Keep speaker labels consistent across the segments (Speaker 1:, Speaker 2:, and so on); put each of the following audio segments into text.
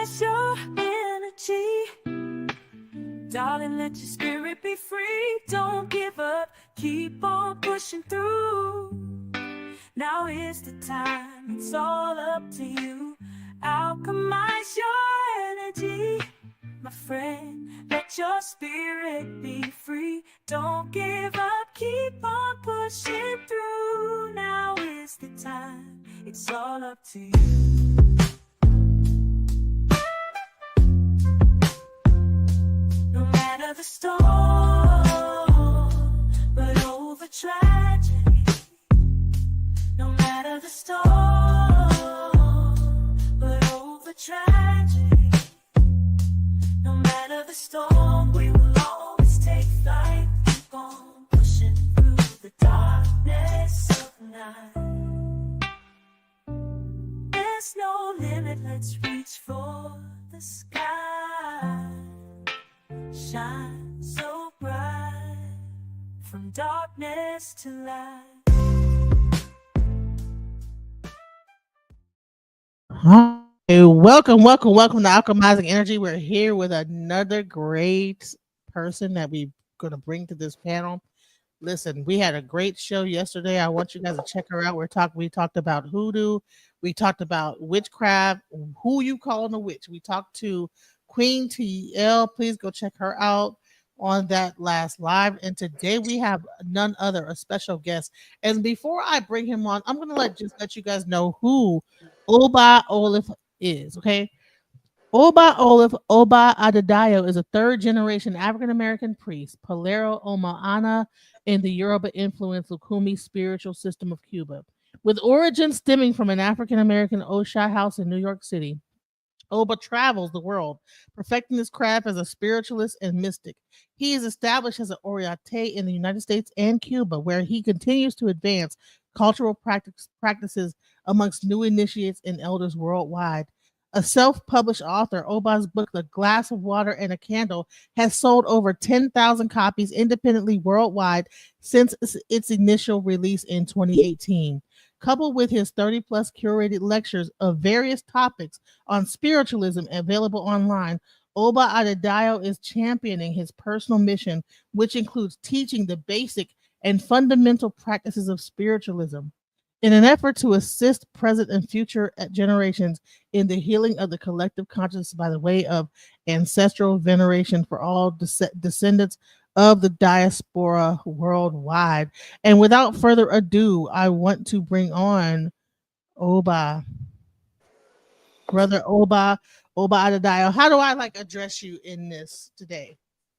Speaker 1: compromise your energy. Darling, let your spirit be free. Don't give up, keep on pushing through. Now is the time, it's all up to you. Alchemize your energy, my friend. Let your spirit be free. Don't give up, keep on pushing through. Now is the time, it's all up to you. No matter the storm, but over tragedy. No matter the storm, but over tragedy. No matter the storm, we will always take flight. Keep on pushing through the darkness of night. There's no limit, let's reach for the sky. Shine so bright, from darkness to light.
Speaker 2: Hey, welcome to Alchemizing Energy. We're here with another great person that we're going to bring to this panel. Listen, we had a great show yesterday. I want you guys to check her out. We talked about hoodoo. We talked about witchcraft, who you calling a witch. We talked to Queen TL. Please go check her out on that last live. And today we have none other, a special guest. And before I bring him on, I'm going to let you guys know who Oba Olff is, okay? Oba Olff, Oba Ade Dayo, is a third-generation African American priest, Palero and Omo Ana, in the Yoruba influenced Lucumi spiritual system of Cuba. With origins stemming from an African American Ocha house in New York City, Oba travels the world, perfecting his craft as a spiritualist and mystic. He is established as an Oriate in the United States and Cuba, where he continues to advance cultural practices amongst new initiates and elders worldwide. A self-published author, Oba's book, The Glass of Water and a Candle, has sold over 10,000 copies independently worldwide since its initial release in 2018. Coupled with his 30-plus curated lectures of various topics on spiritualism available online, Oba Ade Dayo is championing his personal mission, which includes teaching the basic and fundamental practices of spiritualism. In an effort to assist present and future generations in the healing of the collective consciousness by the way of ancestral veneration for all descendants of the diaspora worldwide. And without further ado, I want to bring on Oba, brother Oba Ade Dayo. How do I address you in this today?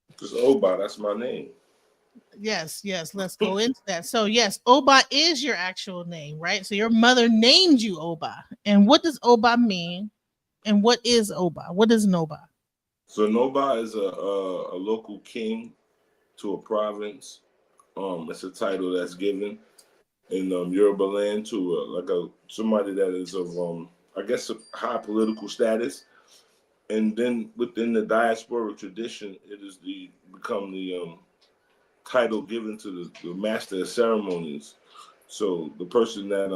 Speaker 3: Because Oba, that's my name.
Speaker 2: Yes, let's go into that. So yes, Oba is your actual name, right? So your mother named you Oba. And what does Oba mean? And what is Oba? What is an Oba?
Speaker 3: So an Oba is a local king to a province. It's a title that's given in Yoruba land to somebody that is of I guess a high political status. And then within the diaspora tradition, it is become the title given to the master of ceremonies. So the person that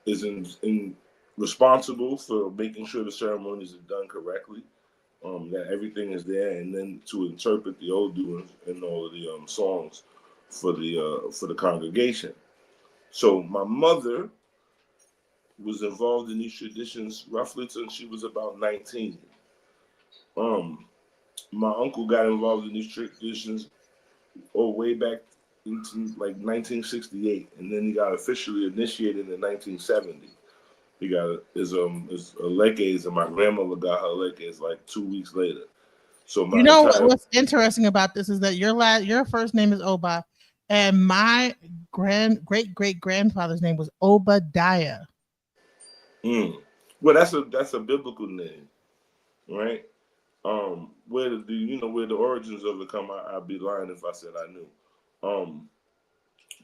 Speaker 3: is in responsible for making sure the ceremonies are done correctly, that everything is there, and then to interpret the Odu and all of the songs for the congregation. So my mother was involved in these traditions roughly since she was about 19. My uncle got involved in these traditions way back into 1968, and then he got officially initiated in 1970. He got his leges, and my grandmother got her leges 2 weeks later. So
Speaker 2: what's interesting about this is that your first name is Oba, and my great grandfather's name was Obadiah.
Speaker 3: Well, that's a biblical name, right? Where the origins of it come, I'd be lying if I said I knew.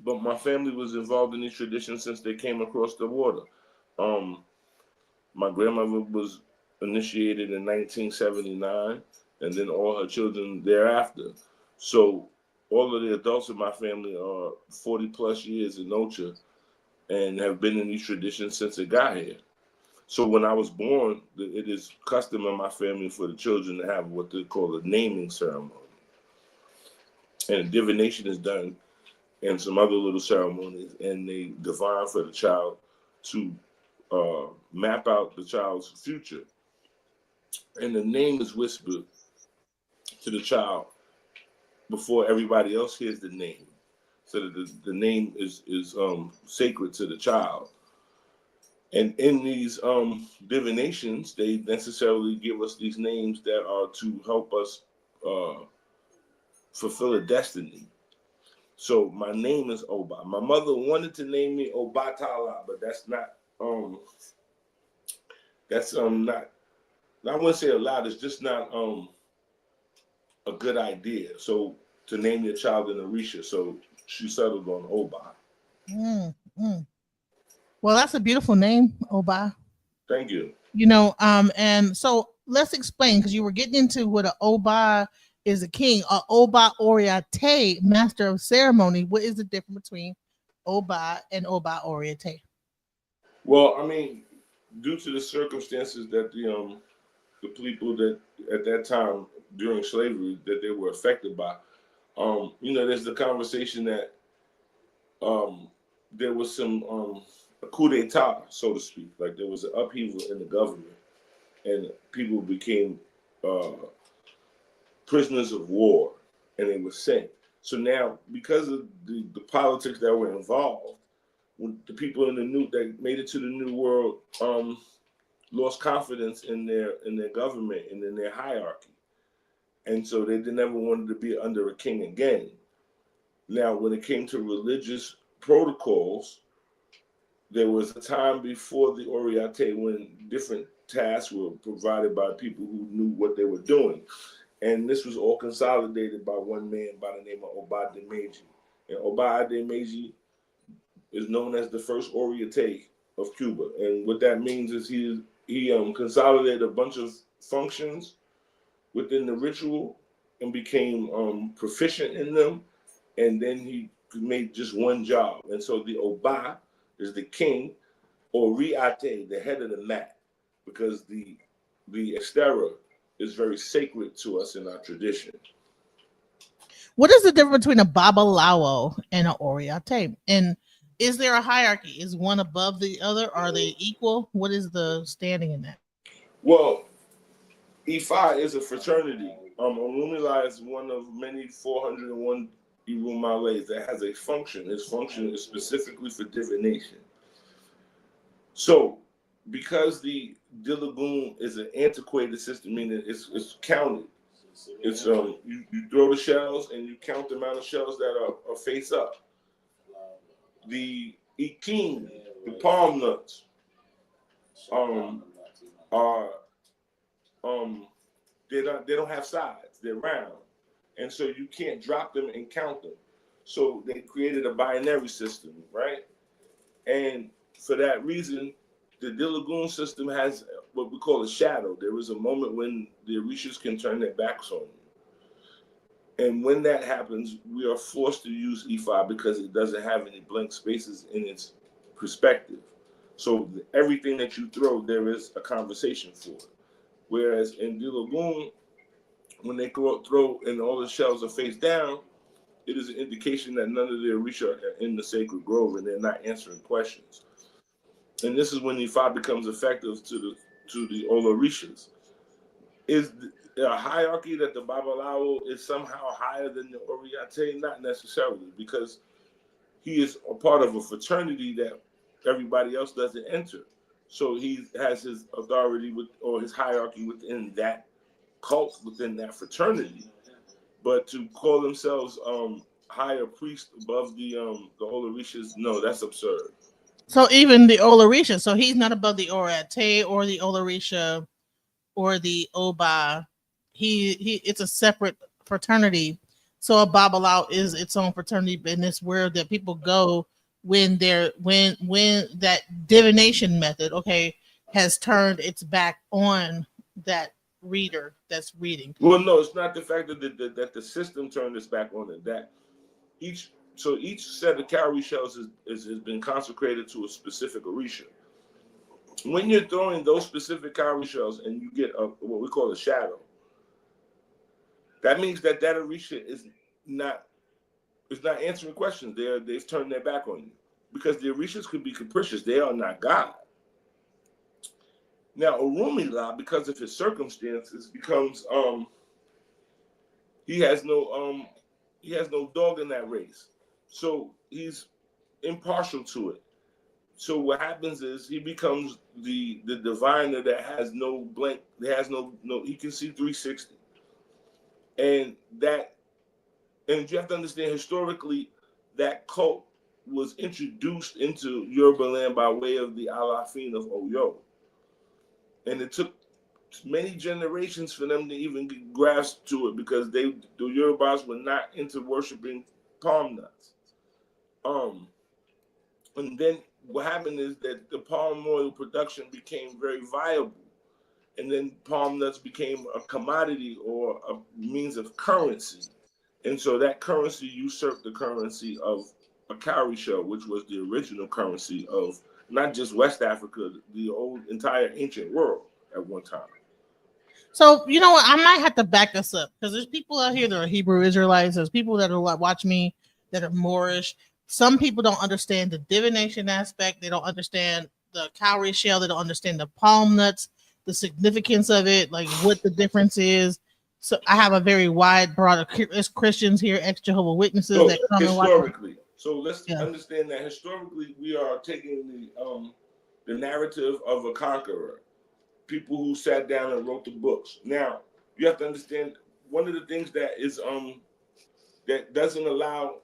Speaker 3: But my family was involved in these traditions since they came across the water. My grandmother was initiated in 1979, and then all her children thereafter. So all of the adults in my family are 40 plus years in Ocha and have been in these traditions since it got here. So when I was born, it is custom in my family for the children to have what they call a naming ceremony. And divination is done and some other little ceremonies, and they divine for the child to map out the child's future. And the name is whispered to the child before everybody else hears the name, so that the name is sacred to the child. And in these divinations, they necessarily give us these names that are to help us fulfill a destiny. So my name is Oba. My mother wanted to name me Obatala, but that's not not, I wouldn't say allowed, it's just not a good idea. So to name your child an Orisha, so she settled on Oba.
Speaker 2: Well, that's a beautiful name, Oba.
Speaker 3: Thank you.
Speaker 2: You know, and so let's explain, because you were getting into what an Oba is, a king, a Oba Oriate, master of ceremony. What is the difference between Oba and Oba Oriate?
Speaker 3: Well, I mean, due to the circumstances that the people that at that time during slavery that they were affected by, there's the conversation that there was some a coup d'etat, so to speak, like there was an upheaval in the government, and people became prisoners of war, and they were sent. So now, because of the politics that were involved, when the people in the new that made it to the new world lost confidence in their government and in their hierarchy, and so they never wanted to be under a king again. Now, when it came to religious protocols, there was a time before the Oriate when different tasks were provided by people who knew what they were doing. And this was all consolidated by one man by the name of Oba Ade Dayo. And Oba Ade Dayo is known as the first Oriate of Cuba. And what that means is he consolidated a bunch of functions within the ritual and became proficient in them. And then he made just one job. And so the Oba is the king, Oriate, the head of the mat, because the exterior is very sacred to us in our tradition.
Speaker 2: What is the difference between a Babalawo and an Oriate? And is there a hierarchy? Is one above the other? Are they equal? What is the standing in that?
Speaker 3: Well, Ifa is a fraternity. Olumila is one of many 401 Irumales that has a function. Its function is specifically for divination. So, because the Dilagoon is an antiquated system, meaning it's counted. It's you throw the shells and you count the amount of shells that are face up. The Ikin, the palm nuts, are they don't have sides. They're round, and so you can't drop them and count them. So they created a binary system, right? And for that reason, the Dilagoon system has what we call a shadow. There is a moment when the Orishas can turn their backs on you. And when that happens, we are forced to use Ifa because it doesn't have any blank spaces in its perspective. So everything that you throw, there is a conversation for it. Whereas in Dilagoon, when they throw and all the shells are face down, it is an indication that none of the Orisha are in the sacred grove and they're not answering questions. And this is when Ifa becomes effective to the Olorishas. Is there a hierarchy that the Babalawo is somehow higher than the Oriate? Not necessarily, because he is a part of a fraternity that everybody else doesn't enter. So he has his authority or his hierarchy within that cult, within that fraternity. But to call themselves higher priests above the Olorishas, no, that's absurd.
Speaker 2: So even the Olorisha, so he's not above the Oriate or the Olorisha or the Oba. He it's a separate fraternity. So a Babalawo is its own fraternity, and it's where that people go when that divination method, okay, has turned its back on that reader that's reading.
Speaker 3: Well, no, it's not the fact that the system turned its back on it. That each set of cowrie shells has been consecrated to a specific Orisha. when you're throwing those specific cowrie shells and you get what we call a shadow, that means that Orisha is not answering questions. They've turned their back on you, because the Orishas could be capricious. They are not God. Now Orumila, because of his circumstances, becomes he has no dog in that race, so he's impartial to it. So what happens is he becomes the diviner that has no blank, that has no he can see 360. And you have to understand, historically, that cult was introduced into Yoruba land by way of the Alafin of Oyo. And it took many generations for them to even grasp to it, because the Yorubas were not into worshiping palm nuts. And then what happened is that the palm oil production became very viable. And then palm nuts became a commodity or a means of currency. And so that currency usurped the currency of a cowrie shell, which was the original currency of not just West Africa, the entire ancient world at one time.
Speaker 2: So, you know what? I might have to back this up, because there's people out here that are Hebrew Israelites. There's people that are watch me that are Moorish. Some people don't understand the divination aspect. They don't understand the cowrie shell. They don't understand the palm nuts, the significance of it, like what the difference is. So I have a very wide, broad. There's Christians here, ex-Jehovah Witnesses
Speaker 3: So
Speaker 2: that come
Speaker 3: historically,
Speaker 2: and watch.
Speaker 3: so let's understand that historically we are taking the narrative of a conqueror, people who sat down and wrote the books. Now you have to understand, one of the things that is that doesn't allow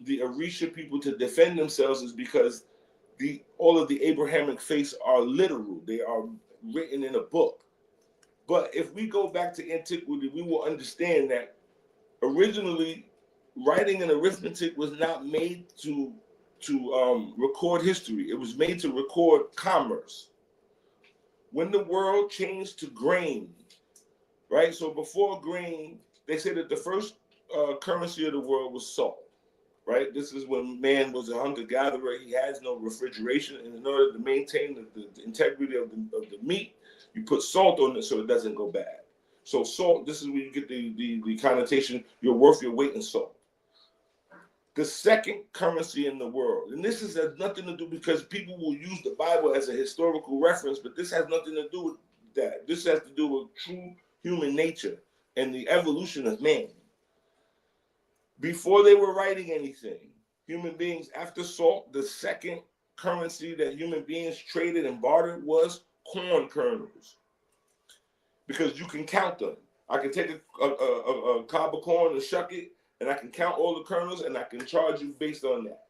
Speaker 3: the Orisha people to defend themselves is because all of the Abrahamic faiths are literal. They are written in a book. But if we go back to antiquity, we will understand that originally writing and arithmetic was not made to record history. It was made to record commerce. When the world changed to grain, right? So before grain, they said that the first currency of the world was salt. Right, this is when man was a hunter-gatherer. He has no refrigeration, and in order to maintain the integrity of the meat, you put salt on it so it doesn't go bad. So salt, this is where you get the connotation, you're worth your weight in salt. The second currency in the world, and this has nothing to do, because people will use the Bible as a historical reference, but this has nothing to do with that. This has to do with true human nature and the evolution of man. Before they were writing anything, human beings, after salt, the second currency that human beings traded and bartered was corn kernels, because you can count them. I can take a cob of corn and shuck it, and I can count all the kernels, and I can charge you based on that.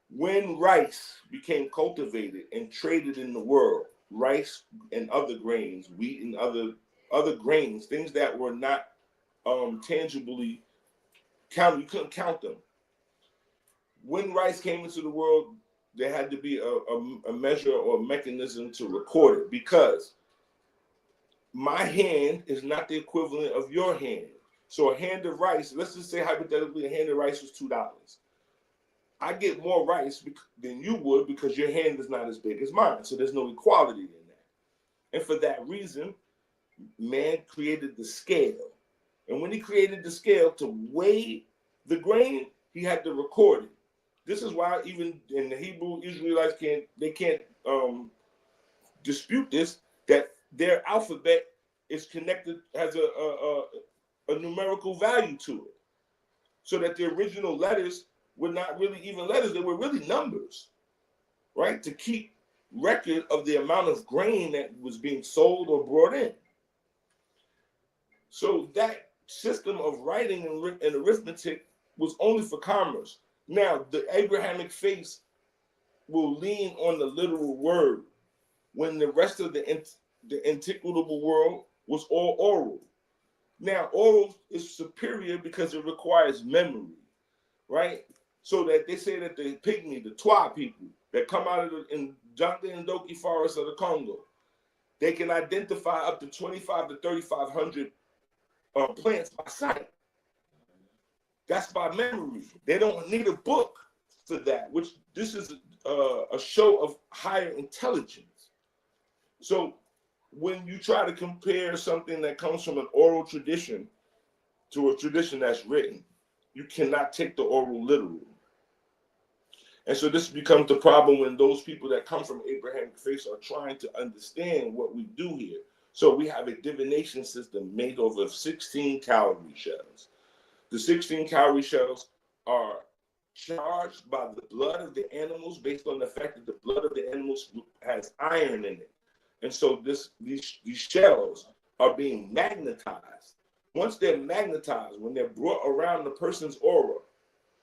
Speaker 3: When rice became cultivated and traded in the world, rice and other grains, wheat and other grains, things that were not tangibly counted, you couldn't count them. When rice came into the world, there had to be a measure or a mechanism to record it, because my hand is not the equivalent of your hand. So a hand of rice, let's just say hypothetically a hand of rice was $2. I get more rice than you would, because your hand is not as big as mine. So there's no equality in that. And for that reason, man created the scale. And when he created the scale to weigh the grain, he had to record it. This is why even in the Hebrew Israelites can't dispute this, that their alphabet is connected, has a numerical value to it. So that the original letters were not really even letters, they were really numbers, right? To keep record of the amount of grain that was being sold or brought in. So that system of writing and arithmetic was only for commerce. Now, the Abrahamic faith will lean on the literal word, when the rest of the antiquitable world was all oral. Now, oral is superior because it requires memory, right? So that they say that the Pygmy, the Twa people that come out of the Ndoki forest of the Congo, they can identify up to 25 to 3,500 plants by sight. That's by memory. They don't need a book. for that, which this is a show of higher intelligence. So when you try to compare something that comes from an oral tradition to a tradition that's written, you cannot take the oral literal. And so this becomes the problem when those people that come from Abrahamic faiths are trying to understand what we do here. So we have a divination system made over of 16 cowrie shells. The 16 cowrie shells are charged by the blood of the animals based on the fact that the blood of the animals has iron in it. And so these shells are being magnetized. Once they're magnetized, when they're brought around the person's aura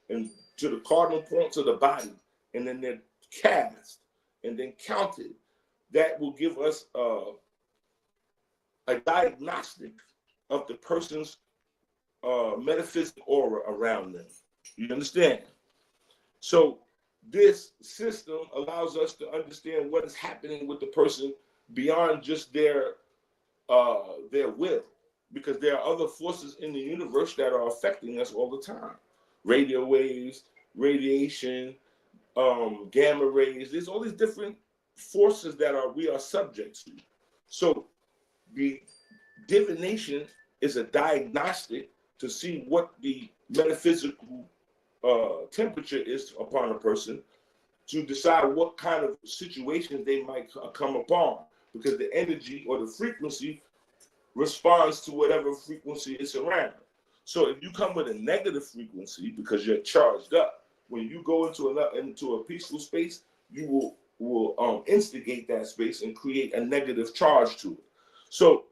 Speaker 3: and to the cardinal points of the body, and then they're cast and then counted, that will give us a diagnostic of the person's metaphysical aura around them. You understand? So this system allows us to understand what is happening with the person beyond just their will, because there are other forces in the universe that are affecting us all the time. Radio waves, radiation, gamma rays. There's all these different forces that we are subject to. So the divination is a diagnostic to see what the metaphysical temperature is upon a person, to decide what kind of situations they might come upon, because the energy or the frequency responds to whatever frequency is around. So if you come with a negative frequency because you're charged up, when you go into a peaceful space, you will instigate that space and create a negative charge to it. So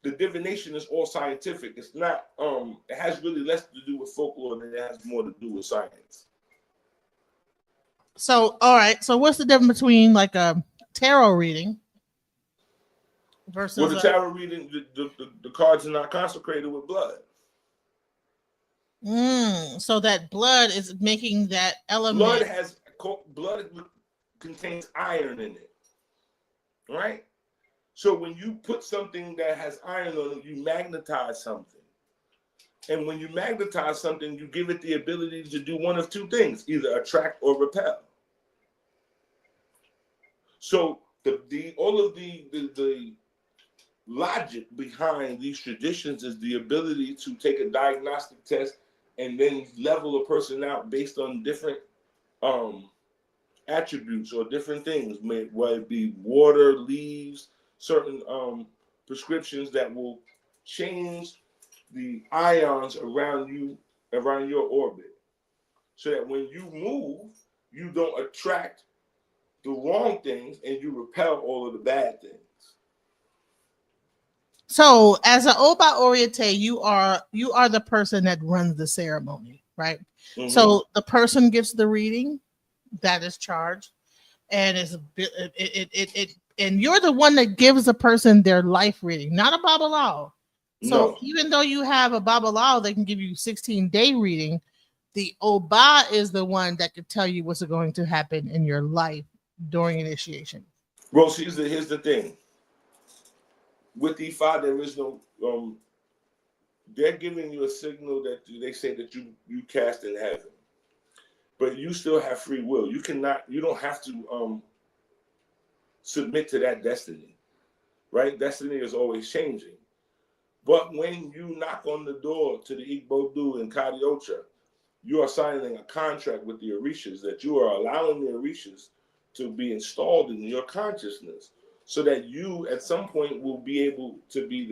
Speaker 3: the divination is all scientific. It's not, it has really less to do with folklore than it has more to do with science.
Speaker 2: So, all right. So what's the difference between like a tarot reading versus...
Speaker 3: Well, the tarot reading, the cards are not consecrated with blood.
Speaker 2: So that blood is making that element.
Speaker 3: Blood contains iron in it, right? So when you put something that has iron on it, you magnetize something. And when you magnetize something, you give it the ability to do one of two things, either attract or repel. So all of the logic behind these traditions is the ability to take a diagnostic test and then level a person out based on different attributes or different things, whether it be water, leaves, certain prescriptions that will change the ions around your orbit, so that when you move, you don't attract the wrong things and you repel all of the bad things.
Speaker 2: So as an Oba Oriate, you are the person that runs the ceremony, right? Mm-hmm. So the person gets the reading that is charged, and and you're the one that gives the person their life reading, not a Babalawo. So even though you have a Babalawo, they can give you 16-day reading. The Oba is the one that can tell you what's going to happen in your life during initiation.
Speaker 3: Well, here's the thing. With Ifa, there is no they're giving you a signal that they say that you cast in heaven, but you still have free will. You don't have to submit to that destiny, right? Destiny is always changing. But when you knock on the door to the Igbodu and Kadiocha, you are signing a contract with the Orishas that you are allowing the Orishas to be installed in your consciousness, so that you at some point will be able to be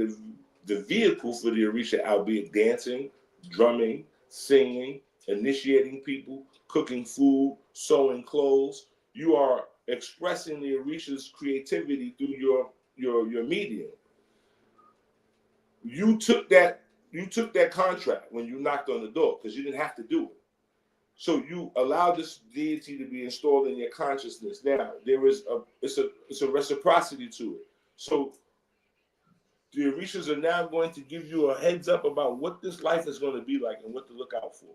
Speaker 3: the vehicle for the Orisha, albeit dancing, drumming, singing, initiating people, cooking food, sewing clothes. You are expressing the Orisha's creativity through your medium. You took that contract when you knocked on the door, because you didn't have to do it. So you allow this deity to be installed in your consciousness. Now there is it's a reciprocity to it. So the Orishas are now going to give you a heads up about what this life is going to be like and what to look out for.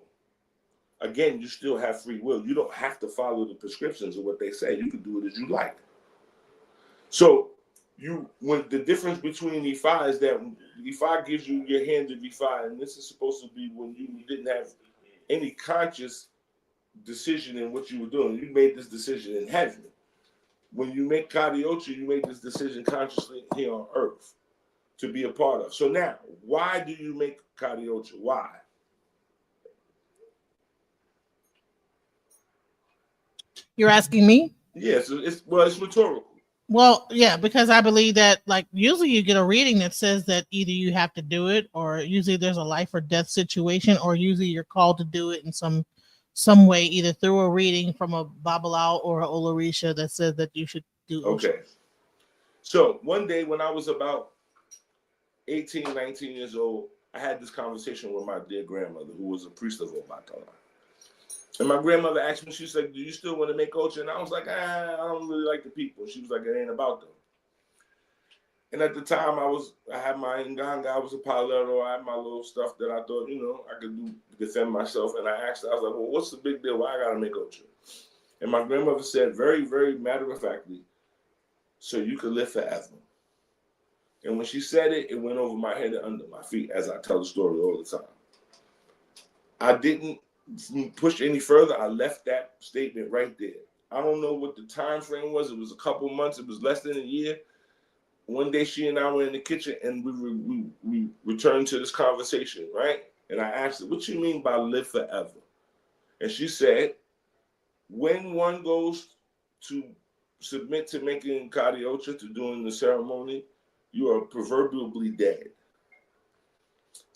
Speaker 3: Again, you still have free will. You don't have to follow the prescriptions of what they say. You can do it as you like. So when the difference between Ifa is that Ifa gives you your hand of Ifa, and this is supposed to be when you didn't have any conscious decision in what you were doing. You made this decision in heaven. When you make Kari Ocha, you make this decision consciously here on earth to be a part of. So now, why do you make Kari Ocha? Why?
Speaker 2: You're asking me?
Speaker 3: Yes, it's rhetorical.
Speaker 2: Well, yeah, because I believe that like usually you get a reading that says that either you have to do it or usually there's a life or death situation or usually you're called to do it in some way, either through a reading from a Babalawo or a Olorisha that says that you should do Ocha.
Speaker 3: Okay. So one day when I was about 18, 19 years old, I had this conversation with my dear grandmother, who was a priest of Oba Ade Dayo. And my grandmother asked me, she said, do you still want to make Ocha? And I was like, I don't really like the people. She was like, it ain't about them. And at the time, I had my Nganga, I was a Palero, I had my little stuff that I thought, I could do to defend myself. And I asked her, I was like, well, what's the big deal? Why I got to make Ocha? And my grandmother said, very, very matter-of-factly, so you could live forever. And when she said it, it went over my head and under my feet, as I tell the story all the time. I didn't push any further. I left that statement right there. I don't know what the time frame was. It was a couple months. It was less than a year. One day she and I were in the kitchen and we returned to this conversation, right? And I asked her, what you mean by live forever? And she said, when one goes to submit to making Kari Ocha, to doing the ceremony, you are proverbially dead.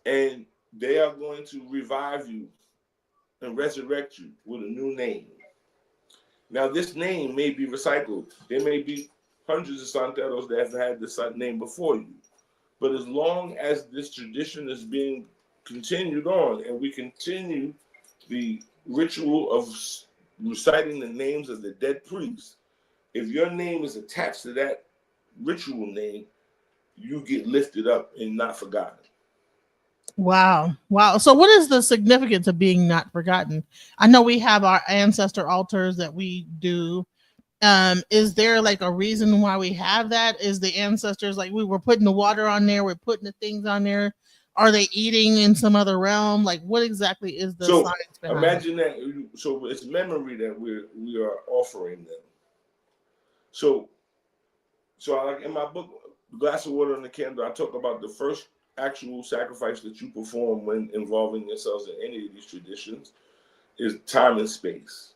Speaker 3: And they are going to revive you and resurrect you with a new name. Now, this name may be recycled. There may be hundreds of santeros that have had this name before you. But as long as this tradition is being continued on and we continue the ritual of reciting the names of the dead priests, if your name is attached to that ritual name, you get lifted up and not forgotten.
Speaker 2: Wow. So what is the significance of being not forgotten? I know we have our ancestor altars that we do. Is there like a reason why we have that? Is the ancestors like we were putting the water on there, we're putting the things on there? Are they eating in some other realm? Like what exactly is the science behind
Speaker 3: imagine that? So it's memory that we are offering them. So I, like in my book, Glass of Water and the Candle, I talk about the first actual sacrifice that you perform when involving yourselves in any of these traditions is time and space.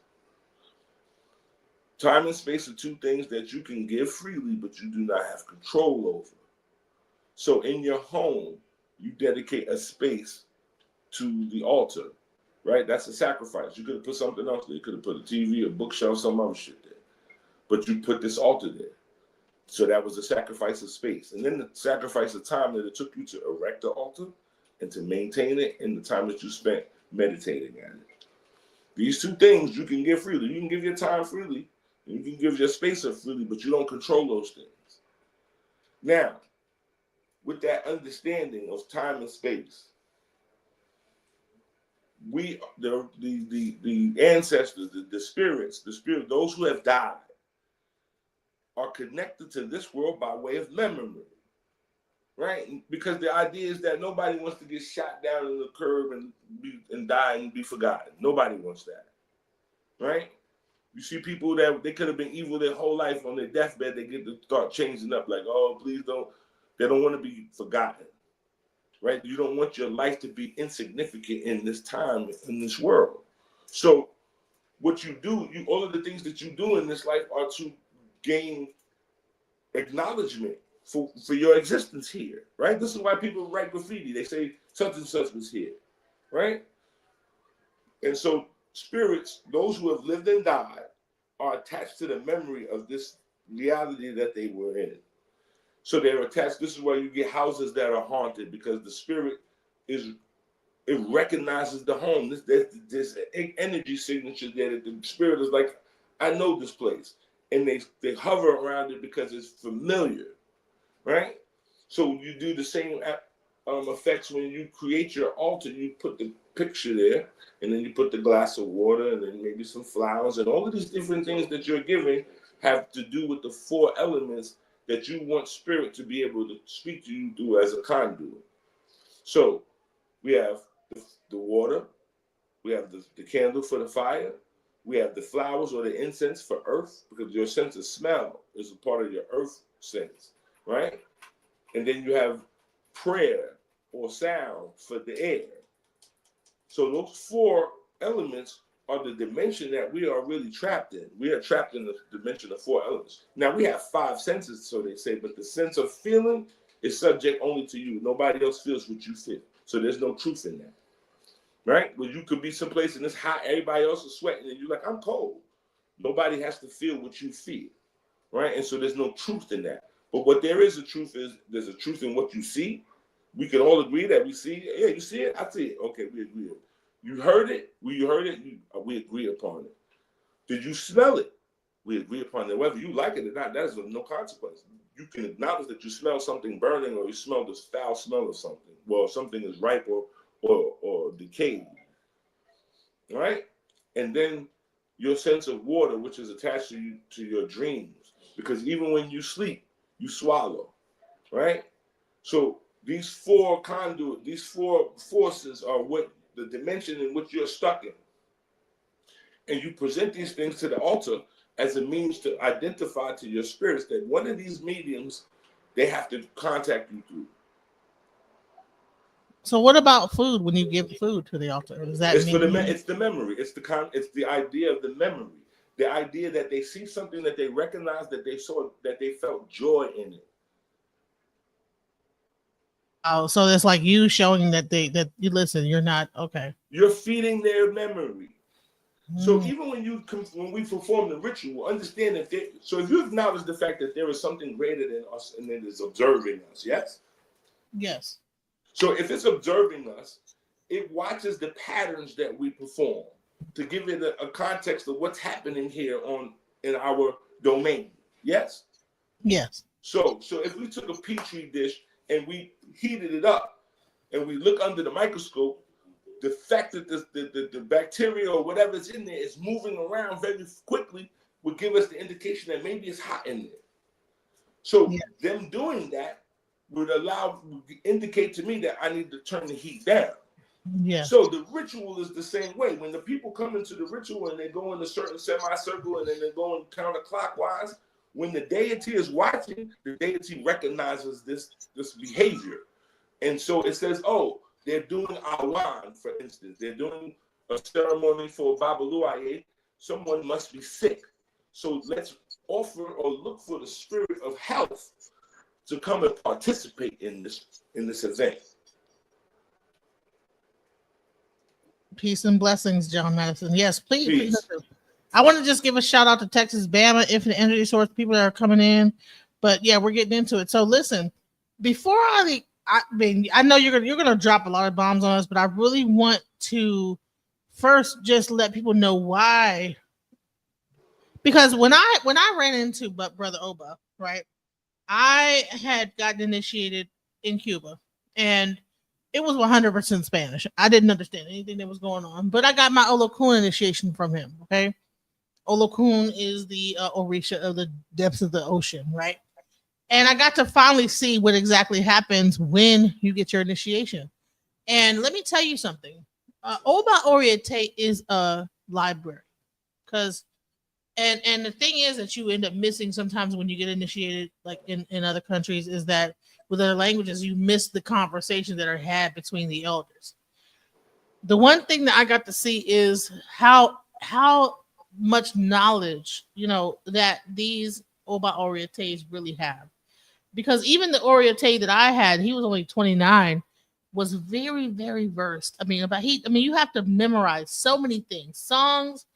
Speaker 3: Time and space are two things that you can give freely, but you do not have control over. So in your home, you dedicate a space to the altar, right? That's a sacrifice. You could have put something else there. You could have put a TV, a bookshelf, some other shit there. But you put this altar there. So that was a sacrifice of space. And then the sacrifice of time that it took you to erect the altar and to maintain it and the time that you spent meditating at it. These two things you can give freely. You can give your time freely, and you can give your space up freely, but you don't control those things. Now, with that understanding of time and space, we, the ancestors, the spirits, those who have died, are connected to this world by way of memory, right? Because the idea is that nobody wants to get shot down in the curb and die and be forgotten. Nobody wants that, right? You see people that they could have been evil their whole life, on their deathbed, they get to start changing up like, oh, please don't. They don't want to be forgotten, right? You don't want your life to be insignificant in this time, in this world. So what you do, all of the things that you do in this life are to gain acknowledgement for your existence here, right? This is why people write graffiti. They say such and such was here, right? And so spirits, those who have lived and died, are attached to the memory of this reality that they were in. So they're attached. This is why you get houses that are haunted, because the spirit it recognizes the home. There's energy signature there that the spirit is like, I know this place. And they hover around it because it's familiar, right? So you do the same effects when you create your altar. You put the picture there, and then you put the glass of water, and then maybe some flowers, and all of these different things that you're giving have to do with the four elements that you want spirit to be able to speak to you through as a conduit. So we have the water, we have the candle for the fire, We have the flowers or the incense for earth, because your sense of smell is a part of your earth sense, right? And then you have prayer or sound for the air. So those four elements are the dimension that we are really trapped in. We are trapped in the dimension of four elements. Now we have five senses, so they say, but the sense of feeling is subject only to you. Nobody else feels what you feel. So there's no truth in that, right? Well, you could be someplace and it's hot, everybody else is sweating, and you're like, I'm cold. Nobody has to feel what you feel, right? And so there's no truth in that. But what there is a truth is, there's a truth in what you see. We can all agree that we see, yeah, you see it, I see it. Okay, we agree. You heard it, we agree upon it. Did you smell it? We agree upon it. Whether you like it or not, that is of no consequence. You can acknowledge that you smell something burning, or you smell this foul smell of something. Well, something is ripe or decayed, right? And then your sense of water, which is attached to your dreams, because even when you sleep, you swallow, right? So these four conduit, these four forces are what the dimension in which you're stuck in. And you present these things to the altar as a means to identify to your spirits that one of these mediums they have to contact you through.
Speaker 2: So what about food when you give food to the altar? Does that
Speaker 3: It's
Speaker 2: mean
Speaker 3: it's the memory. It's the idea of the memory. The idea that they see something that they recognize, that they saw, that they felt joy in it.
Speaker 2: oh, so it's like you showing that you listen, you're not okay.
Speaker 3: You're feeding their memory. So even when we perform the ritual, understand that so if you acknowledge the fact that there is something greater than us and it is observing us, yes?
Speaker 2: Yes.
Speaker 3: So if it's observing us, it watches the patterns that we perform to give it a context of what's happening here in our domain. Yes?
Speaker 2: Yes.
Speaker 3: So if we took a petri dish and we heated it up and we look under the microscope, the fact that the bacteria or whatever's in there is moving around very quickly would give us the indication that maybe it's hot in there. So them doing that would indicate to me that I need to turn the heat down.
Speaker 2: Yeah.
Speaker 3: So the ritual is the same way. When the people come into the ritual and they go in a certain semicircle and then they're going counterclockwise, when the deity is watching, the deity recognizes this behavior. And so it says, oh, they're doing awan, for instance. They're doing a ceremony for Babaluaye. Someone must be sick. So let's offer or look for the spirit of health to come and participate in this event.
Speaker 2: Peace and blessings, John Madison. Yes, please. I want to just give a shout out to Texas Bama, Infinite Energy Source, people that are coming in. But yeah, we're getting into it. So listen, before I know you're gonna drop a lot of bombs on us, but I really want to first just let people know why. Because when I ran into Brother Oba, right, I had gotten initiated in Cuba, and it was 100% Spanish. I didn't understand anything that was going on, but I got my Olokun initiation from him. Okay, Olokun is the Orisha of the depths of the ocean, right? And I got to finally see what exactly happens when you get your initiation. And let me tell you something. Oba Oriate is a library, because and the thing is that you end up missing sometimes when you get initiated, like in other countries, is that with other languages you miss the conversations that are had between the elders. The one thing that I got to see is how much knowledge that these Oba Oriates really have. Because even the Oriate that I had, he was only 29, was very, very versed. I mean, you have to memorize so many things: songs,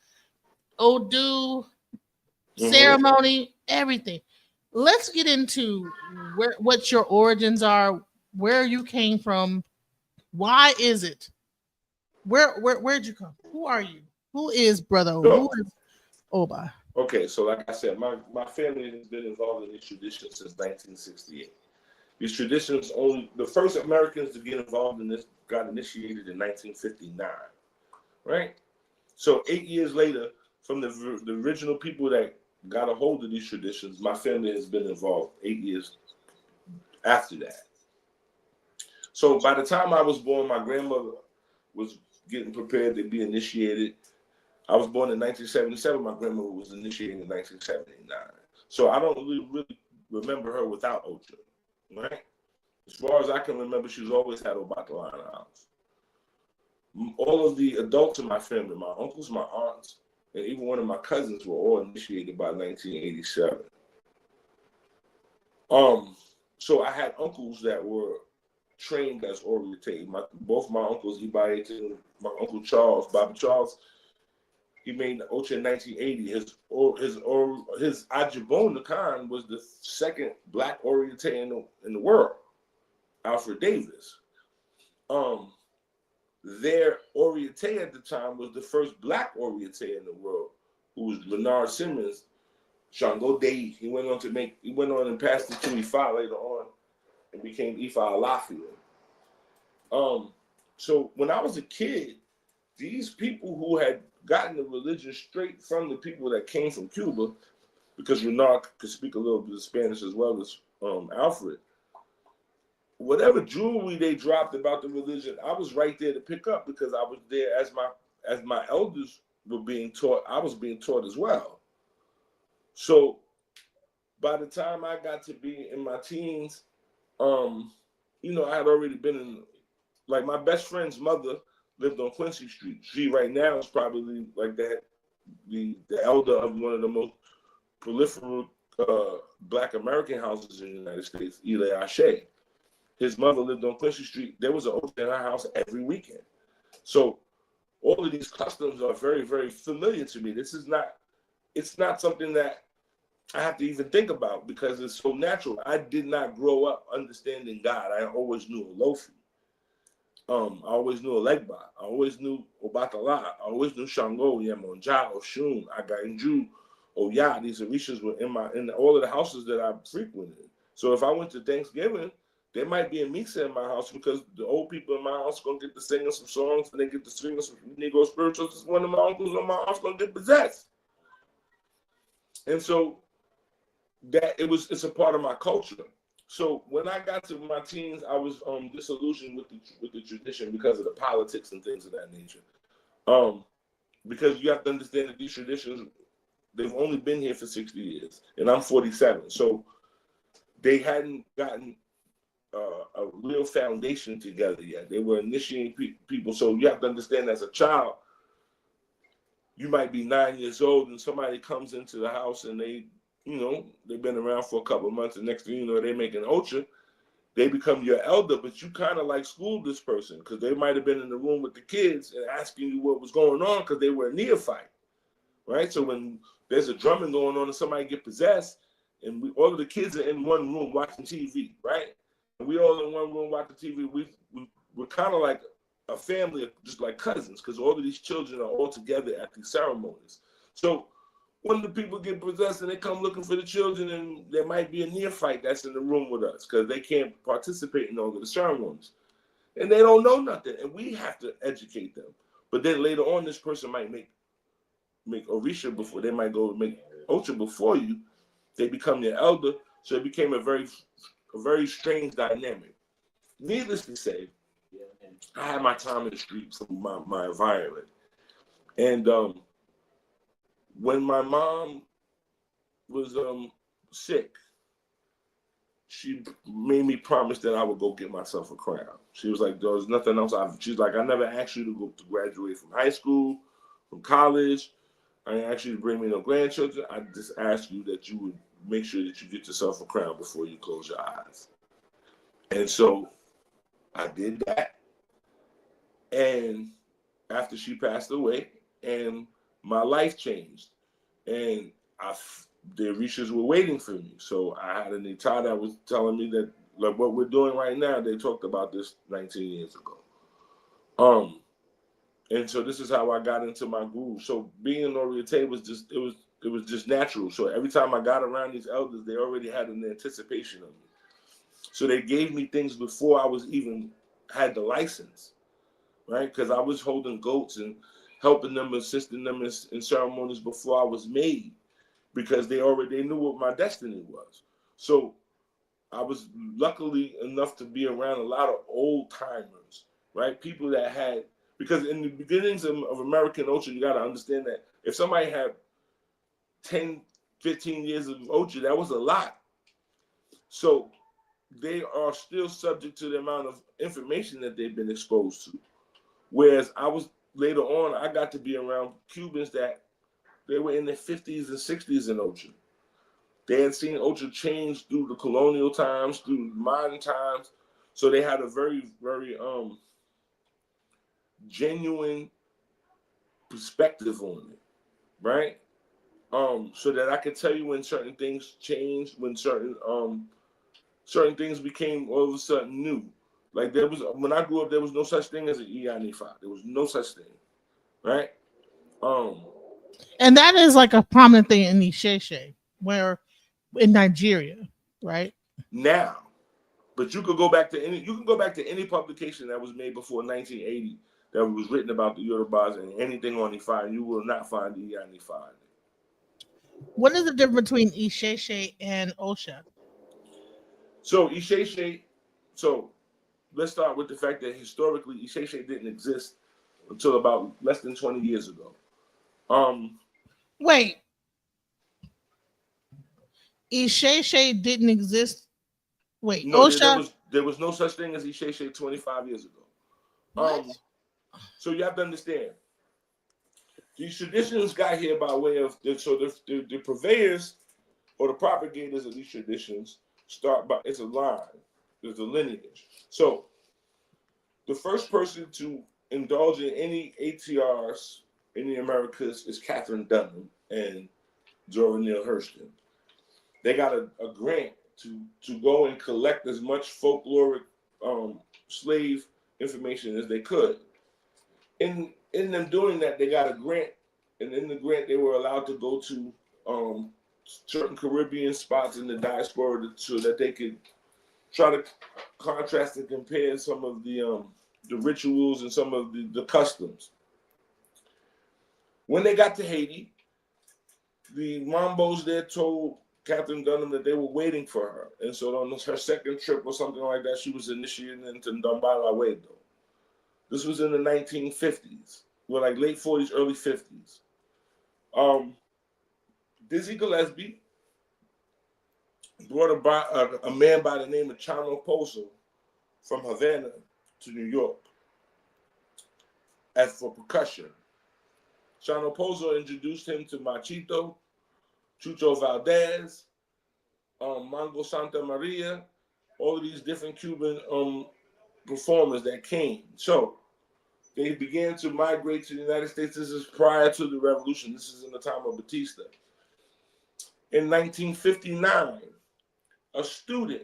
Speaker 2: Odu, ceremony, everything. Let's get into what your origins are, where you came from, why is it? Where'd you come? Who are you? Who is Brother Oba? Who is Oba?
Speaker 3: Okay, so like I said, my family has been involved in these traditions since 1968. These traditions, only the first Americans to get involved in this got initiated in 1959, right? So 8 years later, from the original people that got a hold of these traditions, my family has been involved 8 years after that. So by the time I was born, my grandmother was getting prepared to be initiated. I was born in 1977. My grandmother was initiated in 1979. So I don't really remember her without Ocha, right? As far as I can remember, she's always had Oba Ade Dayo in the house. All of the adults in my family, my uncles, my aunts, and even one of my cousins were all initiated by 1987. So I had uncles that were trained as Oriate. Both my uncles, Oba Ade, my uncle Charles, Bobby Charles, he made Ocha in 1980. His Ajibon Khan was the second black Oriate in the world, Alfred Davis. Their Oriate at the time was the first black Oriate in the world, who was Bernard Simmons, Shango Day. He went on and passed it to Ifa later on and became Ifa Alafia. So when I was a kid, these people who had gotten the religion straight from the people that came from Cuba, because Renard could speak a little bit of Spanish as well as Alfred, whatever jewelry they dropped about the religion, I was right there to pick up because I was there as my elders were being taught. I was being taught as well. So by the time I got to be in my teens, I had already been in, like, my best friend's mother lived on Quincy Street. She right now is probably like that, the elder of one of the most proliferate Black American houses in the United States, Ile Ashe. His mother lived on Quincy Street. There was an Ocha in our house every weekend. So all of these customs are very, very familiar to me. It's not something that I have to even think about because it's so natural. I did not grow up understanding God. I always knew Olofi. I always knew Olegba. I always knew Obatala. I always knew Shango, Yemonja, Oshun, Againju, Oya. These Orishas were in all of the houses that I frequented. So if I went to Thanksgiving, there might be a misa in my house because the old people in my house gonna get to singing some songs and they get to singing some Negro spiritualists. One of my uncles in my house gonna get possessed. And so it's a part of my culture. So when I got to my teens, I was disillusioned with the tradition because of the politics and things of that nature. Because you have to understand that these traditions, they've only been here for 60 years, and I'm 47. So they hadn't gotten a real foundation together yet. They were initiating people. So you have to understand, as a child, you might be 9 years old and somebody comes into the house and they've been around for a couple of months, and next thing you know, they make an Ocha. They become your elder, but you kind of like schooled this person because they might have been in the room with the kids and asking you what was going on because they were a neophyte, right? So when there's a drumming going on and somebody get possessed, and all of the kids are in one room watching TV, right? And we all in one room watching TV. We're kind of like a family, just like cousins, because all of these children are all together at these ceremonies. So when the people get possessed and they come looking for the children, and there might be a neophyte that's in the room with us because they can't participate in all of the ceremonies. And they don't know nothing, and we have to educate them. But then later on, this person might make Orisha before, they might go make Ocha before you. They become your elder, so it became a very strange dynamic. Needless to say, I had my time in the streets from my environment. And when my mom was sick, she made me promise that I would go get myself a crown. She was like, there was nothing else. She's like, I never asked you to go to graduate from high school, from college. I didn't ask you to bring me no grandchildren. I just asked you that you would make sure that you get yourself a crown before you close your eyes. And so I did that. And after she passed away, and my life changed. And the Orishas were waiting for me. So I had an ATR that was telling me that, like, what we're doing right now, they talked about this 19 years ago. And so this is how I got into my groove. So being an Oriate was just natural. So every time I got around these elders, they already had an anticipation of me. So they gave me things before I was even had the license, right? Because I was holding goats and helping them, assisting them in ceremonies before I was made, because they knew what my destiny was. So I was luckily enough to be around a lot of old timers, right? People that had Because in the beginnings of American Ocha, you got to understand that if somebody had 10, 15 years of Ocha, that was a lot. So they are still subject to the amount of information that they've been exposed to. Whereas later on, I got to be around Cubans that they were in their 50s and 60s in Ocha. They had seen Ocha change through the colonial times, through modern times. So they had a very, very genuine perspective on it, right? So that I could tell you when certain things changed, when certain things became all of a sudden new. Like when I grew up, there was no such thing as an Iyanifa. There was no such thing, right?
Speaker 2: And that is like a prominent thing in Isheshe, where in Nigeria, right?
Speaker 3: Now, but you can go back to any publication that was made before 1980 that was written about the Yorubas and anything on Ifa, and you will not find the Iyanifa.
Speaker 2: What is the difference between Isheshe and Ocha?
Speaker 3: So Isheshe, let's start with the fact that historically Isheshe didn't exist until about less than 20 years ago.
Speaker 2: Wait. Isheshe didn't exist. Wait,
Speaker 3: no,
Speaker 2: Ocha?
Speaker 3: there was no such thing as Isheshe 25 years ago.
Speaker 2: What?
Speaker 3: So you have to understand, these traditions got here by way of the purveyors or the propagators of these traditions start by, it's a line, there's a lineage. So the first person to indulge in any ATRs in the Americas is Catherine Dunham and Zora Neale Hurston. They got a grant to go and collect as much folkloric slave information as they could. In them doing that, they got a grant, and in the grant, they were allowed to go to certain Caribbean spots in the diaspora so that they could try to contrast and compare some of the rituals and some of the customs. When they got to Haiti, the Mambos there told Catherine Dunham that they were waiting for her. And so on her second trip or something like that, she was initiated into Ndambala Wedo. This was in the 1950s, well, like late 40s, early 50s. Dizzy Gillespie brought a man by the name of Chano Pozo from Havana to New York as for percussion. Chano Pozo introduced him to Machito, Chucho Valdez, Mango Santa Maria, all of these different Cuban performers that came. So they began to migrate to the United States. This is prior to the revolution. This is in the time of Batista. In 1959, a student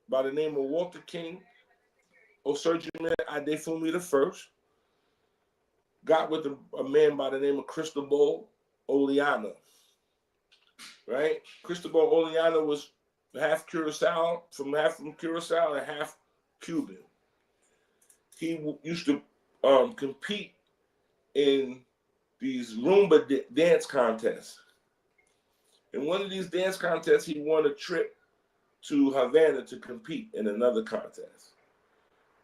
Speaker 3: by the name of Walter King, Osurgiman Adefumi I, got with a man by the name of Cristobal Oleana. Right? Cristobal Oleana was half from Curacao and half Cuban. He used to compete in these Rumba dance contests. In one of these dance contests, he won a trip to Havana to compete in another contest.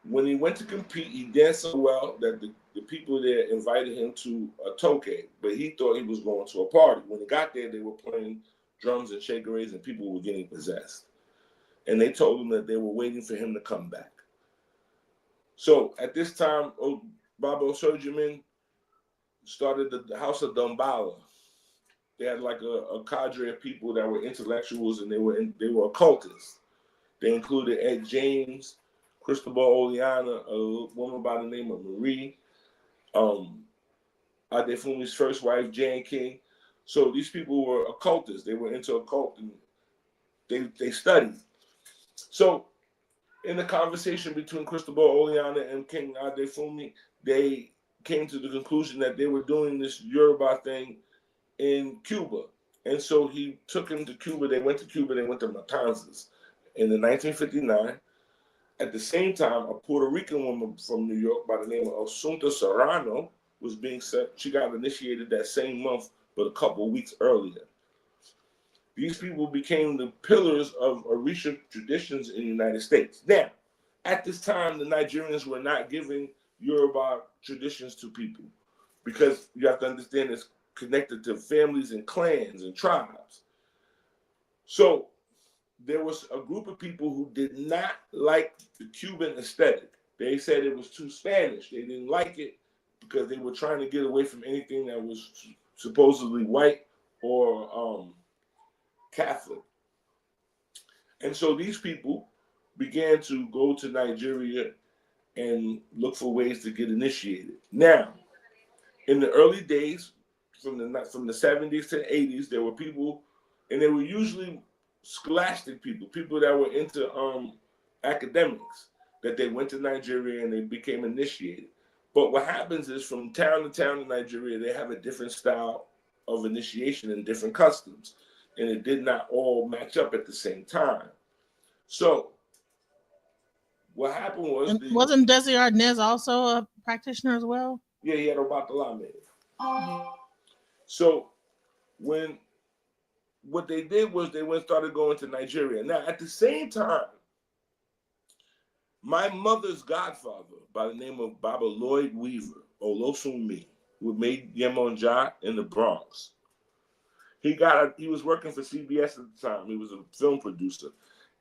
Speaker 3: When he went to compete, he danced so well that the people there invited him to a toke, but he thought he was going to a party. When he got there, they were playing drums and shakeras and people were getting possessed. And they told him that they were waiting for him to come back. So at this time, Baba Osurgiman started the House of Dambala. They had like a cadre of people that were intellectuals and they were occultists. They included Ed James, Cristobal Oleana, a woman by the name of Marie, Adefumi's first wife, Jane King. So these people were occultists. They were into occult and they studied. So in the conversation between Cristobal Oleana and King Adefumi, they came to the conclusion that they were doing this Yoruba thing in Cuba. And so he took him to Cuba. They went to Cuba. They went to Matanzas in 1959. At the same time, a Puerto Rican woman from New York by the name of Asunta Serrano was being set. She got initiated that same month, but a couple of weeks earlier. These people became the pillars of Orisha traditions in the United States. Now, at this time, the Nigerians were not giving Yoruba traditions to people, because you have to understand it's connected to families and clans and tribes. So there was a group of people who did not like the Cuban aesthetic. They said it was too Spanish. They didn't like it because they were trying to get away from anything that was supposedly white or Catholic. And so these people began to go to Nigeria and look for ways to get initiated. Now, in the early days, from the 70s to the 80s, there were people, and they were usually scholastic people, people that were into academics, that they went to Nigeria and they became initiated. But what happens is, from town to town in Nigeria, they have a different style of initiation and different customs, and it did not all match up at the same time. So what happened was,
Speaker 2: wasn't Desi Arnaz also a practitioner as well?
Speaker 3: Yeah, he had Oba Olff. So what they did was they started going to Nigeria. Now, at the same time, my mother's godfather, by the name of Baba Lloyd Weaver, or Lucumi, who made Yemonja in the Bronx, he was working for CBS at the time. He was a film producer,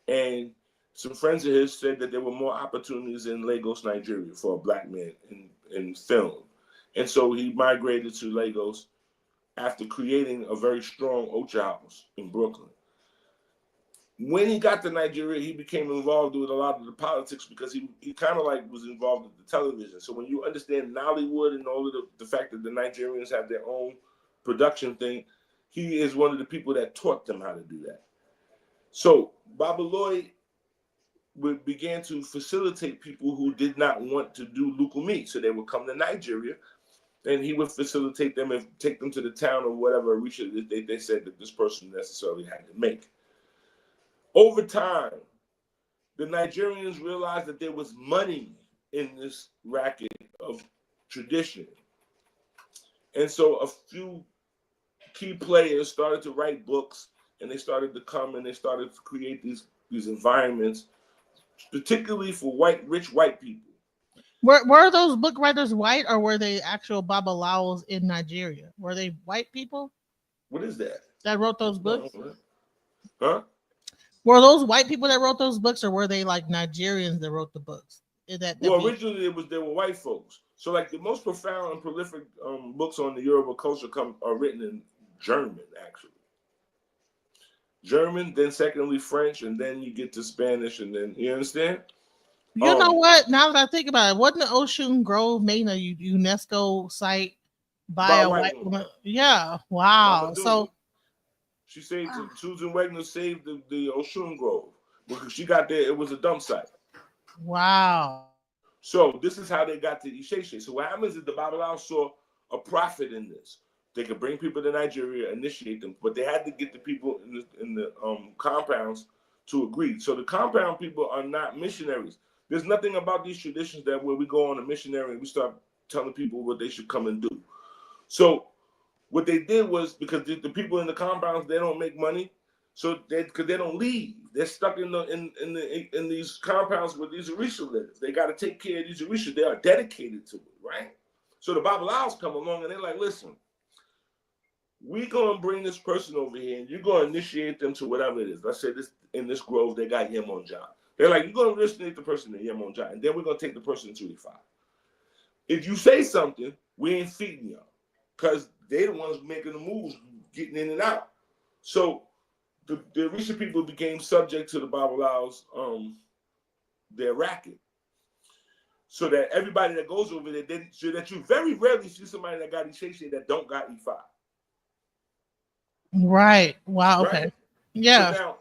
Speaker 3: and some friends of his said that there were more opportunities in Lagos, Nigeria, for a black man in film. And so he migrated to Lagos after creating a very strong Ocha house in Brooklyn. When he got to Nigeria, he became involved with a lot of the politics, because he kind of like was involved with the television. So when you understand Nollywood and all of the fact that the Nigerians have their own production thing, he is one of the people that taught them how to do that. So Baba Lloyd began to facilitate people who did not want to do Lucumi. So they would come to Nigeria, and he would facilitate them and take them to the town or whatever Orisha they said that this person necessarily had to make. Over time, the Nigerians realized that there was money in this racket of tradition. And so a few key players started to write books, and they started to come and they started to create these environments, particularly for rich white people.
Speaker 2: Were those book writers white, or were they actual Babalawos in Nigeria? Were they white people?
Speaker 3: What is that?
Speaker 2: That wrote those books?
Speaker 3: Huh?
Speaker 2: Were those white people that wrote those books, or were they like Nigerians that wrote the books?
Speaker 3: Originally they were white folks. So like the most profound and prolific books on the Yoruba culture are written in German, actually. German, then secondly French, and then you get to Spanish, and then, you understand?
Speaker 2: You know what? Now that I think about it, wasn't the Oshun Grove made a UNESCO site by a white woman? Yeah. Wow. So
Speaker 3: she saved Susan Wegner saved the Oshun Grove, because she got there. It was a dump site.
Speaker 2: Wow.
Speaker 3: So this is how they got to Isheshe. So what happens is the Babalawo saw a profit in this. They could bring people to Nigeria, initiate them, but they had to get the people in the compounds to agree. So the compound people are not missionaries. There's nothing about these traditions that where we go on a missionary and we start telling people what they should come and do. So what they did was, because the people in the compounds, they don't make money, so because they don't leave, they're stuck in these compounds where these Orisha live. They got to take care of these Orisha. They are dedicated to it, right? So the Babalawos come along and they're like, listen, we're going to bring this person over here, and you're going to initiate them to whatever it is. Let's say in this grove, they got Yemonja. They're like, you're going to initiate the person in Yemonja, and then we're going to take the person to 25. If you say something, we ain't feeding y'all, because they're the ones making the moves, getting in and out. So the Orisha people became subject to the Babalawos, their racket. So that everybody that goes over there, so that you very rarely see somebody that got Isheshe that don't got E5.
Speaker 2: Right. Wow. Okay.
Speaker 3: Right?
Speaker 2: Yeah.
Speaker 3: So now,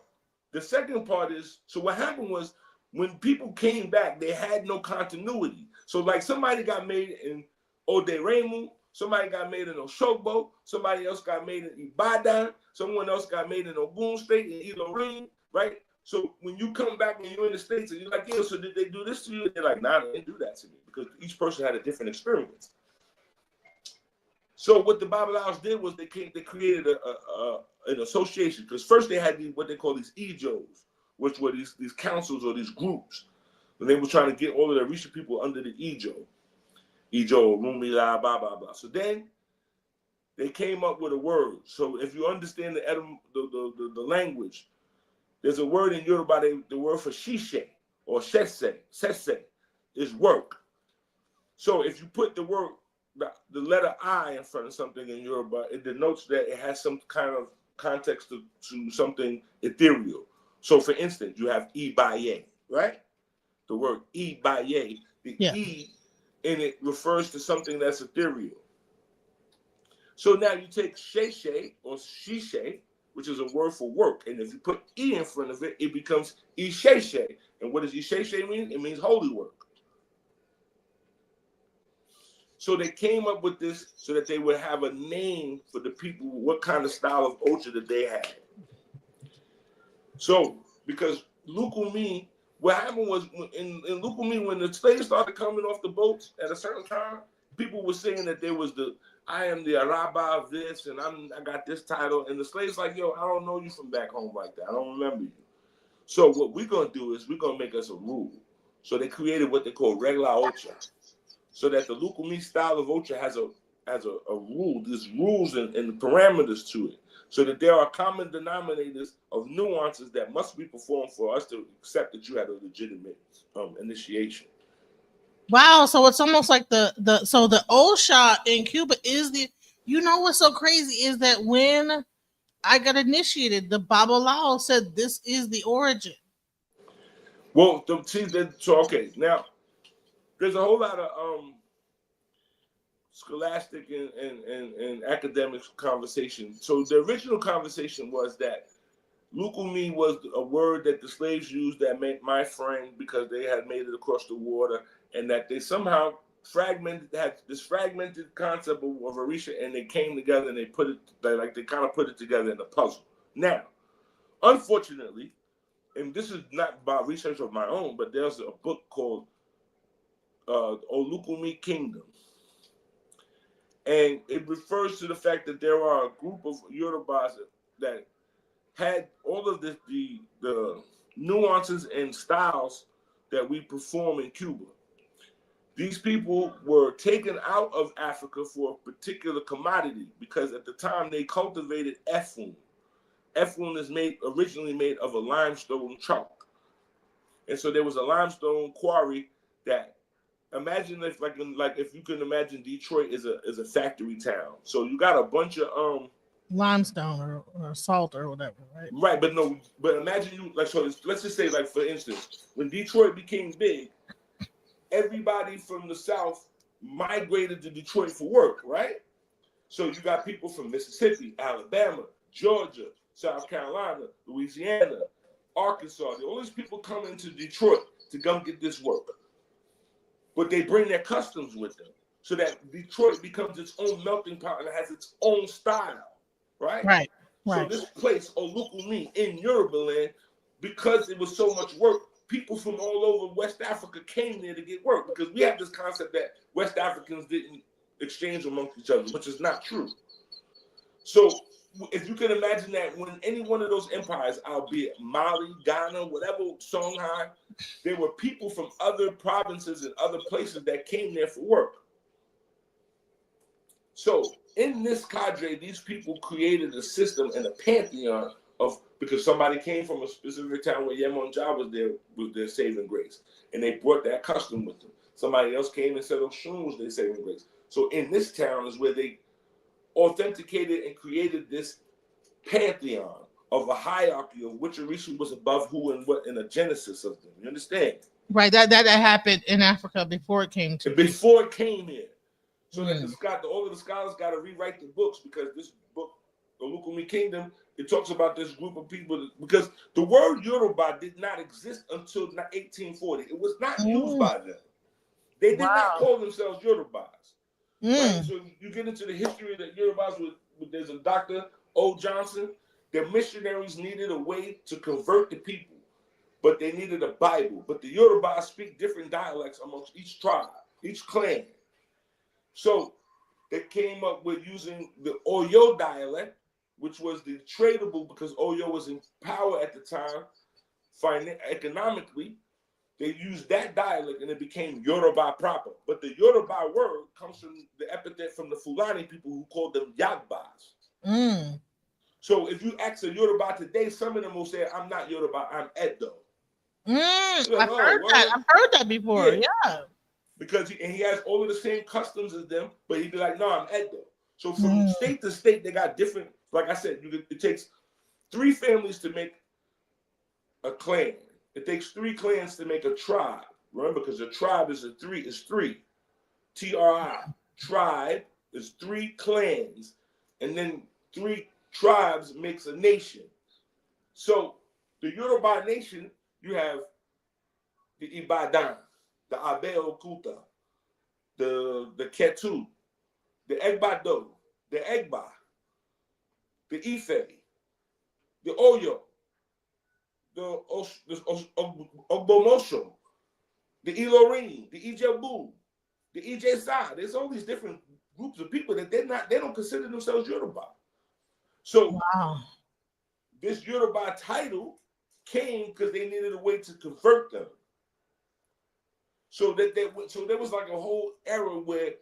Speaker 3: the second part is, so what happened was, when people came back, they had no continuity. So like somebody got made in Ode Remu, somebody got made in Oshogbo, somebody else got made in Ibadan, someone else got made in Ogun State, in Ilorin, right? So when you come back and you're in the States and you're like, yeah, so did they do this to you? And they're like, nah, they didn't do that to me, because each person had a different experience. So what the Babalawos did was they created an association, because first they had what they call these Ijos, which were these councils or these groups, and they were trying to get all of the Orisha people under the Ijo. Ijo, Rumi, la, blah, blah, blah. So then they came up with a word. So if you understand the language, there's a word in Yoruba, the word for shishe or sese is work. So if you put the word, the letter I in front of something in Yoruba, it denotes that it has some kind of context to something ethereal. So for instance, you have ibaye, right? The word ibaye, the E in it refers to something that's ethereal. So now you take sheshe or shishe, which is a word for work, and if you put E in front of it, it becomes isheshe. And what does isheshe mean? It means holy work. So they came up with this so that they would have a name for the people, what kind of style of Ocha that they had. So, because Lucumi, what happened was in Lucumi, when the slaves started coming off the boats at a certain time, people were saying that there was I am the Araba of this, and I got this title. And the slaves like, yo, I don't know you from back home like that. I don't remember you. So what we're going to do is we're going to make us a rule. So they created what they call regla Ocha. So that the Lucumi style of Ocha has a rule, there's rules and parameters to it, so that there are common denominators of nuances that must be performed for us to accept that you had a legitimate initiation.
Speaker 2: Wow, so it's almost like the Ocha in Cuba is what's so crazy is that when I got initiated, the Babalao said this is the origin.
Speaker 3: Well, okay, now there's a whole lot of scholastic and academic conversation. So the original conversation was that Lucumi was a word that the slaves used that meant my friend because they had made it across the water, and that they somehow had this fragmented concept of Orisha, and they came together and they kind of put it together in a puzzle. Now, unfortunately, and this is not by research of my own, but there's a book called Olukumi Kingdom. And it refers to the fact that there are a group of Yorubas that had all of the nuances and styles that we perform in Cuba. These people were taken out of Africa for a particular commodity because at the time they cultivated efun. Efun is originally made of a limestone chalk. And so there was a limestone quarry that, imagine if you can imagine Detroit is a factory town. So you got a bunch of
Speaker 2: limestone or salt or whatever, right?
Speaker 3: Right, but imagine let's just say, like, for instance, when Detroit became big, everybody from the South migrated to Detroit for work, right? So you got people from Mississippi, Alabama, Georgia, South Carolina, Louisiana, Arkansas. All these people come into Detroit to come get this work. But they bring their customs with them, so that Detroit becomes its own melting pot and has its own style, right?
Speaker 2: Right.
Speaker 3: So this place, Olukumi, in Yoruba land, because it was so much work, people from all over West Africa came there to get work, because we have this concept that West Africans didn't exchange amongst each other, which is not true. So if you can imagine that when any one of those empires, albeit Mali, Ghana, whatever, Songhai, there were people from other provinces and other places that came there for work. So in this cadre, these people created a system and a pantheon because somebody came from a specific town where Yemonja was their saving grace, and they brought that custom with them. Somebody else came and said Oshun was their saving grace. So in this town is where they authenticated and created this pantheon of a hierarchy of which Orisha was above who and what in the genesis of them. You understand?
Speaker 2: Right. That happened in Africa before it came to
Speaker 3: before it came here. So that all of the scholars got to rewrite the books, because this book, The Lucumi Kingdom, it talks about this group of people, because the word Yoruba did not exist until 1840. It was not used by them. They did not call themselves Yorubas. Right? So you get into the history of the Yorubas there's a Dr. O. Johnson. Their missionaries needed a way to convert the people, but they needed a Bible. But the Yorubas speak different dialects amongst each tribe, each clan. So they came up with using the Oyo dialect, which was the tradable, because Oyo was in power at the time, economically. they used that dialect and it became Yoruba proper. But the Yoruba word comes from the epithet from the Fulani people who called them Yagbas.
Speaker 2: Mm.
Speaker 3: So if you ask a Yoruba today, some of them will say, I'm not Yoruba, I'm Edo.
Speaker 2: I've
Speaker 3: Like,
Speaker 2: heard that. I've heard that before. Yeah.
Speaker 3: Because he has all of the same customs as them, but he'd be like, no, I'm Edo. So from state to state, they got different, like I said, it takes 3 families to make a clan. It takes 3 clans to make a tribe. Remember, because a tribe is 3. T-R-I. Tribe is 3 clans. And then 3 tribes makes a nation. So the Yoruba nation, you have the Ibadan, the Abeokuta, the Ketu, the Egbado, the Egba, the Ife, the Oyo, the Ogbomosho, the Ilorin, the Ijebu, the Ijesa. There's all these different groups of people that they don't consider themselves Yoruba. So this Yoruba title came because they needed a way to convert them. So there was like a whole era where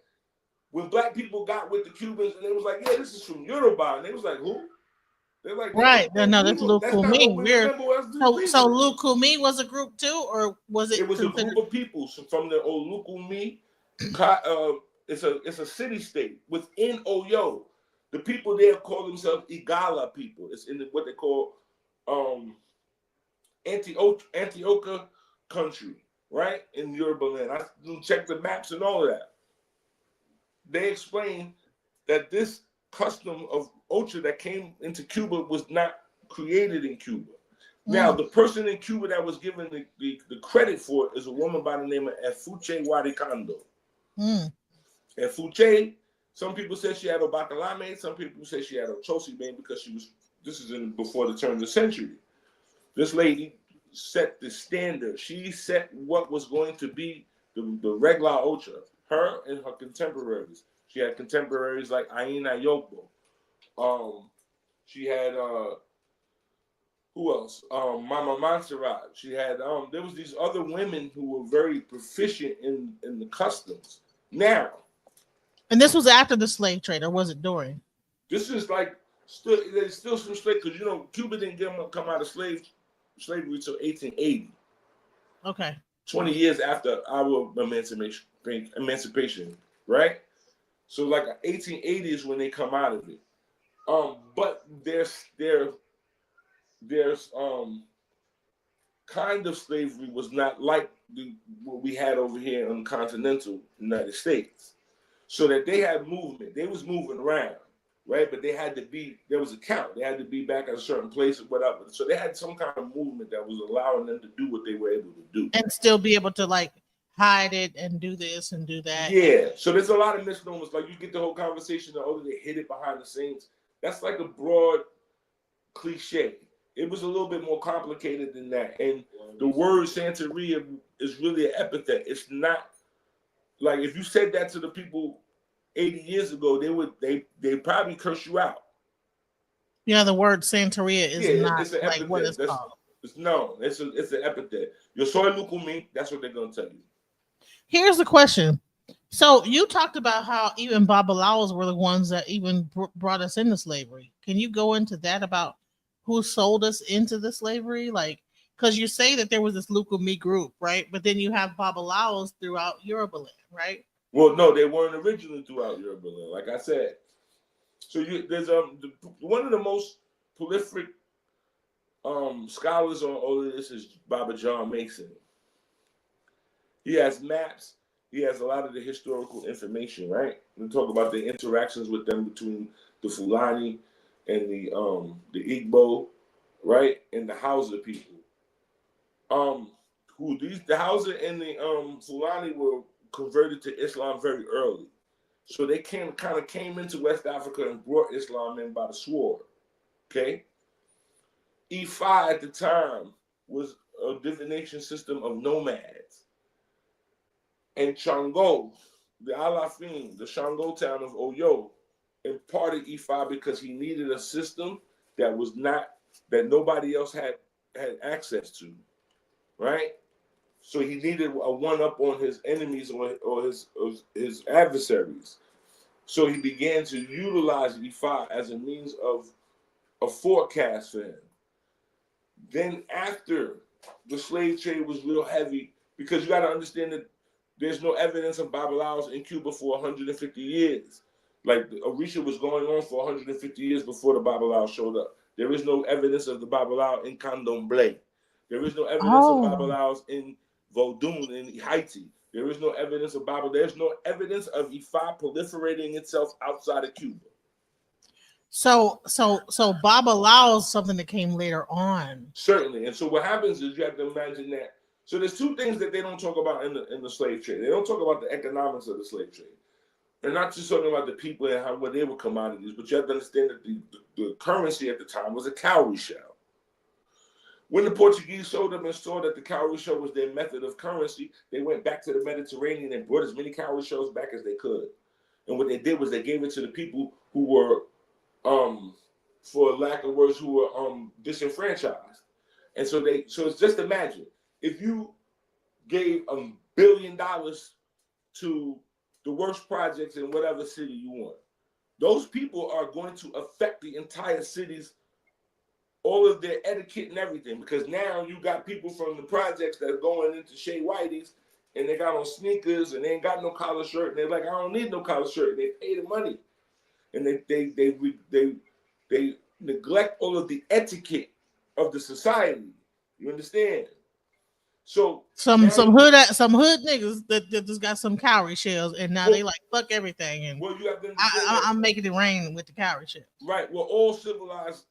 Speaker 3: when black people got with the Cubans and they was like, yeah, this is from Yoruba, and they was like, who? They're like,
Speaker 2: right. No, that's
Speaker 3: that's not what
Speaker 2: Lucumi.
Speaker 3: we remember as
Speaker 2: So Lucumi was a group too, or was it?
Speaker 3: It was a group of people from the Lucumi. It's a city state within Oyo. The people there call themselves Igala people. It's in what they call Antioquia country, right? In Yoruba land. I checked the maps and all of that. They explain that this custom of Ocha that came into Cuba was not created in Cuba. Now, the person in Cuba that was given the credit for it is a woman by the name of Efuche Warikando. Efuche, some people say she had Obakalame, some people say she had Ochosi Bane because this is before the turn of the century. This lady set the standard. She set what was going to be the regular Ocha. Her and her contemporaries. She had contemporaries like Aina Yobo. She had who else? Mama Montserrat. She had there was these other women who were very proficient in the customs. Now,
Speaker 2: and this was after the slave trade, or was it during?
Speaker 3: This is like there's still some slave because Cuba didn't come out of slavery until 1880.
Speaker 2: Okay.
Speaker 3: 20 years after our emancipation, right? So like 1880 is when they come out of it. But there's kind of slavery was not like what we had over here in the continental United States. So that they had movement. They was moving around, right? But there was a count. They had to be back at a certain place or whatever. So they had some kind of movement that was allowing them to do what they were able to do.
Speaker 2: And still be able to like hide it and do this and do that.
Speaker 3: Yeah. So there's a lot of misnomers. Like you get the whole conversation that they hid it behind the scenes. That's like a broad cliche. It was a little bit more complicated than that. And the word Santeria is really an epithet. It's not like if you said that to the people 80 years ago, they probably curse you out.
Speaker 2: Yeah, the word Santeria is not
Speaker 3: it's an
Speaker 2: like
Speaker 3: epithet.
Speaker 2: what it's called.
Speaker 3: It's an epithet. Yo soy Lucumi, that's what they're gonna tell you.
Speaker 2: Here's the question. So you talked about how even Babalaos were the ones that even brought us into slavery. Can you go into that about who sold us into the slavery? Like, because you say that there was this Lucumi group, right? But then you have Babalaos throughout Yoruba land, right?
Speaker 3: Well, no, they weren't originally throughout Yoruba land, like I said. So there's one of the most prolific scholars on all of this is Baba John Mason. He has maps. He has a lot of the historical information, right? We talk about the interactions with them between the Fulani and the Igbo, right, and the Hausa people. The Hausa and the Fulani were converted to Islam very early, so they kind of came into West Africa and brought Islam in by the sword. Okay, Ifa at the time was a divination system of nomads. And Shango, the Alafin, the Shango town of Oyo, imparted Ifa because he needed a system that nobody else had access to, right? So he needed a one-up on his enemies or his adversaries. So he began to utilize Ifa as a means of a forecast for him. Then after the slave trade was real heavy, because you got to understand that there's no evidence of Babalaos in Cuba for 150 years. Like Orisha was going on for 150 years before the Babalao showed up. There is no evidence of the Babalao in Candomblé. There is no evidence of Babalaos in Vodun in Haiti. There is no evidence of Babal. There's no evidence of Ifa proliferating itself outside of Cuba.
Speaker 2: So Babalao is something that came later on.
Speaker 3: Certainly. And so what happens is you have to imagine that. So there's two things that they don't talk about in the slave trade. They don't talk about the economics of the slave trade. They're not just talking about the people and how they were commodities, but you have to understand that the currency at the time was a cowrie shell. When the Portuguese showed up and saw that the cowrie shell was their method of currency, they went back to the Mediterranean and brought as many cowrie shells back as they could. And what they did was they gave it to the people who were, for lack of words, who were disenfranchised. And so it's just imagine if you gave $1 billion to the worst projects in whatever city you want. Those people are going to affect the entire city's, all of their etiquette and everything, because now you got people from the projects that are going into Shea Whitey's and they got on sneakers and they ain't got no collar shirt and they're like, I don't need no collar shirt. And they pay the money and they neglect all of the etiquette of the society. You understand? So
Speaker 2: some hood niggas that just got some cowrie shells and now they like fuck everything and
Speaker 3: well, you have to
Speaker 2: I'm making it rain with the cowrie shells.
Speaker 3: Right. Well, all civilized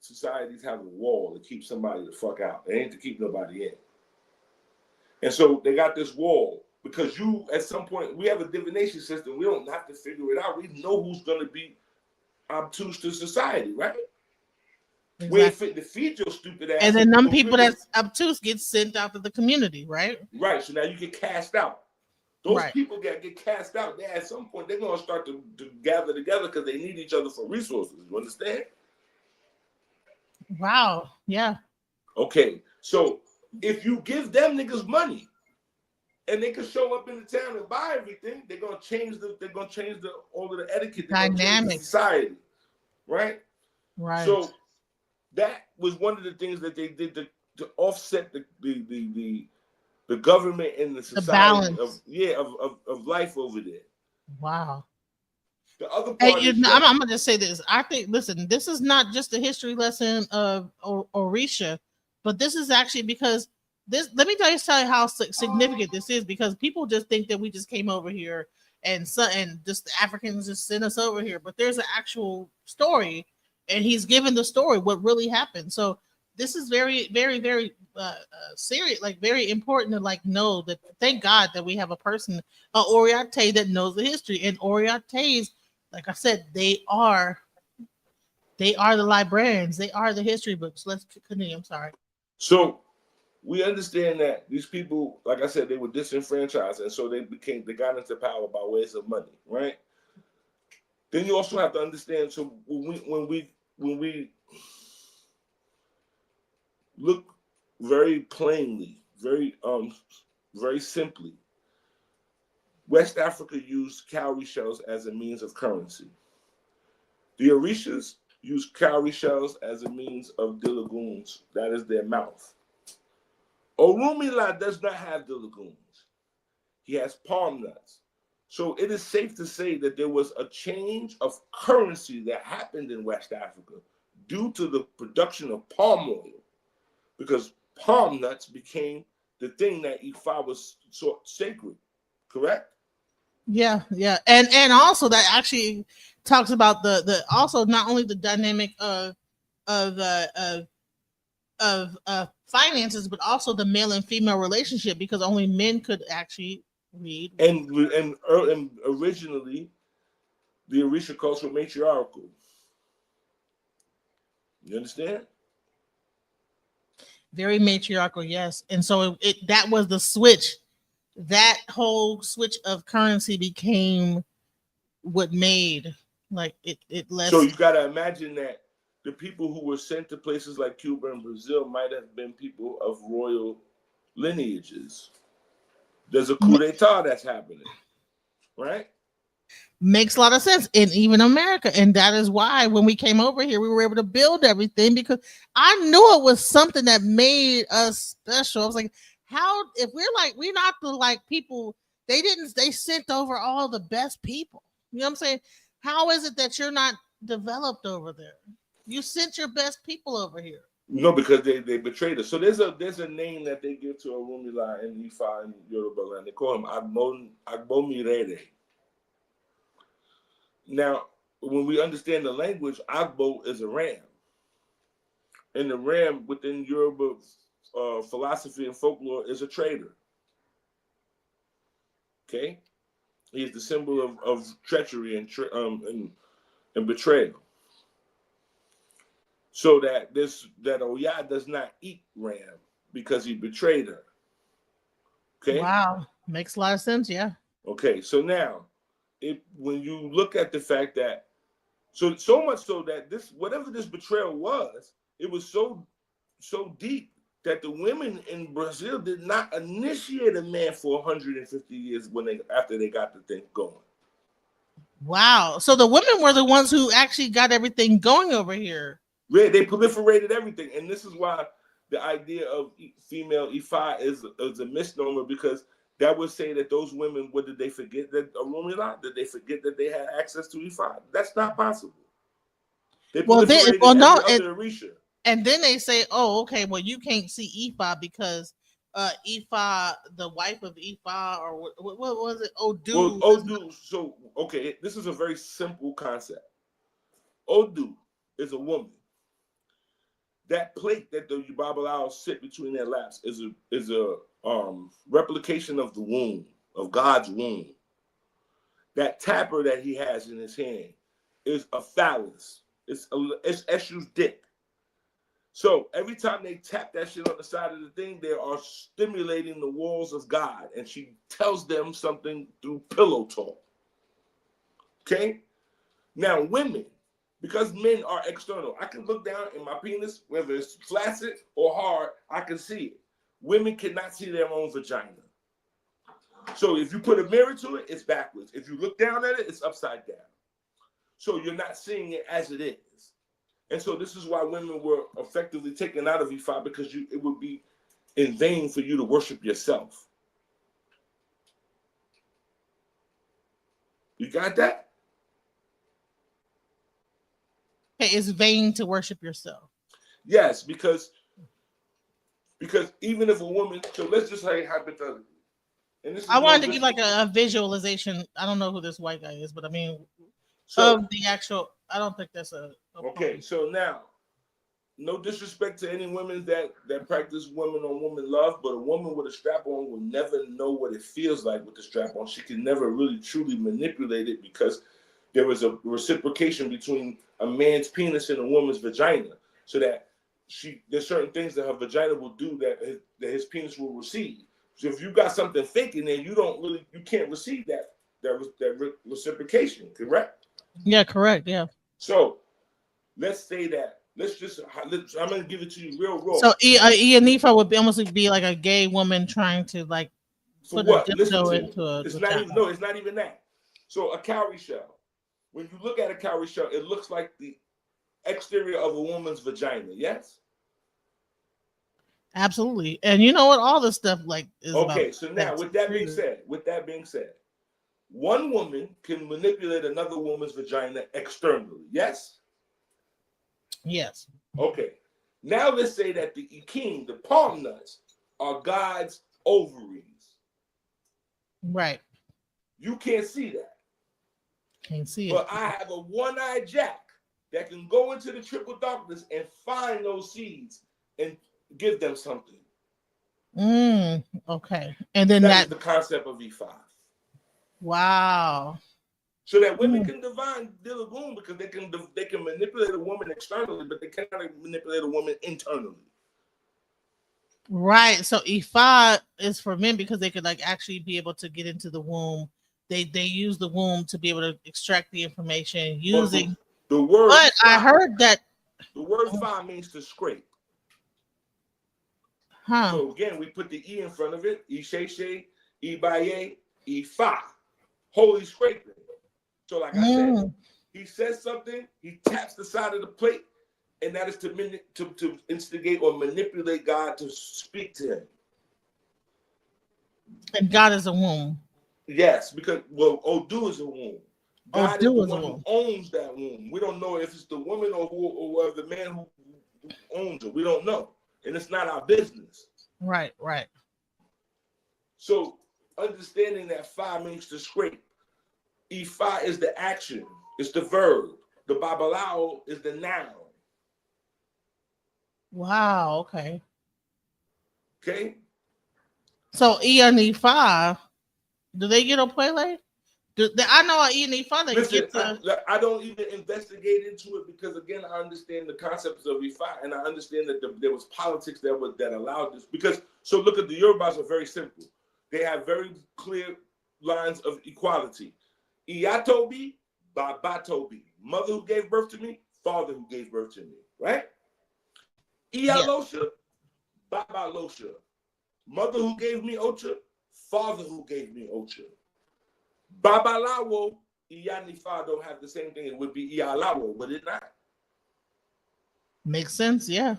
Speaker 3: societies have a wall to keep somebody the fuck out. They ain't to keep nobody in. And so they got this wall because you, at some point, we have a divination system. We don't have to figure it out. We know who's going to be obtuse to society, right? Exactly. We ain't fit to feed your stupid ass.
Speaker 2: And then them people that's obtuse get sent out to the community, right?
Speaker 3: Right. So now you get cast out. Those
Speaker 2: right.
Speaker 3: people get cast out. They at some point they're gonna start to gather together because they need each other for resources. You understand?
Speaker 2: Wow. Yeah.
Speaker 3: Okay. So if you give them niggas money and they can show up in the town and buy everything, they're gonna change all of the etiquette, dynamic society. Right?
Speaker 2: Right.
Speaker 3: So that was one of the things that they did to offset the government and the society of life over there.
Speaker 2: Wow.
Speaker 3: The other part
Speaker 2: I'm gonna just say this. I think, listen, this is not just a history lesson of Orisha, but this is actually because this. Let me tell you how significant this is, because people just think that we just came over here and just the Africans just sent us over here, but there's an actual story. And he's given the story, what really happened. So this is very, very, very serious, like very important to like know that. Thank God that we have a person, Oriate, that knows the history. And Oriates, like I said, they are the librarians. They are the history books. Let's continue. I'm sorry.
Speaker 3: So we understand that these people, like I said, they were disenfranchised, and so they got into power by ways of money, right? Then you also have to understand. So when we look very plainly, very simply, West Africa used cowrie shells as a means of currency. The Orishas used cowrie shells as a means of dilagoons. That is their mouth. Orumila does not have dilagoons. He has palm nuts. So it is safe to say that there was a change of currency that happened in West Africa due to the production of palm oil, because palm nuts became the thing that Ifa was so sacred, correct?
Speaker 2: Yeah, yeah. And also that actually talks about the also not only the dynamic of finances, but also the male and female relationship, because only men could actually read.
Speaker 3: And originally, the Orisha culture were matriarchal. You understand?
Speaker 2: Very matriarchal, yes. And so that was the switch. That whole switch of currency became what made like it less.
Speaker 3: So you got to imagine that the people who were sent to places like Cuba and Brazil might have been people of royal lineages. There's a coup d'etat that's happening, right?
Speaker 2: Makes a lot of sense in even America. And that is why when we came over here, we were able to build everything, because I knew it was something that made us special. I was like, how, if we're not the like people, they sent over all the best people. You know what I'm saying? How is it that you're not developed over there? You sent your best people over here.
Speaker 3: No, because they betrayed us. So there's a name that they give to a Rumila in Ifa and Yoruba land. They call him Agbomirere. Now, when we understand the language, Agbo is a ram. And the ram within Yoruba philosophy and folklore is a traitor. Okay? He is the symbol of treachery and betrayal. So that Oya does not eat ram because he betrayed her. Okay?
Speaker 2: Wow. Makes a lot of sense, yeah.
Speaker 3: Okay, so now, when you look at the fact that, so much so that whatever this betrayal was, it was so deep that the women in Brazil did not initiate a man for 150 years after they got the thing going.
Speaker 2: Wow. So the women were the ones who actually got everything going over here.
Speaker 3: Yeah, they proliferated everything, and this is why the idea of female Ifa is a misnomer, because that would say that those women, what did they forget that Orumila? Did they forget that they had access to Ifa? That's not possible. They proliferated every other Orisha.
Speaker 2: And then they say, oh, okay, well, you can't see Ifa because Ifa, the wife of Ifa, or what was it? Odu.
Speaker 3: Well, Odu. So, okay, this is a very simple concept. Odu is a woman. That plate that the Babalaos sit between their laps is a replication of the womb, of God's womb. That tapper that he has in his hand is a phallus. It's Eshu's dick. So every time they tap that shit on the side of the thing, they are stimulating the walls of God, and she tells them something through pillow talk. Okay? Now, women, because men are external, I can look down in my penis, whether it's flaccid or hard, I can see it. Women cannot see their own vagina. So if you put a mirror to it, it's backwards. If you look down at it, it's upside down. So you're not seeing it as it is. And so this is why women were effectively taken out of Ifa, because it would be in vain for you to worship yourself. You got that?
Speaker 2: It's vain to worship yourself.
Speaker 3: Yes, because even if a woman, so let's just say hypothetically, and this is
Speaker 2: I wanted to give like a visualization. I don't know who this white guy is, but I mean, of the actual. I don't think that's a
Speaker 3: okay. So now, no disrespect to any women that practice woman on woman love, but a woman with a strap on will never know what it feels like with the strap on. She can never really truly manipulate it, because there was a reciprocation between a man's penis and a woman's vagina, so that there's certain things that her vagina will do that his penis will receive. So if you got something fake in there, you can't receive that reciprocation, correct?
Speaker 2: Yeah, correct. Yeah.
Speaker 3: So let's say that. I'm going to give it to you real raw.
Speaker 2: So Ianifa would almost be like a gay woman trying to like
Speaker 3: put
Speaker 2: a dildo into a.
Speaker 3: It's not even that. So a cowrie shell. When you look at a cowrie shell, it looks like the exterior of a woman's vagina. Yes.
Speaker 2: Absolutely. And you know what? All this stuff like is
Speaker 3: okay.
Speaker 2: About
Speaker 3: so now, with that being said, one woman can manipulate another woman's vagina externally. Yes.
Speaker 2: Yes.
Speaker 3: Okay. Now let's say that the iking, the palm nuts, are God's ovaries.
Speaker 2: Right.
Speaker 3: You can't see that.
Speaker 2: Can't see it.
Speaker 3: But I have a one-eyed jack that can go into the triple darkness and find those seeds and give them something.
Speaker 2: Okay. And then
Speaker 3: that's the concept of E5.
Speaker 2: Wow.
Speaker 3: So that women can divine Dilagoon, because they can manipulate a woman externally, but they cannot manipulate a woman internally.
Speaker 2: Right. So Ifa is for men because they could like actually be able to get into the womb. They use the womb to be able to extract the information using
Speaker 3: the word.
Speaker 2: But I heard that
Speaker 3: the word Fa means to scrape.
Speaker 2: Huh.
Speaker 3: So again, we put the E in front of it. Isheshe, Ibaye, Ifa. Holy scraping. So like I said, he says something, he taps the side of the plate, and that is to instigate or manipulate God to speak to him.
Speaker 2: And God is a womb.
Speaker 3: Yes, because Odu is a womb. God is the one who owns that womb. We don't know if it's the woman or the man who owns it. We don't know. And it's not our business.
Speaker 2: Right.
Speaker 3: So understanding that Fa means to scrape. Ifa is the action. It's the verb. The Babalao is the noun.
Speaker 2: Wow. Okay.
Speaker 3: So
Speaker 2: E and Ifa, do they get a Pele? I know E and Ifa.
Speaker 3: Listen, I don't even investigate into it because again, I understand the concepts of Ifa, and I understand that there was politics that allowed this. Because so look at the Yorubas are very simple. They have very clear lines of equality. Iyatobi, Babatobi. Mother who gave birth to me, father who gave birth to me. Right? Iyalosha, Babalosha. Mother who gave me Ocha, father who gave me Ocha. Babalawo, Iyanifa don't have the same thing. It would be Iyalawo, would it not?
Speaker 2: Makes sense, yeah.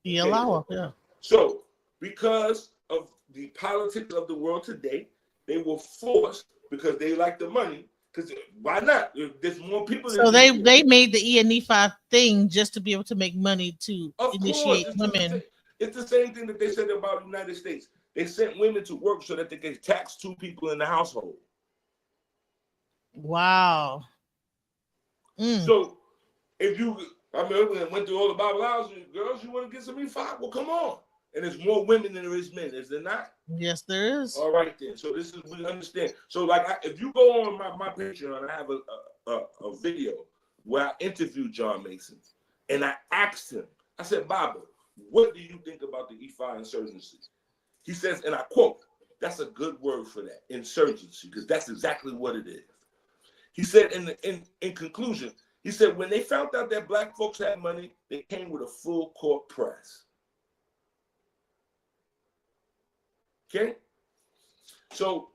Speaker 2: Iyalawo, yeah.
Speaker 3: So, because of the politics of the world today, they were forced, because they like the money, because why not? There's more people.
Speaker 2: So they made the E and Ifa thing just to be able to make money to initiate women.
Speaker 3: It's the same thing that they said about the United States. They sent women to work so that they could tax 2 people in the household.
Speaker 2: Wow.
Speaker 3: So if you, went through all the Bible houses, girls, you want to get some E5? Well, come on. And there's more women than there is men, is there not?
Speaker 2: Yes, there is.
Speaker 3: All right then. So this is, we understand. So like, if you go on my Patreon, I have a video where I interviewed John Mason, and I asked him. I said, Baba, what do you think about the E5 insurgency? He says, and I quote, "That's a good word for that, insurgency, because that's exactly what it is." He said, in conclusion, he said, when they found out that black folks had money, they came with a full court press. Okay? So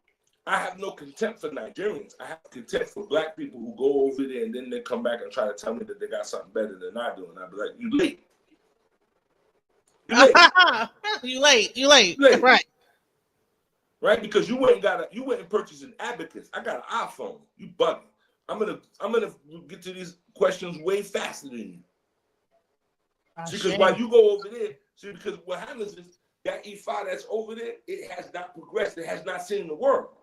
Speaker 3: I have no contempt for Nigerians. I have contempt for black people who go over there and then they come back and try to tell me that they got something better than I do. And I'd be like, you late.
Speaker 2: You late. Right.
Speaker 3: Right? Because you went and purchased an abacus. I got an iPhone. You bugging. I'm gonna get to these questions way faster than you. Because while you go over there, because what happens is that E5 that's over there, it has not progressed. It has not seen the world.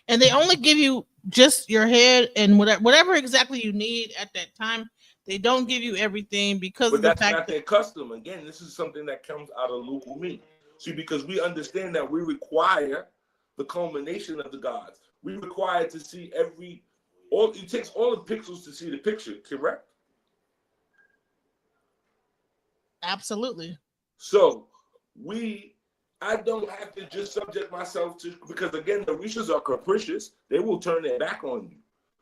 Speaker 2: And they only give you just your head and whatever exactly you need at that time. They don't give you everything because of the fact
Speaker 3: that's not their custom. Again, this is something that comes out of Lucumi. See, because we understand that we require the culmination of the gods. We require to see it takes all the pixels to see the picture, correct?
Speaker 2: Absolutely.
Speaker 3: So I don't have to just subject myself to, because again, the Orishas are capricious. They will turn their back on you.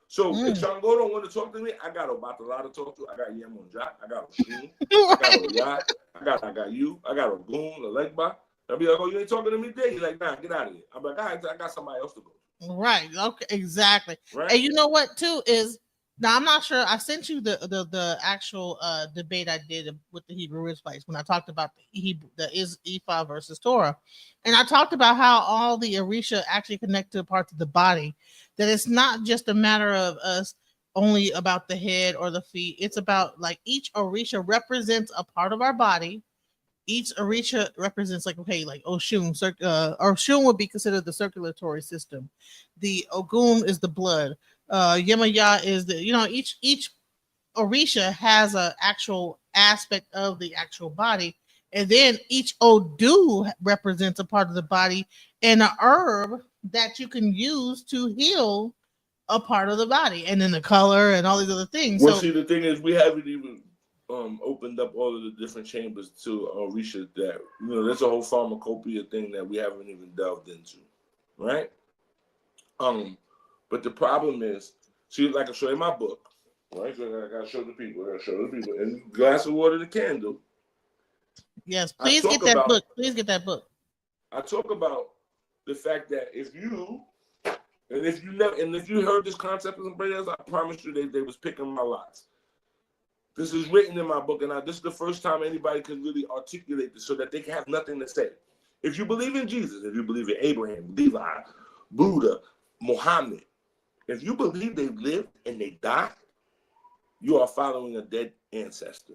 Speaker 3: So if Shango don't want to talk to me, I got Obatala to talk to. I got Yemonja. I got Oshun. I got Oyat. I got you. I got Ogun, Legba. I'll be like, oh, you ain't talking to me today? He's like, nah, get out of here. I'm like, all right, I got somebody else to go.
Speaker 2: Right. Okay. Exactly.
Speaker 3: Right.
Speaker 2: And you know what too is, now I'm not sure. I sent you the actual debate I did with the Hebrew Israelites when I talked about the Ephah versus Torah, and I talked about how all the Orisha actually connect to parts of the body. That it's not just a matter of us only about the head or the feet. It's about like each Orisha represents a part of our body. Each Orisha represents like Oshun. Oshun would be considered the circulatory system. The Ogun is the blood. Yemaya is each Orisha has an actual aspect of the actual body, and then each Odu represents a part of the body and an herb that you can use to heal a part of the body, and then the color and all these other things.
Speaker 3: Well, see, the thing is, we haven't even opened up all of the different chambers to Orisha. That there's a whole pharmacopoeia thing that we haven't even delved into, right? But the problem is, see, like I show in my book, right? So I gotta show the people, and glass of water, the candle.
Speaker 2: Yes,
Speaker 3: I
Speaker 2: please
Speaker 3: talk
Speaker 2: get that
Speaker 3: about
Speaker 2: book. Please get that book.
Speaker 3: I talk about the fact that if you heard this concept of somebody else, I promise you they was picking my lots. This is written in my book, and this is the first time anybody can really articulate this so that they can have nothing to say. If you believe in Jesus, if you believe in Abraham, Levi, Buddha, Muhammad, if you believe they lived and they died, you are following a dead ancestor.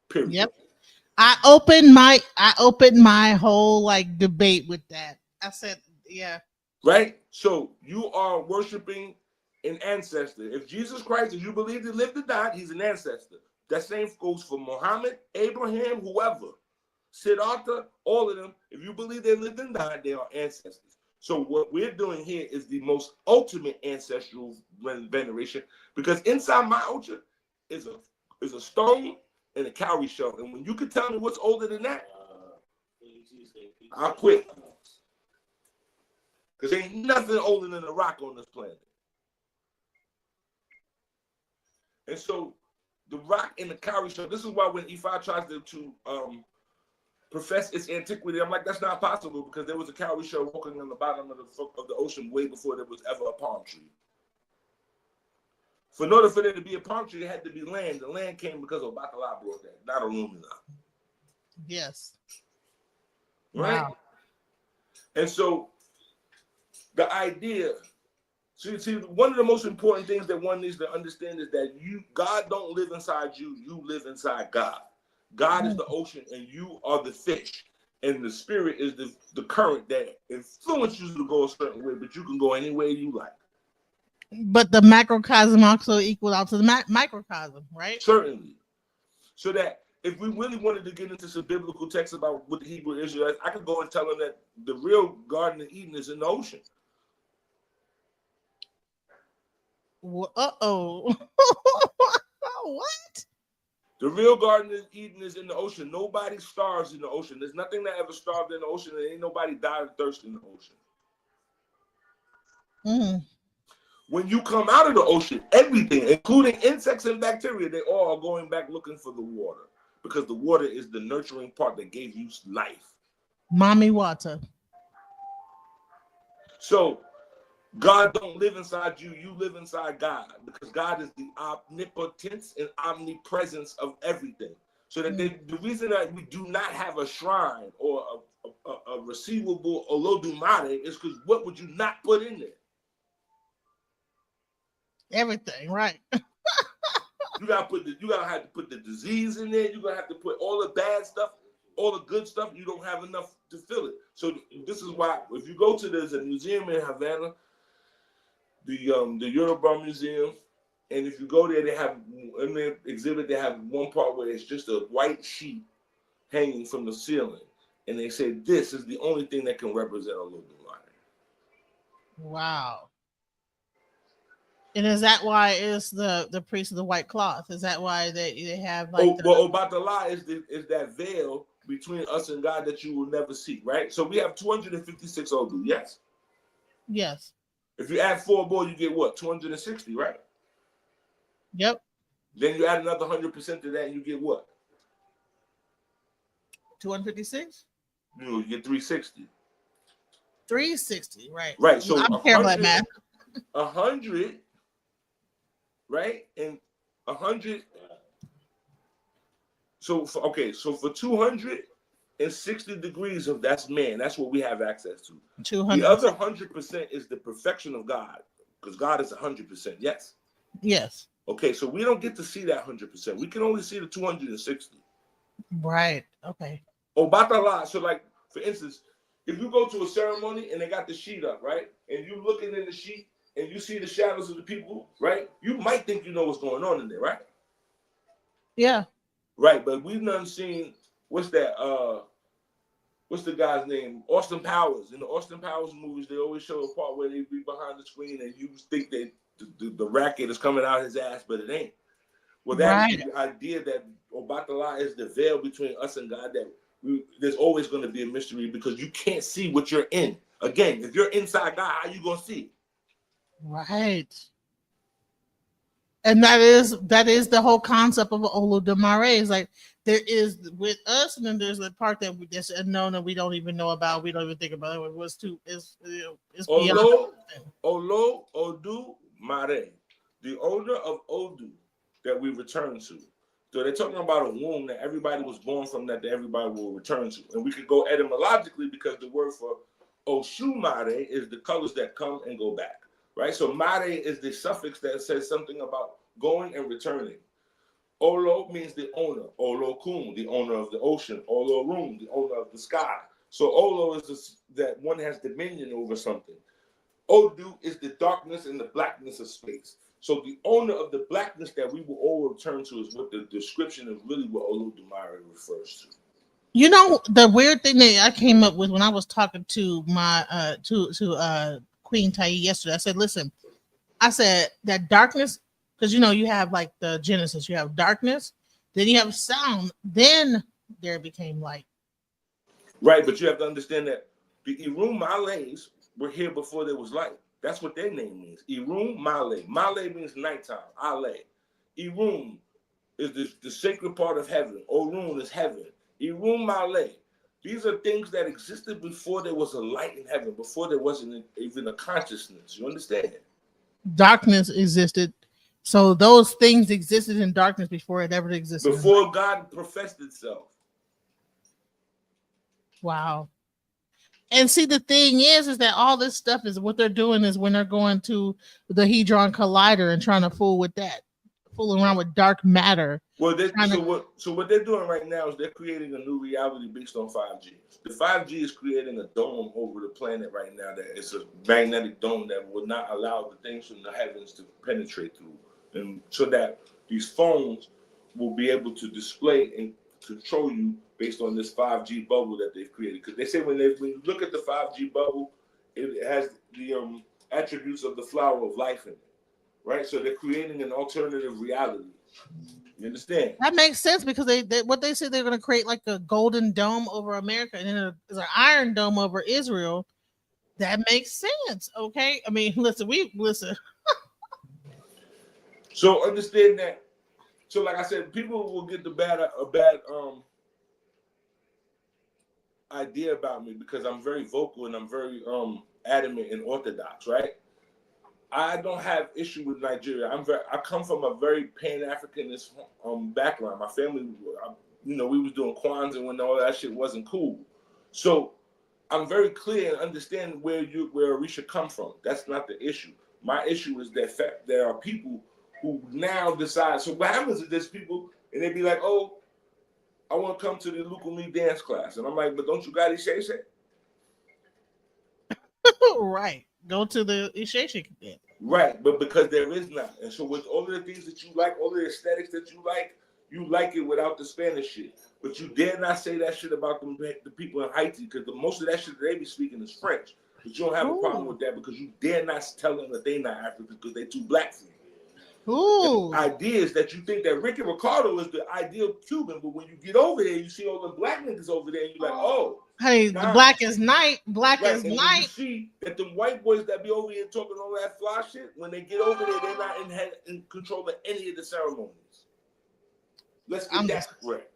Speaker 3: Period.
Speaker 2: Yep. I opened my whole like debate with that. I said, yeah.
Speaker 3: Right? So you are worshiping an ancestor. If Jesus Christ, if you believe he lived and died, he's an ancestor. That same goes for Muhammad, Abraham, whoever. Siddhartha, all of them. If you believe they lived and died, they are ancestors. So what we're doing here is the most ultimate ancestral veneration, because inside my Ocha is a stone and a cowrie shell. And when you can tell me what's older than that, I'll quit. Because ain't nothing older than a rock on this planet. And so the rock and the cowrie shell, this is why when Ifa tries to profess its antiquity, I'm like, that's not possible, because there was a cowrie shell walking on the bottom of the ocean way before there was ever a palm tree. In order for there to be a palm tree, there had to be land. The land came because of Batala brought that, not Illumina.
Speaker 2: Yes.
Speaker 3: Right?
Speaker 2: Wow.
Speaker 3: And so the idea, see, one of the most important things that one needs to understand is that God don't live inside you, you live inside God. God is the ocean and you are the fish. And the spirit is the current that influences you to go a certain way, but you can go any way you like.
Speaker 2: But the macrocosm also equals out to the microcosm, right?
Speaker 3: Certainly. So that if we really wanted to get into some biblical texts about what the Hebrew Israelites, I could go and tell them that the real Garden of Eden is in the ocean.
Speaker 2: Uh-oh. What?
Speaker 3: The real Garden of Eden is in the ocean. Nobody starves in the ocean. There's nothing that ever starved in the ocean, and ain't nobody died of thirst in the ocean.
Speaker 2: Mm.
Speaker 3: When you come out of the ocean, everything, including insects and bacteria, they all are going back looking for the water, because the water is the nurturing part that gave you life.
Speaker 2: Mommy water.
Speaker 3: So God don't live inside you, you live inside God, because God is the omnipotence and omnipresence of everything. So that the reason that we do not have a shrine or a receivable Olodumare is because what would you not put in there?
Speaker 2: Everything, right?
Speaker 3: You gotta have to put the disease in there. You're gonna have to put all the bad stuff, all the good stuff. You don't have enough to fill it. So this is why, if you go to, there's a museum in Havana, the Yoruba Museum, and if you go there, they have in their exhibit, they have one part where it's just a white sheet hanging from the ceiling, and they say this is the only thing that can represent a little bit.
Speaker 2: Wow. And is that why it's the priest of the white cloth? Is that why they have like?
Speaker 3: Obatala is that veil between us and God that you will never see, right? So we have 256 Odu, yes?
Speaker 2: Yes.
Speaker 3: If you add 4 more, you get what? 260, right?
Speaker 2: Yep.
Speaker 3: Then you add another 100% to that, and you get what?
Speaker 2: 256?
Speaker 3: You get 360.
Speaker 2: 360, right?
Speaker 3: Right. So
Speaker 2: I'm terrible at math.
Speaker 3: 100, right? And 100. So for 260 degrees of that's man, that's what we have access to.
Speaker 2: 200.
Speaker 3: The other 100% is the perfection of God, because God is 100%. Yes.
Speaker 2: Yes.
Speaker 3: Okay, so we don't get to see that 100%. We can only see the 260.
Speaker 2: Right. Okay.
Speaker 3: Obatala. So, like, for instance, if you go to a ceremony and they got the sheet up, right, and you looking in the sheet and you see the shadows of the people, right, you might think you know what's going on in there, right?
Speaker 2: Yeah.
Speaker 3: Right, but we've done seen, what's the guy's name? Austin Powers. In the Austin Powers movies, they always show a part where they be behind the screen and you think that the racket is coming out his ass, but it ain't. Well, that is the idea that Obatala is the veil between us and God, that there's always going to be a mystery, because you can't see what you're in. Again, if you're inside God, how you going to see?
Speaker 2: Right. And that is the whole concept of Olodumare. Is like there is with us, and then there's the part that's unknown that we don't even know about. We don't even think about it. It was too. It's beyond.
Speaker 3: Olo Odu Mare, the owner of Odu that we return to. So they're talking about a womb that everybody was born from, that everybody will return to. And we could go etymologically because the word for Oshu Mare is the colors that come and go back, right? So Mare is the suffix that says something about going and returning. Olo means the owner. Olo Kun, the owner of the ocean. Olo Rum, the owner of the sky. So Olo is that one has dominion over something. Odu is the darkness and the blackness of space. So the owner of the blackness that we will all return to is what the description of really what Olodumare refers to.
Speaker 2: You know, the weird thing that I came up with when I was talking to my Queen Tai yesterday, I said, listen, I said that darkness, because you know, you have like the Genesis, you have darkness, then you have sound, then there became light.
Speaker 3: Right, but you have to understand that the Irum Malays were here before there was light. That's what their name means. Irum Male. Male means nighttime. Ale. Irum is the sacred part of heaven. Orun is heaven. Irum Male. These are things that existed before there was a light in heaven, before there wasn't even a consciousness. You understand?
Speaker 2: Darkness existed. So those things existed in darkness before it ever existed.
Speaker 3: Before God professed itself.
Speaker 2: Wow. And see, the thing is that all this stuff is what they're doing is when they're going to the Hadron Collider and trying to fool with that, fooling around with dark matter.
Speaker 3: Well, what they're doing right now is they're creating a new reality based on 5G. The 5G is creating a dome over the planet right now that is a magnetic dome that will not allow the things from the heavens to penetrate through, and so that these phones will be able to display and control you based on this 5G bubble that they've created. Because they say when you look at the 5G bubble, it has the attributes of the flower of life in it, right? So they're creating an alternative reality. You understand?
Speaker 2: That makes sense because they what they say they're going to create like a golden dome over America and then there's an iron dome over Israel. That makes sense. Okay, I mean, listen.
Speaker 3: So understand that. So like I said, people will get a bad idea about me because I'm very vocal and I'm very adamant and orthodox, right? I don't have issue with Nigeria. I come from a very Pan-Africanist background. My family, we was doing Kwanzaa when all that shit wasn't cool. So I'm very clear and understand where Orisha come from. That's not the issue. My issue is that fact there are people who now decide. So what happens is there's people and they be like, oh, I want to come to the Lucumi dance class. And I'm like, but don't you got Isheshe?
Speaker 2: Right. Go to the Isheshe dance.
Speaker 3: Right, but because there is not. And so with all of the things that you like, all the aesthetics that you like it without the Spanish shit. But you dare not say that shit about the people in Haiti because most of that shit that they be speaking is French. But you don't have a problem with that because you dare not tell them that they not African because they too black for you.
Speaker 2: Ooh.
Speaker 3: The idea is that you think that Ricky Ricardo is the ideal Cuban, but when you get over there, you see all the black niggas over there, and you're like, oh.
Speaker 2: Hey, the black is night. Black is night.
Speaker 3: You see that the white boys that be over here talking all that fly shit, when they get over there, they're not in control of any of the ceremonies. Let's get that correct.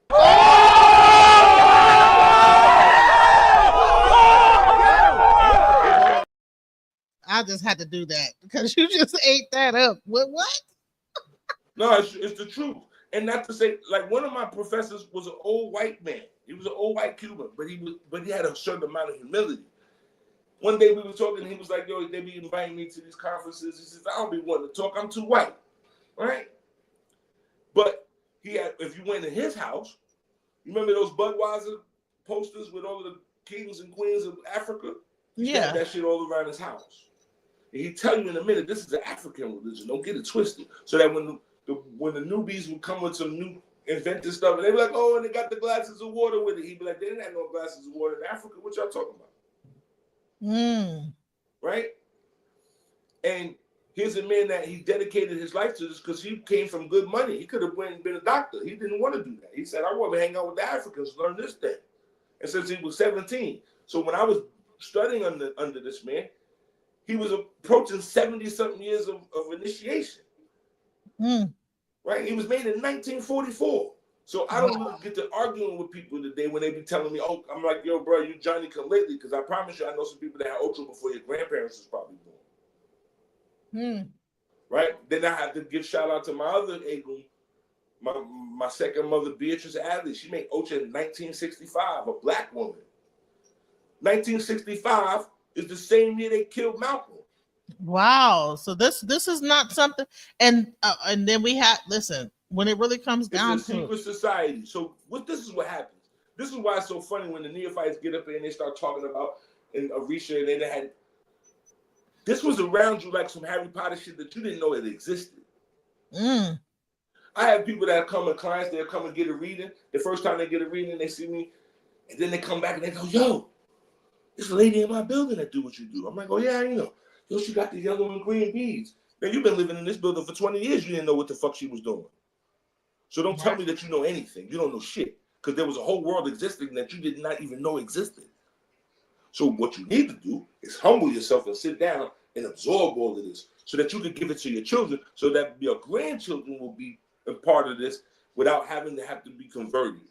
Speaker 2: I just had to do that because you just ate that up. What?
Speaker 3: No, it's the truth. And not to say, like one of my professors was an old white man. He was an old white Cuban, but he had a certain amount of humility. One day we were talking, and he was like, yo, they be inviting me to these conferences. He says, I don't be wanting to talk, I'm too white. Right? But if you went to his house, you remember those Budweiser posters with all of the kings and queens of Africa? He had that shit all around his house. And he tell you in a minute, this is an African religion. Don't get it twisted. So that when the newbies would come with some new invented stuff, and they be like, oh, and they got the glasses of water with it. He'd be like, they didn't have no glasses of water in Africa. What y'all talking about? Right? And here's a man that he dedicated his life to this because he came from good money. He could have went and been a doctor. He didn't want to do that. He said, I want to hang out with the Africans, learn this thing. And since he was 17. So when I was studying under this man, he was approaching 70-something years of initiation. Right? He was made in 1944. So I don't really get to arguing with people today when they be telling me, oh, I'm like, yo, bro, you Johnny come lately, because I promise you, I know some people that had Ocha before your grandparents was probably born. Right? Then I have to give shout out to my other Egun, my second mother, Beatrice Adley. She made Ocha in 1965, a black woman. 1965 is the same year they killed Malcolm.
Speaker 2: Wow. So this is not something, and then we have, listen, when it really comes down
Speaker 3: it's a
Speaker 2: to
Speaker 3: secret society. So this is what happens. This is why it's so funny when the neophytes get up there and they start talking about in Orisha, and they had this was around you like some Harry Potter shit that you didn't know it existed. I have people that come and clients, they'll come and get a reading. The first time they get a reading, they see me, and then they come back and they go, yo, there's a lady in my building that do what you do. I'm like, oh yeah, you know. Yo, she got the yellow and green beads. Now, you've been living in this building for 20 years. You didn't know what the fuck she was doing. So don't tell me that you know anything. You don't know shit. Because there was a whole world existing that you did not even know existed. So what you need to do is humble yourself and sit down and absorb all of this so that you can give it to your children, so that your grandchildren will be a part of this without having to be converted.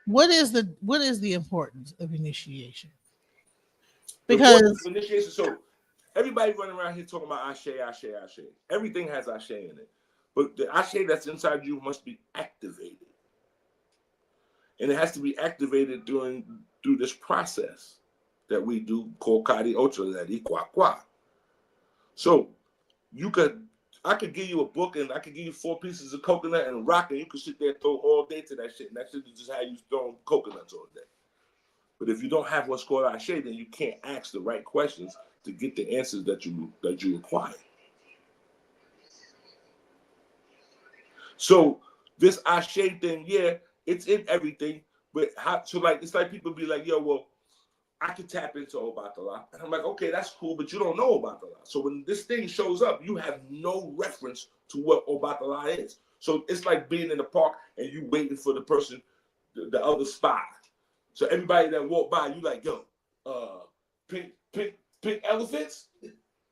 Speaker 3: What is
Speaker 2: the importance of initiation?
Speaker 3: Because initiation, so everybody running around here talking about ashe, ashe, ashe. Everything has ashe in it. But the ashe that's inside you must be activated. And it has to be activated through this process that we do called Kari Ocha, that Ikwa. So I could give you a book and I could give you 4 pieces of coconut and a rock, and you could sit there and throw all day to that shit. And that shit is just how you throw coconuts all day. But if you don't have what's called ashe, then you can't ask the right questions to get the answers that you require. So this ashe thing, yeah, it's in everything. But it's like people be like, yo, well, I could tap into Oba Tala. And I'm like, okay, that's cool, but you don't know Oba Tala. So when this thing shows up, you have no reference to what Oba Tala is. So it's like being in the park and you waiting for the person, the other spot. So everybody that walk by, you like, yo, pink elephants?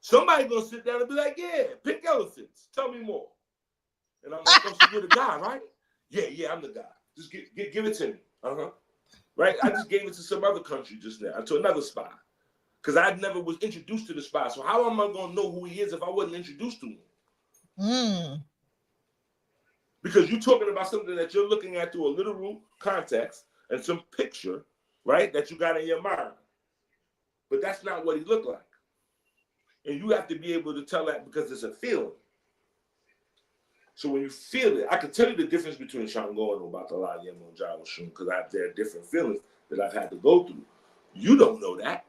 Speaker 3: Somebody gonna sit down and be like, yeah, pink elephants. Tell me more. And I'm like, oh, so you're the guy, right? Yeah, I'm the guy. Just give it to me. Right? I just gave it to some other country just now, to another spy. Because I never was introduced to the spy. So how am I gonna know who he is if I wasn't introduced to him? Because you're talking about something that you're looking at through a literal context and some picture, right, that you got in your mind. But that's not what he looked like. And you have to be able to tell that because it's a feeling. So when you feel it, I can tell you the difference between Shango and Obatala Yemo Jawa Shun, because there are different feelings that I've had to go through. You don't know that.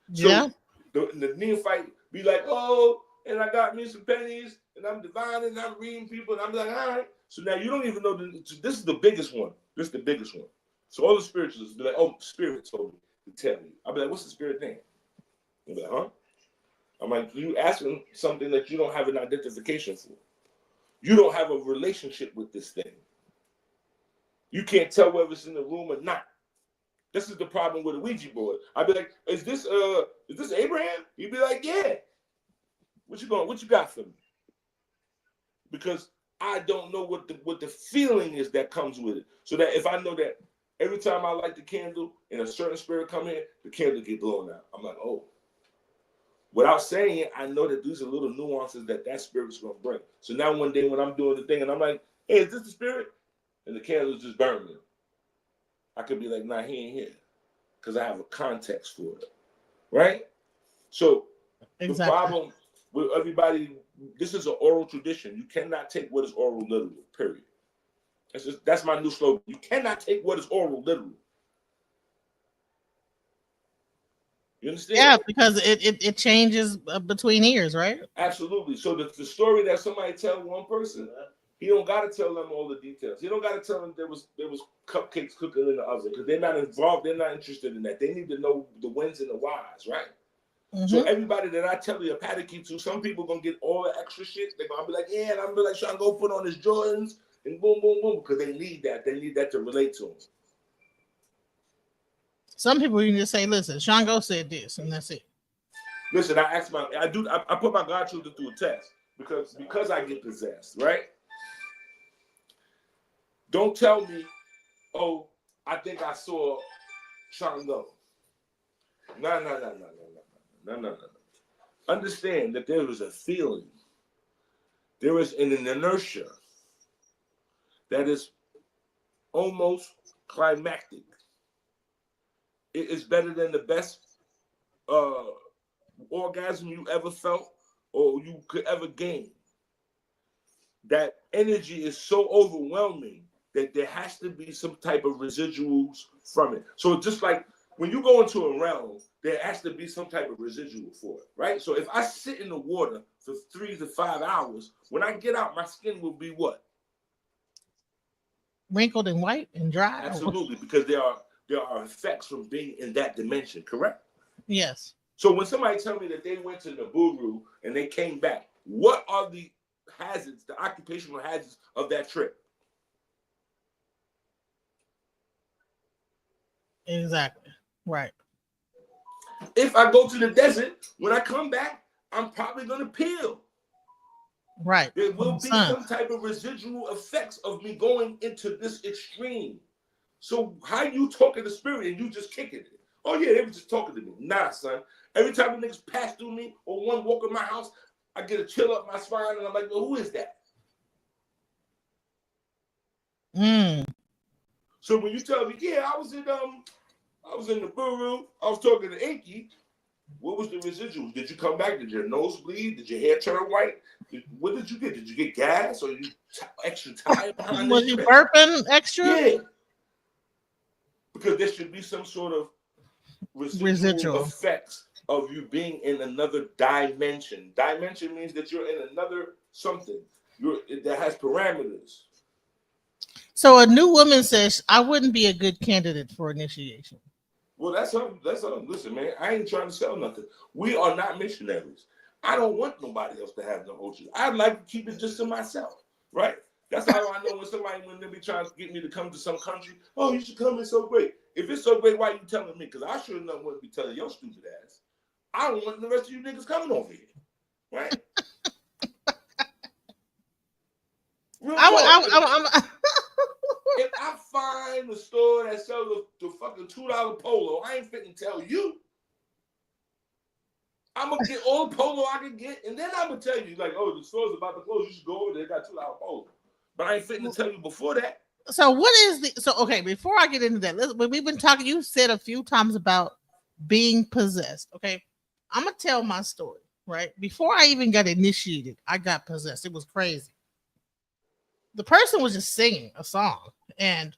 Speaker 2: Yeah.
Speaker 3: So the neophyte be like, oh, and I got me some pennies, and I'm divining, and I'm reading people, and I'm like, all right. So now you don't even know, this is the biggest one. This is the biggest one. So all the spiritualists be like, oh, spirit told me to tell you. I'll be like, what's the spirit name? You'll be like, huh? I'm like, you asking something that you don't have an identification for. You don't have a relationship with this thing. You can't tell whether it's in the room or not. This is the problem with a Ouija board. I'd be like, is this Abraham? You'd be like, yeah. What you got for me? Because I don't know what the feeling is that comes with it. So that if I know that every time I light the candle and a certain spirit come in, the candle get blown out. I'm like, oh. Without saying it, I know that these are little nuances that spirit's going to bring. So now one day when I'm doing the thing and I'm like, hey, is this the spirit? And the candle's just burning. I could be like, nah, he ain't here. Because I have a context for it. Right? So The problem with everybody, this is an oral tradition. You cannot take what is oral literal, period. That's my new slogan. You cannot take what is oral literal. You understand?
Speaker 2: Yeah, because it changes between ears, right?
Speaker 3: Absolutely. So the story that somebody tell one person, he don't got to tell them all the details. He don't got to tell them there was cupcakes cooking in the oven because they're not involved. They're not interested in that. They need to know the whens and the whys, right? Mm-hmm. So everybody that I tell the apatiki to, some people gonna get all the extra shit. They're gonna be like, yeah, and I'm gonna be like, trying to go put on his Jordans and boom, boom, boom, because they need that. They need that to relate to them.
Speaker 2: Some people you can just say, listen, Shango said this, and that's it.
Speaker 3: Listen, I put my God children through a test because I get possessed, right? Don't tell me, oh, I think I saw Shango. No. Understand that there is a feeling. There is an inertia that is almost climactic. It is better than the best orgasm you ever felt or you could ever gain. That energy is so overwhelming that there has to be some type of residuals from it. So just like when you go into a realm, there has to be some type of residual for it, right? So if I sit in the water for 3 to 5 hours, when I get out, my skin will be what?
Speaker 2: Wrinkled and white and dry?
Speaker 3: Absolutely, because there are effects from being in that dimension, correct?
Speaker 2: Yes.
Speaker 3: So when somebody tell me that they went to Nibiru and they came back, what are the hazards, the occupational hazards of that trip?
Speaker 2: Exactly. Right.
Speaker 3: If I go to the desert, when I come back, I'm probably going to peel.
Speaker 2: Right.
Speaker 3: There will be some type of residual effects of me going into this extreme. So how you talking to spirit and you just kicking it? Oh yeah, they were just talking to me. Nah, son. Every time the niggas pass through me or one walk in my house, I get a chill up my spine and I'm like, well, who is that? So when you tell me, yeah, I was in the Buru, I was talking to Inky. What was the residuals? Did you come back? Did your nose bleed? Did your hair turn white? What did you get? Did you get gas or you extra tired behind
Speaker 2: Was you burping extra?
Speaker 3: Yeah. Because there should be some sort of residual effects of you being in another dimension. Dimension means that you're in another something. That has parameters.
Speaker 2: So a new woman says, I wouldn't be a good candidate for initiation.
Speaker 3: Well, that's her. Listen, man, I ain't trying to sell nothing. We are not missionaries. I don't want nobody else to have no Ocha. I'd like to keep it just to myself, right? That's how I know when they be trying to get me to come to some country, oh, you should come, it's so great. If it's so great, why are you telling me? Because I sure enough wouldn't be telling your stupid ass. I don't want the rest of you niggas coming over here, right? If I find the store that sells the fucking $2 polo, I ain't fitting tell you. I'm going to get all the polo I can get, and then I'm going to tell you, like, oh, the store's about to close. You should go over there. They got $2 polo. But I ain't fitting to tell you before that.
Speaker 2: So okay, before I get into that, we've been talking, you said a few times about being possessed, okay? I'm going to tell my story, right? Before I even got initiated, I got possessed. It was crazy. The person was just singing a song, and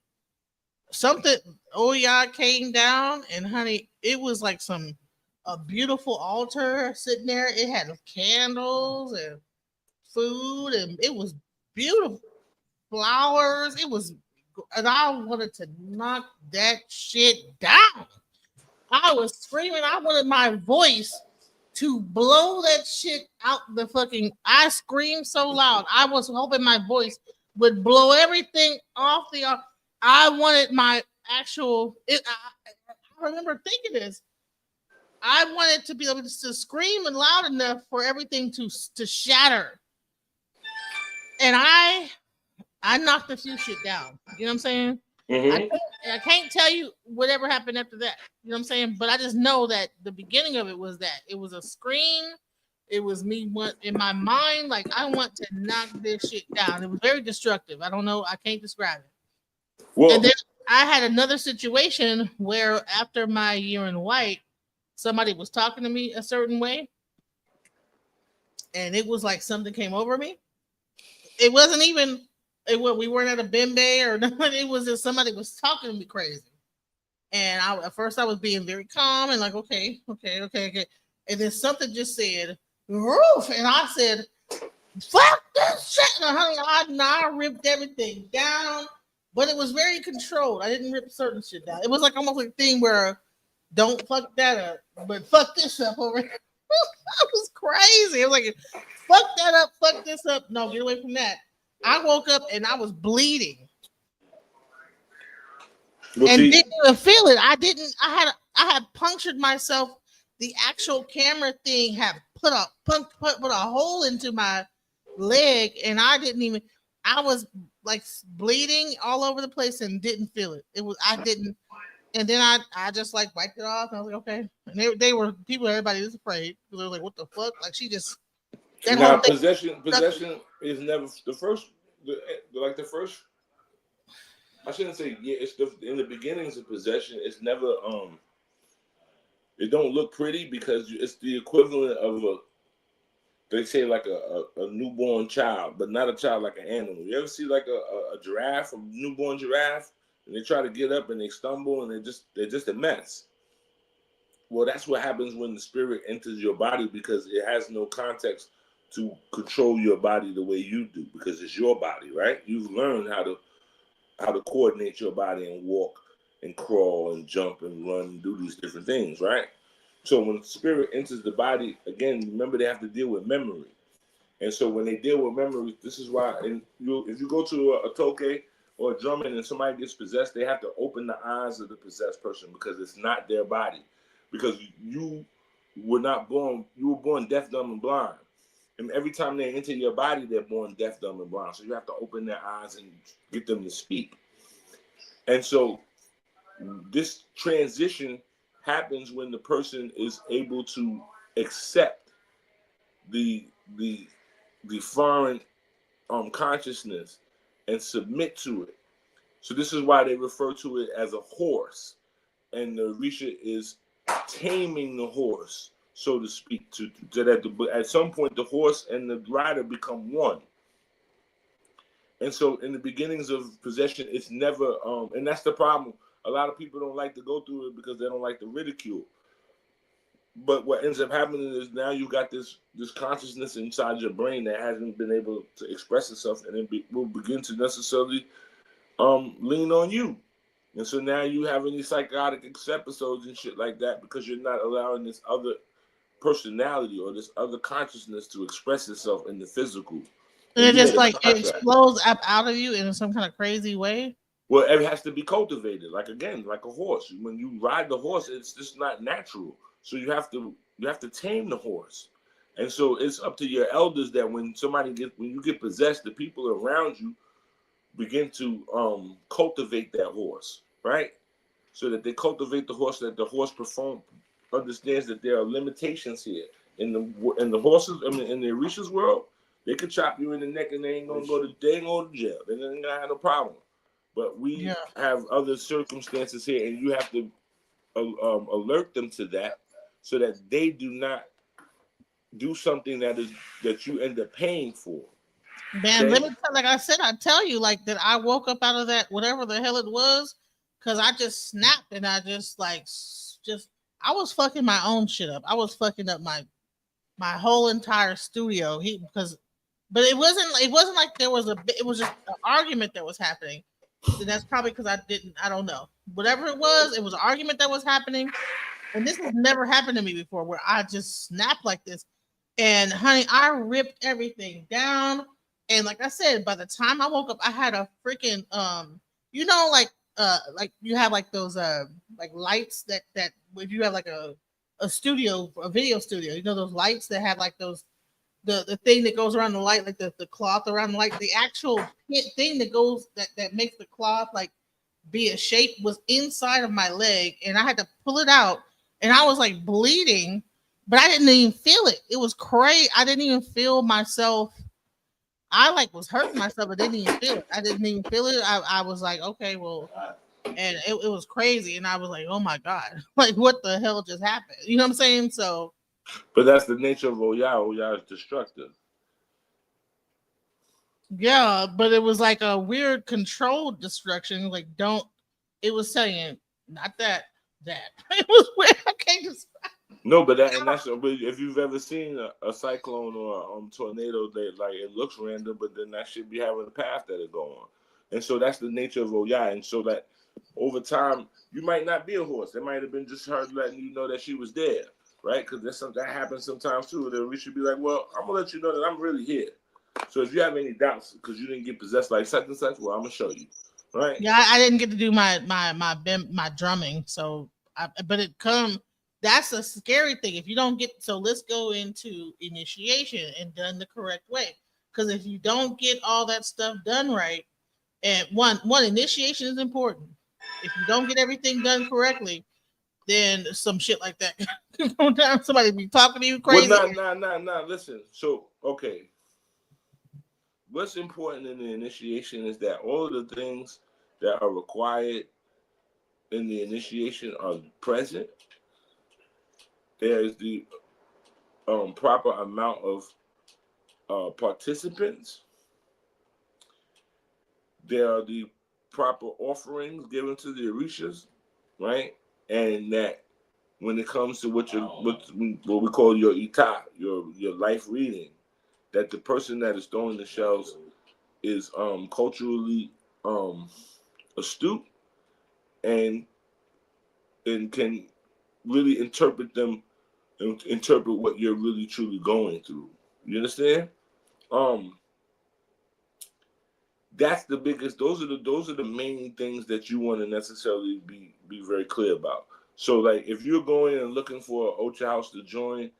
Speaker 2: something, Oriate came down, and honey, it was like a beautiful altar sitting there. It had candles and food, and it was beautiful. Flowers. It was, and I wanted to knock that shit down. I was screaming. I wanted my voice to blow that shit out the fucking. I screamed so loud. I was hoping my voice would blow everything off the. I wanted my actual. I remember thinking this. I wanted to be able to scream and loud enough for everything to shatter. And I knocked a few shit down. You know what I'm saying?
Speaker 3: Mm-hmm.
Speaker 2: I can't tell you whatever happened after that. You know what I'm saying? But I just know that the beginning of it was that. It was a scream. It was me in my mind, like, I want to knock this shit down. It was very destructive. I don't know. I can't describe it. Whoa. And then I had another situation where after my year in white, somebody was talking to me a certain way. And it was like something came over me. It wasn't even... we weren't at a bimbe or nothing. It was just somebody was talking to me crazy. And at first I was being very calm and like, okay. And then something just said, roof. And I said, fuck this shit. And I ripped everything down. But it was very controlled. I didn't rip certain shit down. It was like almost like a thing where don't fuck that up, but fuck this up over here. It was crazy. It was like, fuck that up, fuck this up. No, get away from that. I woke up and I was bleeding, and didn't even feel it. I had punctured myself. The actual camera thing had put a hole into my leg, and I didn't even. I was like bleeding all over the place and didn't feel it. I didn't, and then I just like wiped it off and I was like, okay. And they were people, everybody was afraid because they were like, what the fuck? Like she just that
Speaker 3: Now
Speaker 2: whole thing.
Speaker 3: possession is never the first. The first. I shouldn't say it's in the beginnings of possession. It's never It don't look pretty because it's the equivalent of they say like a newborn child, but not a child like an animal. You ever see like a giraffe, a newborn giraffe, and they try to get up and they stumble and they're just a mess. Well, that's what happens when the spirit enters your body because it has no context to control your body the way you do because it's your body, right? You've learned how to coordinate your body and walk and crawl and jump and run and do these different things, right? So when spirit enters the body, again, remember they have to deal with memory. And so when they deal with memory, this is why if you go to a toke or a drumming and somebody gets possessed, they have to open the eyes of the possessed person because it's not their body. Because you were born deaf, dumb, and blind. And every time they enter your body, they're born deaf, dumb, and blind. So you have to open their eyes and get them to speak. And so this transition happens when the person is able to accept the foreign consciousness and submit to it. So this is why they refer to it as a horse, and the Orisha is taming the horse, so to speak, to that at some point the horse and the rider become one. And so in the beginnings of possession, it's never and that's the problem. A lot of people don't like to go through it because they don't like the ridicule. But what ends up happening is now you got this consciousness inside your brain that hasn't been able to express itself, and it will begin to necessarily lean on you. And so now you have any psychotic episodes and shit like that because you're not allowing this other personality or this other consciousness to express itself in the physical.
Speaker 2: And it just like it explodes up out of you in some kind of crazy way.
Speaker 3: Well, it has to be cultivated, like a horse. When you ride the horse, it's just not natural. So you have to tame the horse. And so it's up to your elders that when you get possessed, the people around you begin to cultivate that horse, right? So that they cultivate the horse, that the horse understands that there are limitations here. In the horses, I mean, in the Orisha's world, they could chop you in the neck and they ain't gonna go to jail. They ain't gonna have no problem. But we have other circumstances here, and you have to alert them to that, so that they do not do something that you end up paying for.
Speaker 2: Man, let me like I said, I tell you like that. I woke up out of that whatever the hell it was, because I just snapped and I just I was fucking my own shit up. I was fucking up my whole entire studio. But it wasn't like there was it was just an argument that was happening. And that's probably because I don't know. Whatever it was an argument that was happening. And this has never happened to me before where I just snapped like this. And honey, I ripped everything down. And like I said, by the time I woke up, I had a freaking like you have like those like lights that if you have like a video studio, you know those lights that have like those the thing that goes around the light, like the cloth around the light, the actual thing that goes that makes the cloth like be a shape was inside of my leg, and I had to pull it out, and I was like bleeding, but I didn't even feel it. It was crazy. I didn't even feel myself. I like was hurting myself, but didn't even feel it. I didn't even feel it. I was like, okay, well, and it was crazy, and I was like, oh my god, like what the hell just happened? You know what I'm saying? So.
Speaker 3: But that's the nature of Oya. Oya is destructive.
Speaker 2: Yeah, but it was like a weird controlled destruction. Like, it was saying, not that. It was weird. I can't describe.
Speaker 3: No, but if you've ever seen a cyclone or a tornado, it looks random, but then that should be having a path that it go on. And so that's the nature of Oya. And so that over time, you might not be a horse. It might have been just her letting you know that she was there. Right, because there's something that happens sometimes too. That we should be like, well, I'm gonna let you know that I'm really here. So if you have any doubts because you didn't get possessed like such and such, well, I'm gonna show you. Right?
Speaker 2: Yeah, I didn't get to do my drumming. So, that's a scary thing. If you don't get, so let's go into initiation and done the correct way. Because if you don't get all that stuff done right, And one initiation is important. If you don't get everything done correctly, then some shit like that can go down. Somebody be talking to you
Speaker 3: Well,
Speaker 2: crazy.
Speaker 3: nah. Listen. So, okay. What's important in the initiation is that all of the things that are required in the initiation are present. There is the proper amount of participants. There are the proper offerings given to the orishas, right? And that when it comes to what we call your ita, your life reading, that the person that is throwing the shells is culturally astute and can really interpret what you're really truly going through. You understand? That's the biggest. Those are the main things that you want to necessarily be very clear about. So, like, if you're going and looking for an Ocha house to join,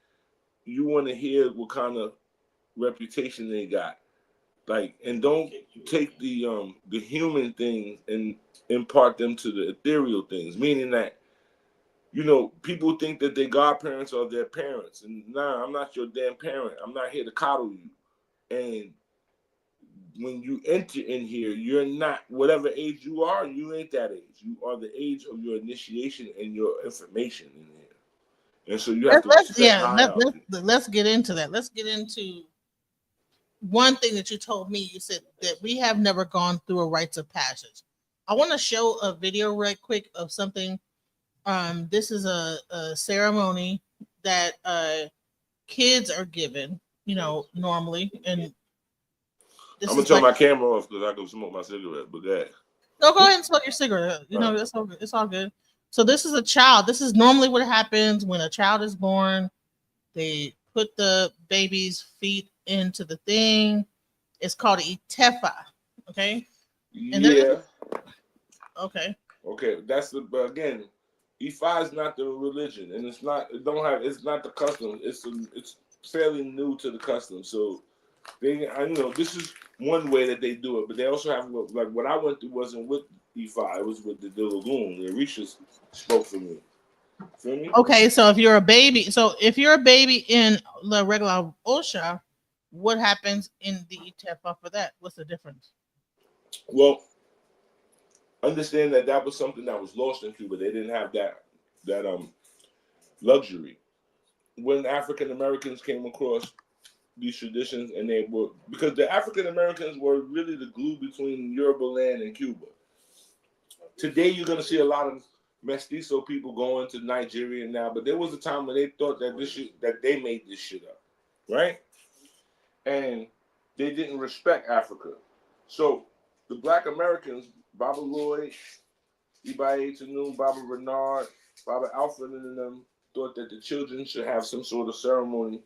Speaker 3: you want to hear what kind of reputation they got. Like, and don't take the human things and impart them to the ethereal things. Meaning that, people think that their godparents are their parents, and nah, I'm not your damn parent. I'm not here to coddle you. And when you enter in here, you're not whatever age you are. You ain't that age. You are the age of your initiation and your information in here. And so you have to respect hierarchy.
Speaker 2: Let's get into that. Let's get into one thing that you told me. You said that we have never gone through a rites of passage. I want to show a video right quick of something. This is a ceremony that kids are given, normally. And
Speaker 3: I'm gonna turn my camera off because I go smoke my cigarette. But that.
Speaker 2: No, go ahead and smoke your cigarette. It's all good. It's all good. So this is a child. This is normally what happens when a child is born. They put the baby's feet into the thing. It's called Itefa. Okay. And
Speaker 3: yeah.
Speaker 2: Okay.
Speaker 3: Okay. But again, Ifa is not the religion, and it's not. It's not the custom. It's fairly new to the custom. So this is one way that they do it, but they also have like what I went through wasn't with E5, it was with the lagoon. The Orishas spoke for me. Feel me?
Speaker 2: Okay, so if you're a baby in the regular Osha, what happens in the Itefa for that? What's the difference?
Speaker 3: Well, understand that was something that was lost in Cuba. They didn't have that luxury. When African Americans came across these traditions, and because the African Americans were really the glue between Yoruba land and Cuba. Today, you're going to see a lot of mestizo people going to Nigeria now, but there was a time when they thought that they made this shit up, right? And they didn't respect Africa. So the Black Americans, Baba Lloyd, Ibaye Tanu, Baba Renard, Baba Alfred, and them thought that the children should have some sort of ceremony.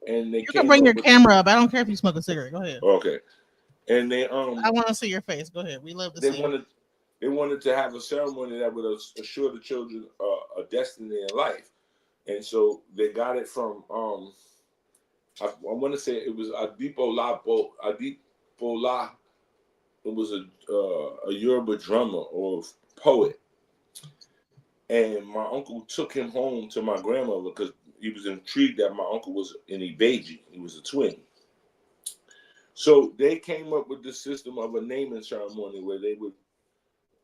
Speaker 3: And
Speaker 2: you can bring your camera up. I don't care if you smoke a cigarette. Go ahead.
Speaker 3: Okay. And they
Speaker 2: I want to see your face. Go ahead. We love to see.
Speaker 3: They wanted to have a ceremony that would assure the children a destiny in life, and so they got it from I want to say it was Adipola. It was a Yoruba drummer or poet, and my uncle took him home to my grandmother because he was intrigued that my uncle was an Ibeji. He was a twin. So they came up with this system of a naming ceremony where they would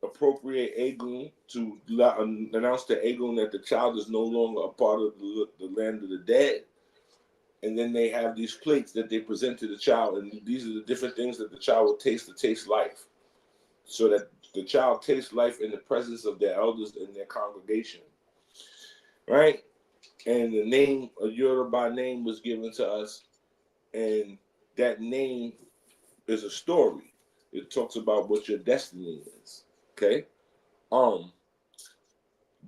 Speaker 3: appropriate Egun to announce to Egun that the child is no longer a part of the land of the dead. And then they have these plates that they present to the child, and these are the different things that the child will taste to taste life. So that the child tastes life in the presence of their elders in their congregation. Right? And the name, a Yoruba name, was given to us, and that name is a story. It talks about what your destiny is. Okay?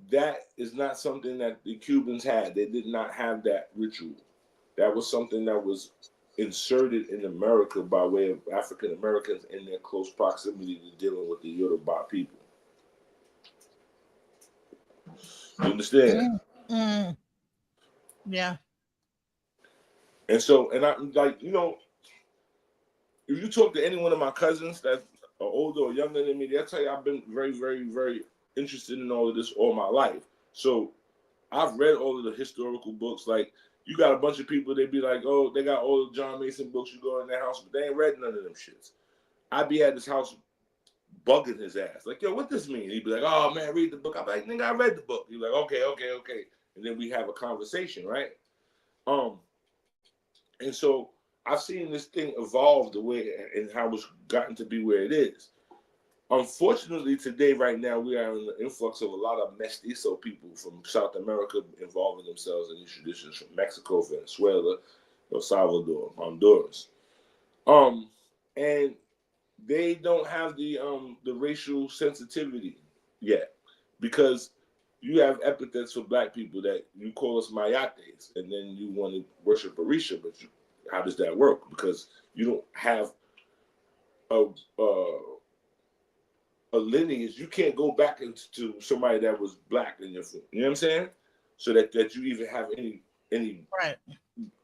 Speaker 3: That is not something that the Cubans had. They did not have that ritual. That was something that was inserted in America by way of African Americans in their close proximity to dealing with the Yoruba people. You understand?
Speaker 2: Mm-hmm. Yeah.
Speaker 3: And so, and I'm like, if you talk to any one of my cousins that older or younger than me, they'll tell you I've been very, very, very interested in all of this all my life. So I've read all of the historical books. Like, you got a bunch of people, they be like, oh, they got all the John Mason books. You go in their house, but they ain't read none of them shits. I'd be at his house bugging his ass. Like, yo, what this mean? He'd be like, oh, man, read the book. I'm like, nigga, I read the book. He's like, okay. And then we have a conversation, right? And so I've seen this thing evolve the way and how it's gotten to be where it is. Unfortunately, today, right now, we are in the influx of a lot of mestizo people from South America involving themselves in these traditions from Mexico, Venezuela, El Salvador, Honduras. And they don't have the racial sensitivity yet, because you have epithets for black people that you call us mayates, and then you want to worship Orisha, but how does that work? Because you don't have a lineage. You can't go back into somebody that was black in your family. You know what I'm saying? So that you even have any
Speaker 2: right.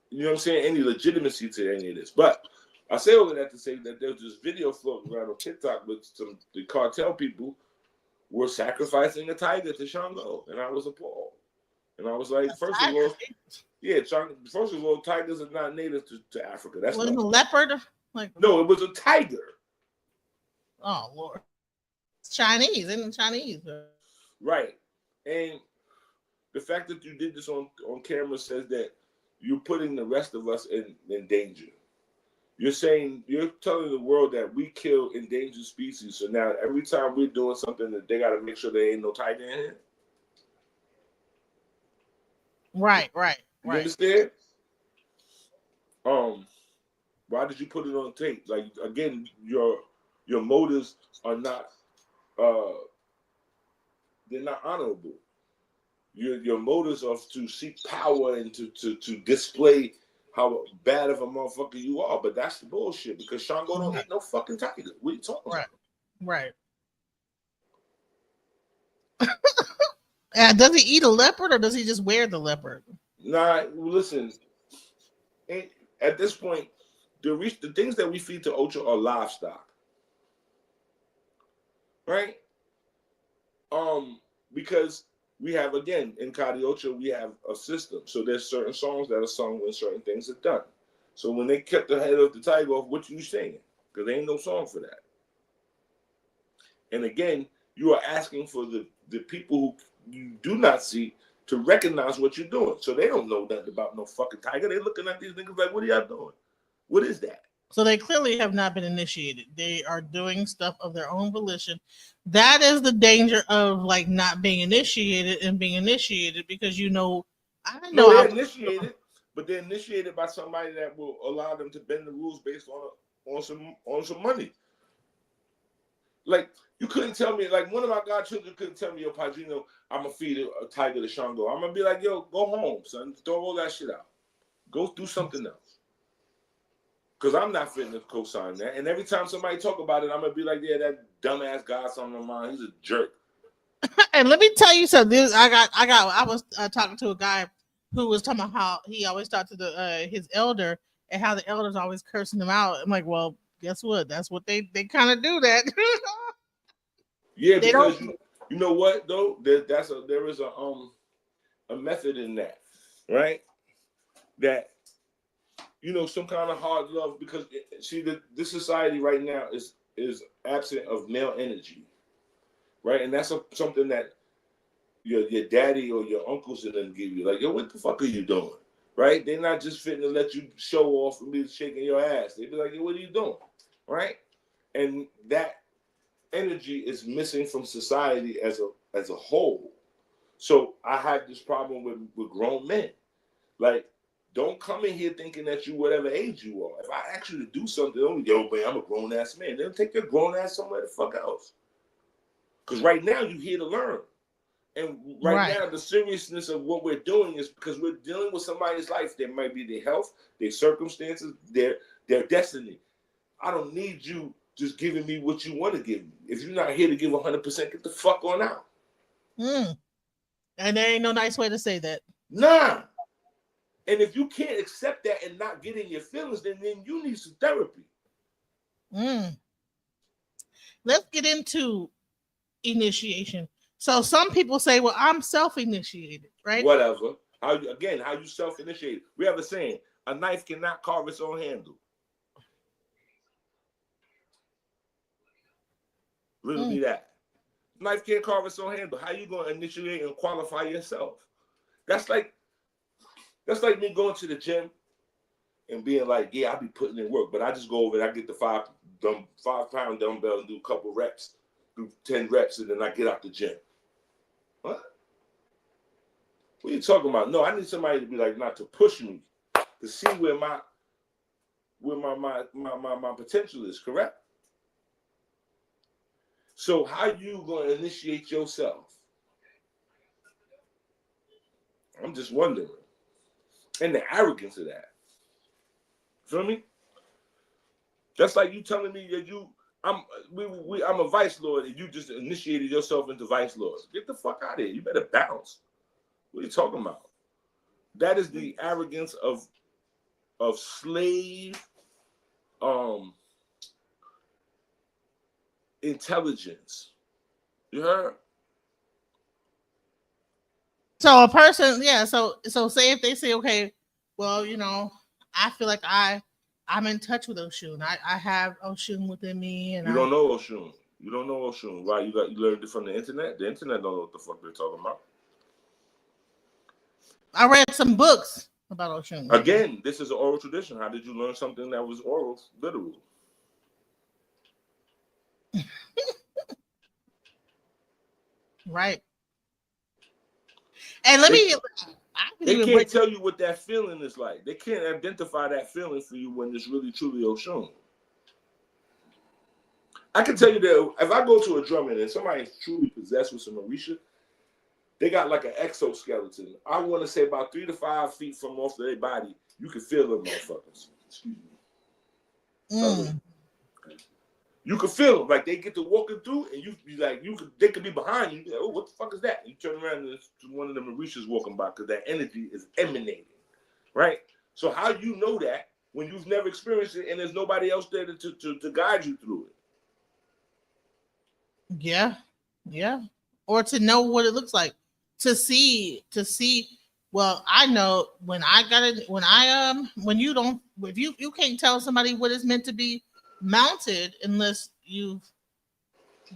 Speaker 3: You know what I'm saying? Any legitimacy to any of this. But I say all of that to say that there's this video floating around on TikTok with the cartel people were sacrificing a tiger to Shango, and I was appalled. And I was like, first of all, tigers are not native to Africa. That's
Speaker 2: was it a leopard? Like,
Speaker 3: no, it was a tiger.
Speaker 2: Oh Lord, it's Chinese, isn't it Chinese?
Speaker 3: Right. And the fact that you did this on camera says that you're putting the rest of us in danger. You're telling the world that we kill endangered species. So now every time we're doing something, that they got to make sure there ain't no tiger in here.
Speaker 2: Right.
Speaker 3: You understand? Why did you put it on tape? Like, again, your motives are not they're not honorable. Your motives are to seek power and to display how bad of a motherfucker you are. But that's the bullshit, because Shango don't eat no fucking tiger. What are you talking about?
Speaker 2: Right. And does he eat a leopard, or does he just wear the leopard?
Speaker 3: Nah, listen. At this point, the things that we feed to Ocha are livestock, right? Because we have, again, in Kadi Ocha, we have a system. So there's certain songs that are sung when certain things are done. So when they cut the head of the tiger off, what you singing? Because there ain't no song for that. And again, you are asking for the people who you do not see to recognize what you're doing. So they don't know nothing about no fucking tiger. They're looking at these niggas like, what are y'all doing? What is that?
Speaker 2: So they clearly have not been initiated. They are doing stuff of their own volition. That is the danger of like not being initiated and being initiated, because
Speaker 3: they're initiated, but they're initiated by somebody that will allow them to bend the rules based on some money. Like, you couldn't tell me, like, one of my godchildren couldn't tell me, yo, Padrino, I'm gonna feed a tiger to Shango. I'm gonna be like, yo, go home, son. Throw all that shit out. Go do something else. Because I'm not fitting to co-sign that. And every time somebody talk about it, I'm going to be like, yeah, that dumbass guy's on my mind. He's a jerk.
Speaker 2: And let me tell you something. I was talking to a guy who was talking about how he always talked to his elder, and how the elder's always cursing him out. I'm like, well, guess what? That's what they kind of do that.
Speaker 3: Yeah, because you know what, though? There is a method in that, right? That, some kind of hard love, because this society right now is absent of male energy, right? And that's something that your daddy or your uncles and them give you. Like, yo, what the fuck are you doing, right? They're not just fitting to let you show off and be shaking your ass. They be like, yo, what are you doing, right? And that energy is missing from society as a whole. So I have this problem with grown men. Like, don't come in here thinking that you whatever age you are. If I ask you to do something, yo, man, I'm a grown ass man. Then take your grown ass somewhere the fuck else. Because right now you're here to learn. And right now the seriousness of what we're doing is because we're dealing with somebody's life. There might be their health, their circumstances, their destiny. I don't need you just giving me what you want to give me. If you're not here to give 100%, get the fuck on out.
Speaker 2: And there ain't no nice way to say that.
Speaker 3: Nah. And if you can't accept that and not get in your feelings, then you need some therapy.
Speaker 2: let's get into initiation. So some people say, well, I'm self-initiated, right?
Speaker 3: Whatever. How you self-initiate? We have a saying: a knife cannot carve its own handle. Literally that. Knife can't carve its own handle. How you gonna initiate and qualify yourself? That's like me going to the gym and being like, yeah, I be putting in work, but I just go over and I get the 5-pound dumbbell and do a couple reps, do 10 reps, and then I get out the gym. What? What are you talking about? No, I need somebody to be like, not to push me, to see where my potential is, correct? So how you gonna initiate yourself? I'm just wondering. And the arrogance of that. Feel me? That's like you telling me that I'm a vice lord and you just initiated yourself into vice lords. Get the fuck out of here. You better bounce. What are you talking about? That is the arrogance of slave intelligence. You heard?
Speaker 2: So a person, yeah. So say if they say, okay, well, I feel like I'm in touch with Oshun. I have Oshun within me, and
Speaker 3: you don't know Oshun. You don't know Oshun. Why? You learned it from the internet. The internet don't know what the fuck they're talking about.
Speaker 2: I read some books about Oshun.
Speaker 3: Again, this is an oral tradition. How did you learn something that was oral, literal?
Speaker 2: Right. And
Speaker 3: they can't tell you what that feeling is like. They can't identify that feeling for you when it's really truly Oshun. I can tell you that if I go to a drumming and somebody's truly possessed with some Orisha, they got like an exoskeleton. I want to say about 3 to 5 feet from off of their body, you can feel them motherfuckers. Excuse me. You can feel them, like they get to walking through, and they could be behind you. Be like, oh, what the fuck is that? You turn around and there's one of them Orishas walking by because that energy is emanating, right? So how you know that when you've never experienced it and there's nobody else there to guide you through it?
Speaker 2: Yeah, or to know what it looks like, to see. Well, I know when you can't tell somebody what it's meant to be mounted unless you've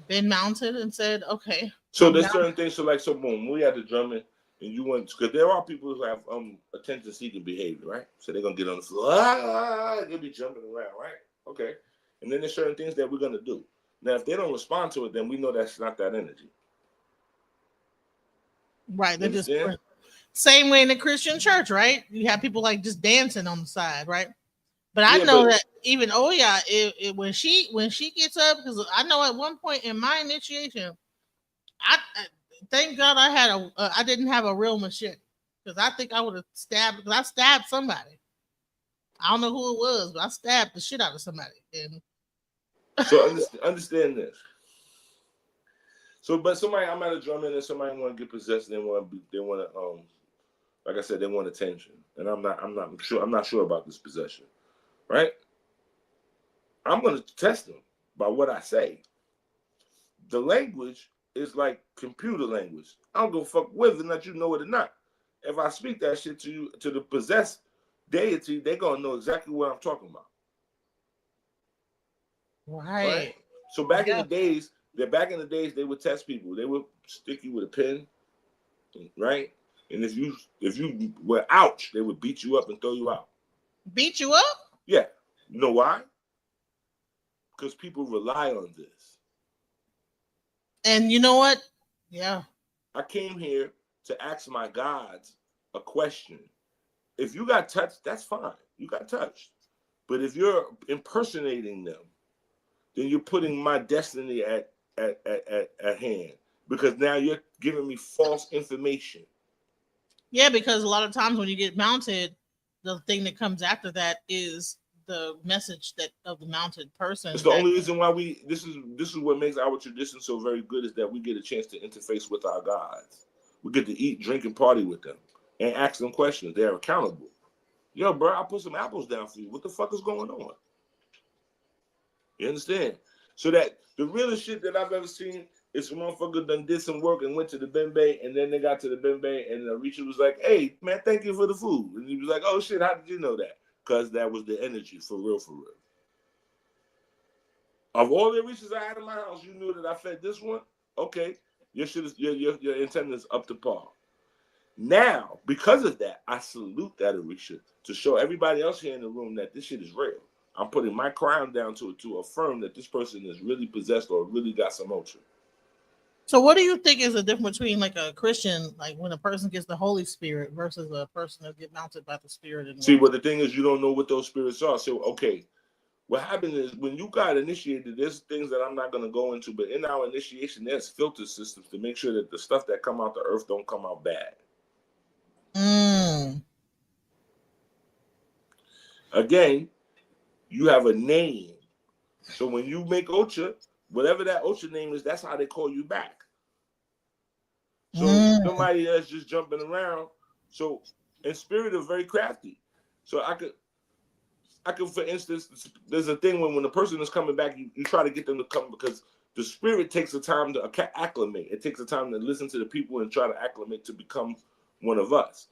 Speaker 2: been mounted and said, okay.
Speaker 3: So there's certain things. So boom, we had the drumming, and you went, because there are people who have attention seeking behavior, right? So they're gonna get on the floor, they'll be jumping around, right? Okay. And then there's certain things that we're gonna do. Now, if they don't respond to it, then we know that's not that energy.
Speaker 2: Right. They're just same way in the Christian church, right? You have people like just dancing on the side, right? But I know that even Oya, when she gets up, because I know at one point in my initiation, I thank God I didn't have a real machete, because I think I would have stabbed, because I stabbed somebody. I don't know who it was, but I stabbed the shit out of somebody. And
Speaker 3: so understand this. So, but I'm at a drumming and somebody want to get possessed. They want to like I said, they want attention, and I'm not sure about this possession, right? I'm going to test them by what I say. The language is like computer language. I don't give a fuck whether or not you know it or not. If I speak that shit to you, to the possessed deity, they're going to know exactly what I'm talking about.
Speaker 2: Right?
Speaker 3: So back in the days, they would test people. They would stick you with a pin, right? And if you were ouch, they would beat you up and throw you out.
Speaker 2: Beat you up?
Speaker 3: Yeah. You know why? Because people rely on this.
Speaker 2: And you know what? Yeah.
Speaker 3: I came here to ask my gods a question. If you got touched, that's fine. You got touched. But if you're impersonating them, then you're putting my destiny at hand, because now you're giving me false information.
Speaker 2: Yeah, because a lot of times when you get mounted, the thing that comes after that is the message that of the mounted person.
Speaker 3: It's the only reason why this is what makes our tradition so very good, is that we get a chance to interface with our gods. We get to eat, drink, and party with them and ask them questions. They're accountable. Yo, bro, I put some apples down for you. What the fuck is going on? You understand? So that the realest shit that I've ever seen is a motherfucker done did some work and went to the Bembe, and then they got to the Bembe, and the Orisha was like, "Hey, man, thank you for the food." And he was like, "Oh shit, how did you know that?" Because that was the energy, for real, for real. Of all the Orishas I had in my house, you knew that I fed this one. Okay, your shit is your antenna is up to par. Now, because of that, I salute that Orisha to show everybody else here in the room that this shit is real. I'm putting my crown down to affirm that this person is really possessed or really got some Ocha.
Speaker 2: So what do you think is the difference between like a Christian, like when a person gets the Holy Spirit versus a person that get mounted by the Spirit? And
Speaker 3: see, what the thing is, you don't know what those spirits are. So, okay, what happens is when you got initiated, there's things that I'm not going to go into, but in our initiation, there's filter systems to make sure that the stuff that come out the earth don't come out bad. Again, you have a name. So when you make Ocha, whatever that Ocha name is, that's how they call you back. So somebody that's just jumping around. So in spirit are very crafty. So I could, for instance, there's a thing when the person is coming back, you try to get them to come because the spirit takes the time to acclimate. It takes the time to listen to the people and try to acclimate to become one of us.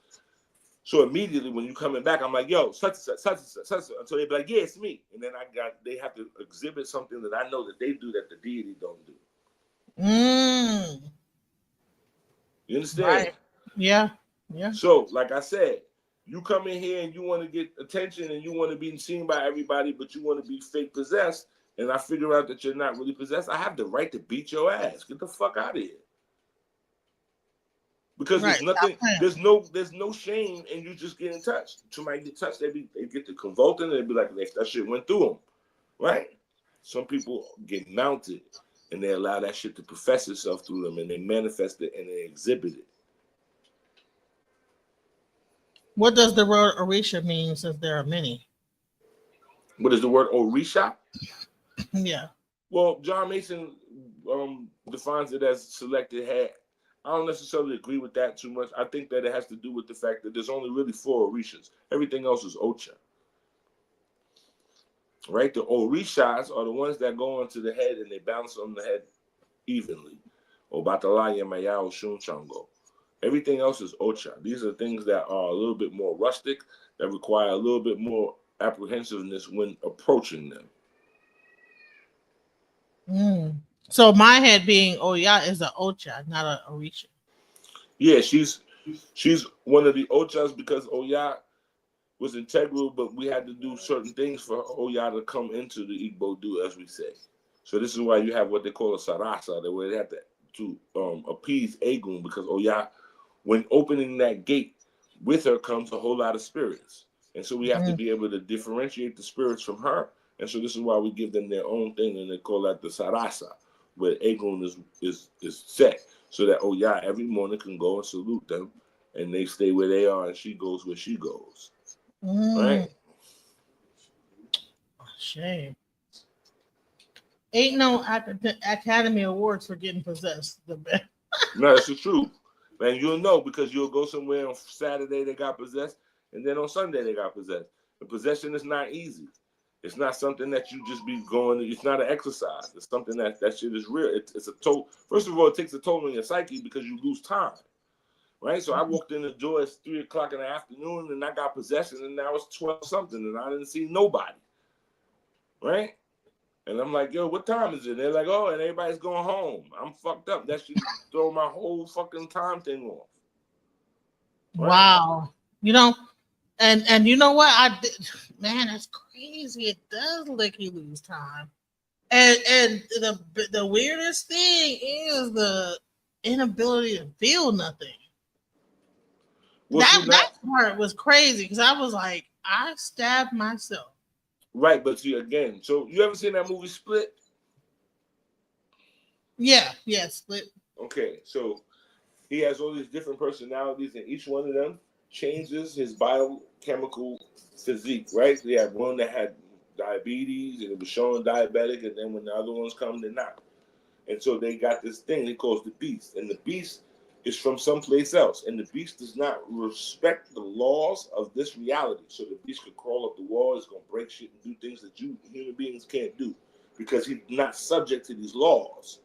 Speaker 3: So immediately when you coming back, I'm like, yo, such and such, such and such, such and such. Until they be like, yeah, it's me. And then they have to exhibit something that I know that they do that the deity don't do. You understand?
Speaker 2: Right. Yeah. Yeah.
Speaker 3: So, like I said, you come in here and you want to get attention and you want to be seen by everybody, but you want to be fake possessed, and I figure out that you're not really possessed, I have the right to beat your ass. Get the fuck out of here. Because there's nothing, there's no shame in you just getting touched. Somebody get touched, they get to convulsing, and they be like, that shit went through them, right? Some people get mounted, and they allow that shit to profess itself through them, and they manifest it and they exhibit it.
Speaker 2: What does the word Orisha mean? Since there are many.
Speaker 3: What is the word Orisha?
Speaker 2: Yeah.
Speaker 3: Well, John Mason defines it as selected head. I don't necessarily agree with that too much. I think that it has to do with the fact that there's only really 4 Orishas. Everything else is Ocha. Right? The Orishas are the ones that go onto the head and they bounce on the head evenly. Obatalaya Mayao Shunchango. Everything else is Ocha. These are things that are a little bit more rustic, that require a little bit more apprehensiveness when approaching them.
Speaker 2: So my head being Oya is a Ocha, not a Orisha.
Speaker 3: Yeah, she's one of the Ochas because Oya was integral, but we had to do certain things for Oya to come into the Igbo do, as we say. So this is why you have what they call a sarasa, the way they have to appease Egun, because Oya, when opening that gate, with her comes a whole lot of spirits. And so we have to be able to differentiate the spirits from her. And so this is why we give them their own thing, and they call that the sarasa, where Egun is set, so that Oya every morning can go and salute them, and they stay where they are, and she goes where she goes. Right?
Speaker 2: Shame. Ain't no Academy Awards for getting possessed.
Speaker 3: No, that's the truth. And you'll know because you'll go somewhere on Saturday they got possessed, and then on Sunday they got possessed. And possession is not easy. It's not something that you just be going. It's not an exercise. It's something that shit is real. It's a toll. First of all, it takes a toll on your psyche because you lose time. Right? So I walked in the door at 3 o'clock in the afternoon and I got possession, and now it's 12 something and I didn't see nobody. Right? And I'm like, yo, what time is it? And they're like, oh, and everybody's going home. I'm fucked up. That should throw my whole fucking time thing off.
Speaker 2: Right? Wow. You know, and you know what? Man, that's crazy. It does let you lose time. And the weirdest thing is the inability to feel nothing. Well, that part was crazy because I was like, I stabbed myself.
Speaker 3: Right, but see again. So you ever seen that movie Split?
Speaker 2: Yeah, Split.
Speaker 3: Okay, so he has all these different personalities, and each one of them changes his biochemical physique. Right? They had one that had diabetes, and it was showing diabetic, and then when the other ones come, they're not. And so they got this thing he calls the beast, and the beast is from someplace else, and the beast does not respect the laws of this reality. So the beast could crawl up the wall, it's gonna break shit and do things that you human beings can't do, because he's not subject to these laws,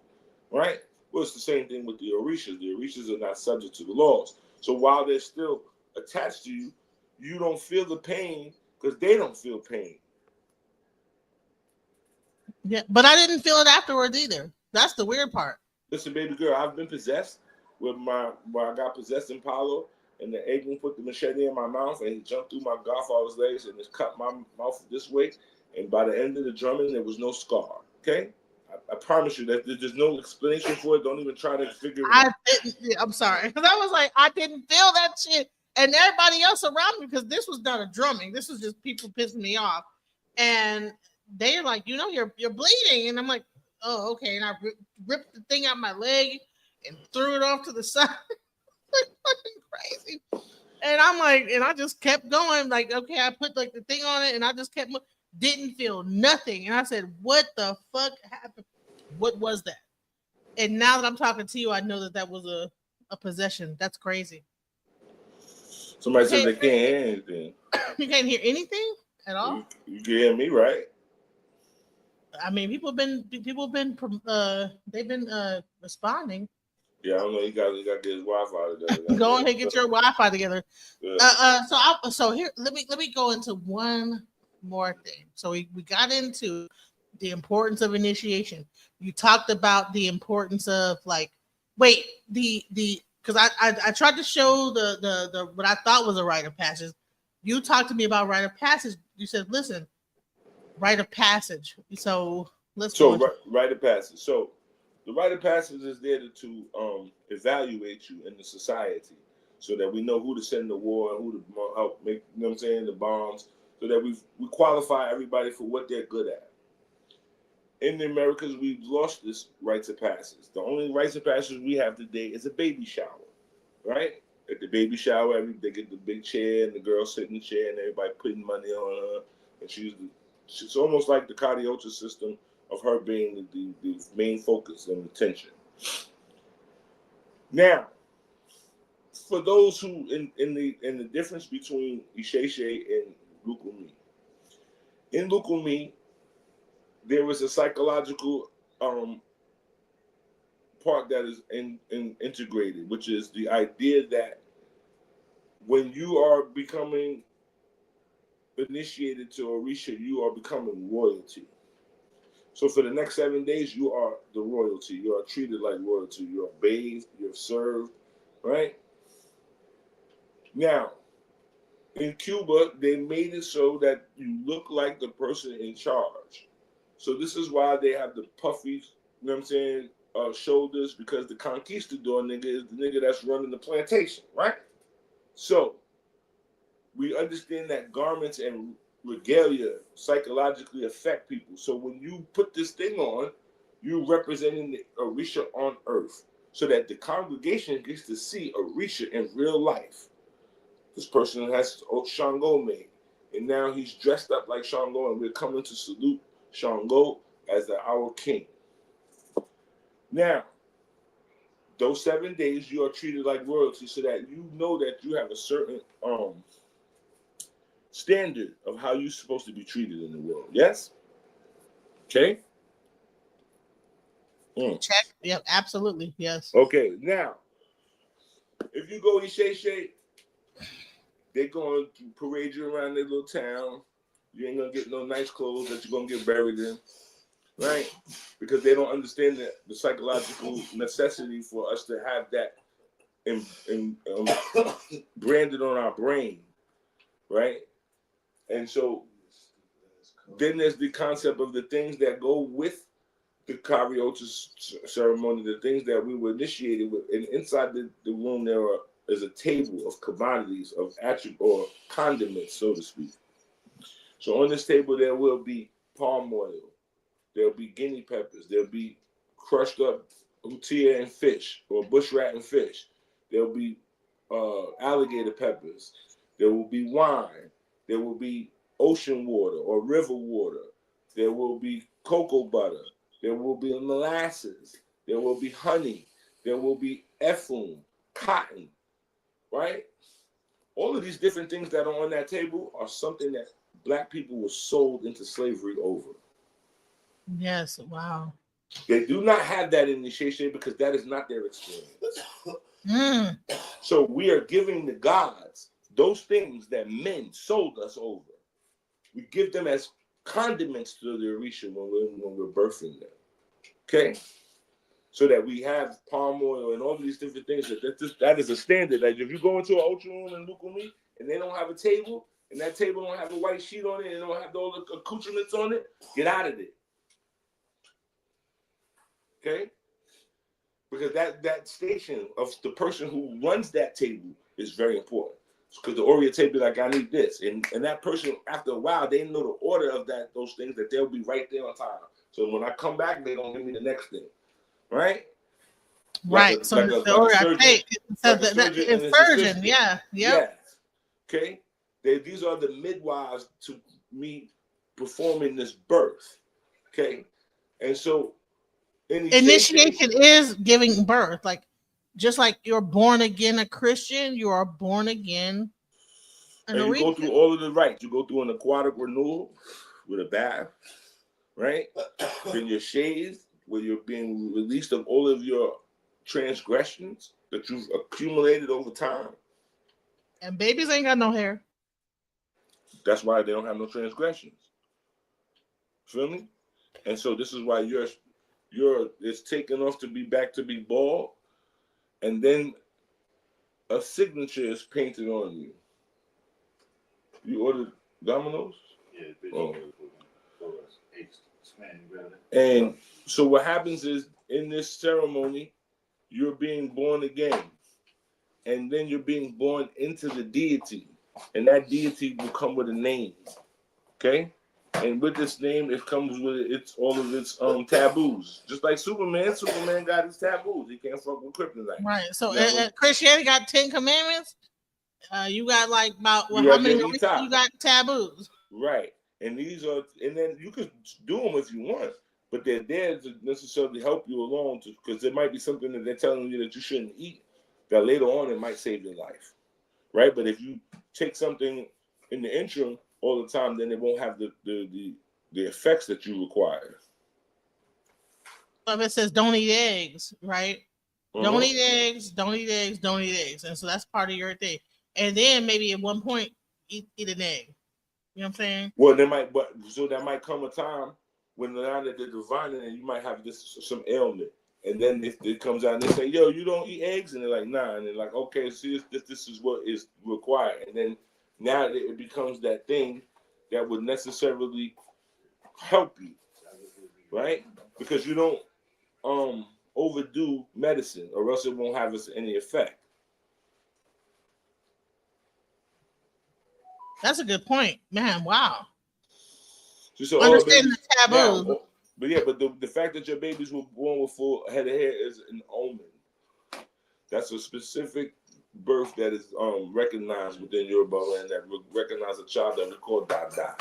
Speaker 3: right? Well, it's the same thing with the Orishas. The Orishas are not subject to the laws. So while they're still attached to you, you don't feel the pain because they don't feel pain.
Speaker 2: Yeah, but I didn't feel it afterwards either. That's the weird part.
Speaker 3: Listen, baby girl, I've been possessed where I got possessed in Palo, and the agent put the machete in my mouth, and he jumped through my godfather's legs and just cut my mouth this way. And by the end of the drumming, there was no scar. Okay, I promise you that there's no explanation for it. Don't even try to figure it out.
Speaker 2: I'm sorry, because I was like, I didn't feel that shit, and everybody else around me, because this was not a drumming. This was just people pissing me off, and they're like, you know, you're bleeding, and I'm like, oh, okay, and I ripped the thing out my leg and threw it off to the side, like fucking crazy. And I'm like, and I just kept going, like, okay, I put like the thing on it, and I just kept, didn't feel nothing, and I said, what the fuck happened? What was that? And now that I'm talking to you, I know that was a possession. That's crazy.
Speaker 3: Somebody says they can't hear anything.
Speaker 2: You can't hear anything at all?
Speaker 3: You can hear me, right?
Speaker 2: I mean, people have been they've been responding.
Speaker 3: Yeah, I don't know. You got to get his Wi-Fi together.
Speaker 2: Go ahead and get your Wi-Fi together.
Speaker 3: Yeah.
Speaker 2: So here, let me go into one more thing. So we got into the importance of initiation. You talked about the importance of because I tried to show the what I thought was a rite of passage. You talked to me about rite of passage. You said, listen, rite of passage. So let's
Speaker 3: rite of passage. So the rite of passage is there to evaluate you in the society, so that we know who to send to war and who to help make, you know what I'm saying, the bombs, so that we qualify everybody for what they're good at. In the Americas, we've lost this rites of passage. The only rites of passage we have today is a baby shower, right? At the baby shower, they get the big chair and the girl sit in the chair and everybody putting money on her, and she's almost like the Ocha system of her being the main focus and attention. Now, for those who in the difference between Isheshe and Lucumi, in Lucumi, there was a psychological part that is integrated, which is the idea that when you are becoming initiated to Orisha, you are becoming royalty. So for the next 7 days, you are the royalty. You are treated like royalty. You are bathed. You're served, right? Now, in Cuba, they made it so that you look like the person in charge. So this is why they have the puffy, you know what I'm saying, shoulders, because the conquistador nigga is the nigga that's running the plantation, right? So we understand that garments and regalia psychologically affect people. So when you put this thing on, you're representing the Orisha on earth, so that the congregation gets to see Orisha in real life. This person has Shango made, and now he's dressed up like Shango, and we're coming to salute Shango as our king. Now, those 7 days you are treated like royalty, so that you know that you have a certain standard of how you're supposed to be treated in the world. Yes? Okay?
Speaker 2: Check. Yep, absolutely. Yes.
Speaker 3: Okay, now, if you go Isheshe, they're going to parade you around their little town. You ain't going to get no nice clothes that you're going to get buried in, right? Because they don't understand the psychological necessity for us to have that branded on our brain, right? And so then there's the concept of the things that go with the Ocha ceremony, the things that we were initiated with. And inside the room, is a table of commodities, of attributes or condiments, so to speak. So on this table, there will be palm oil. There'll be guinea peppers. There'll be crushed up hutia and fish, or bush rat and fish. There'll be alligator peppers. There will be wine. There will be ocean water or river water. There will be cocoa butter. There will be molasses. There will be honey. There will be efflume, cotton, right? All of these different things that are on that table are something that Black people were sold into slavery over.
Speaker 2: Yes. Wow.
Speaker 3: They do not have that initiation because that is not their experience.
Speaker 2: Mm.
Speaker 3: So we are giving the gods those things that men sold us over. We give them as condiments to the Orisha when we're birthing them. Okay? So that we have palm oil and all these different things. That is a standard. Like if you go into an Ocha room in Lucumi and they don't have a table, and that table don't have a white sheet on it, and don't have all the accoutrements on it, get out of it. Okay? Because that station of the person who runs that table is very important. Because the Oriate table, like, I need this. And that person, after a while, they know the order of those things, that they'll be right there on time. So when I come back, they don't give me the next thing. Right?
Speaker 2: Right. So the Oriate, so the insurgent, yeah. Yep.
Speaker 3: Yes. Okay? These are the midwives to me performing this birth. Okay? And so
Speaker 2: initiation is giving birth. Like, just like you're born again a Christian, you are born again
Speaker 3: and you go through all of the rites. You go through an aquatic renewal with a bath, right? Then you're shaved, where you're being released of all of your transgressions that you've accumulated over time.
Speaker 2: And babies ain't got no hair.
Speaker 3: That's why they don't have no transgressions. Feel me? And so this is why it's taken off to be back to be bald, and then a signature is painted on you. You ordered Domino's? Yeah. Oh. And so what happens is, in this ceremony, you're being born again. And then you're being born into the deity. And that deity will come with a name. Okay? And with this name, it comes with all of its taboos. Just like Superman. Superman got his taboos. He can't fuck with kryptonite.
Speaker 2: Right. So Christianity got 10 commandments. You got like about how many you got taboos?
Speaker 3: Right. And then you can do them if you want, but they're there to necessarily help you along, because there might be something that they're telling you that you shouldn't eat, that later on it might save your life. Right. But if you take something in the interim all the time, then it won't have the effects that you require.
Speaker 2: If it says don't eat eggs, right? Don't eat eggs, don't eat eggs, don't eat eggs. And so that's part of your thing. And then maybe at one point eat an egg. You know what I'm saying?
Speaker 3: Well, there might come a time when now that they're divining, and you might have some ailment. And then it comes out and they say, yo, you don't eat eggs? And they're like, nah. And they're like, okay, see, this is what is required. And then now it becomes that thing that would necessarily help you, right? Because you don't overdo medicine, or else it won't have any effect.
Speaker 2: That's a good point, man. Wow.
Speaker 3: So
Speaker 2: understand the taboo.
Speaker 3: But the fact that your babies were born with full head of hair is an omen. That's a specific birth that is recognized within Yoruba land, that recognize a child that we call Dada.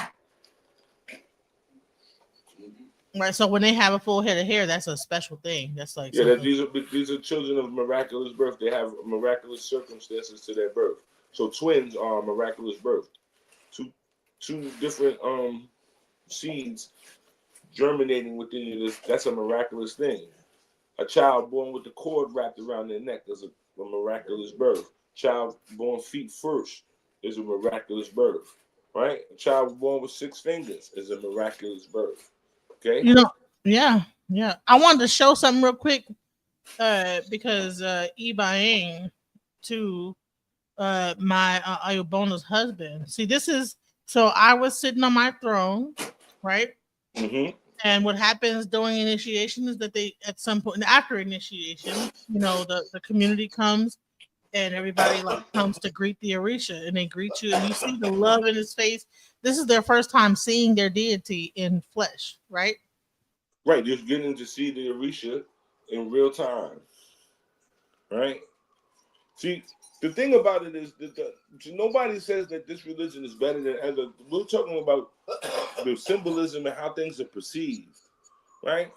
Speaker 2: Right. So when they have a full head of hair, that's a special thing. That's like
Speaker 3: these are children of miraculous birth. They have miraculous circumstances to their birth. So twins are miraculous birth. Two different seeds germinating within you. That's a miraculous thing. A child born with the cord wrapped around their neck is a miraculous birth. Child born feet first is a miraculous birth, right? A child born with 6 fingers is a miraculous birth. Okay.
Speaker 2: Yeah. I wanted to show something real quick, because Ibaing to my Ayobona's husband. See, this is so I was sitting on my throne, right?
Speaker 3: Mm-hmm.
Speaker 2: And what happens during initiation is that they, at some point after initiation, the community comes and everybody comes to greet the Orisha, and they greet you, and you see the love in his face. This is their first time seeing their deity in flesh, right?
Speaker 3: Right, you're getting to see the Orisha in real time, right? See, the thing about it is that nobody says that this religion is better than other. We're talking about the symbolism and how things are perceived, right?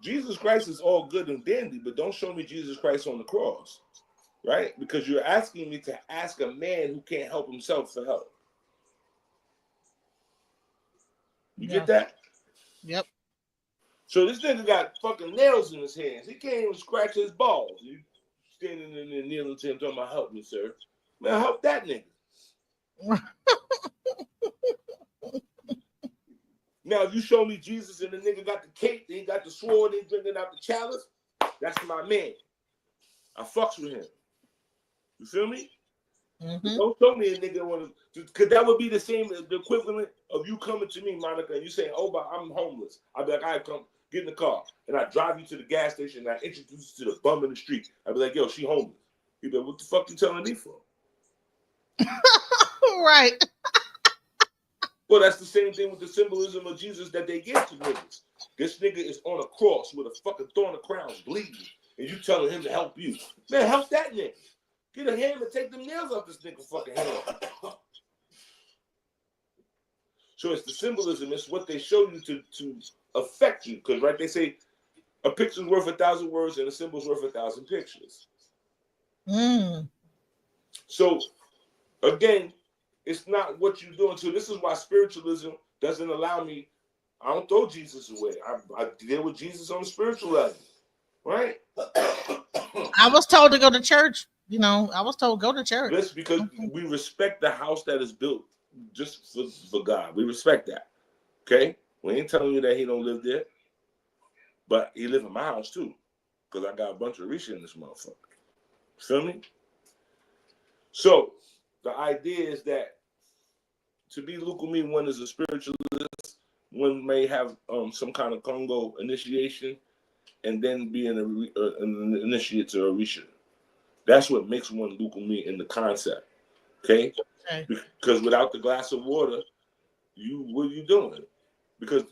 Speaker 3: Jesus Christ is all good and dandy, but don't show me Jesus Christ on the cross, right? Because you're asking me to ask a man who can't help himself for help. You get that?
Speaker 2: Yep.
Speaker 3: So this nigga got fucking nails in his hands. He can't even scratch his balls. You standing in there kneeling to him talking about, help me, sir. Man, help that nigga. Now, if you show me Jesus and the nigga got the cake, he got the sword, he drinking out the chalice, that's my man. I fucks with him. You feel me?
Speaker 2: Mm-hmm.
Speaker 3: Don't show me a nigga want to, because that would be the same, the equivalent of you coming to me, Monica, and you saying, "Oh, but I'm homeless." I'd be like, "I come get in the car," and I drive you to the gas station, and I introduce you to the bum in the street. I'd be like, "Yo, she homeless." He'd be like, "What the fuck you telling me for?"
Speaker 2: Right.
Speaker 3: Well, that's the same thing with the symbolism of Jesus that they give to niggas. This nigga is on a cross with a fucking thorn of crowns bleeding, and you telling him to help you. Man, help that nigga. Get a hammer and take them nails off this nigga fucking hand. So it's the symbolism. It's what they show you to affect you. Because, right, they say a picture's worth 1,000 words and a symbol's worth 1,000 pictures.
Speaker 2: Mm.
Speaker 3: So, again, it's not what you're doing. So this is why spiritualism doesn't allow me. I don't throw Jesus away. I deal with Jesus on the spiritual level, right?
Speaker 2: I was told to go to church. You know, I was told go to church.
Speaker 3: This because we respect the house that is built just for God. We respect that. Okay? We ain't telling you that he don't live there. But he live in my house too. Because I got a bunch of Orisha in this motherfucker. Feel me? So the idea is that to be Lucumi, one is a spiritualist, one may have some kind of Congo initiation, and then be an initiate to Orisha. That's what makes one Lucumi in the concept. Okay? Because without the glass of water, what are you doing? Because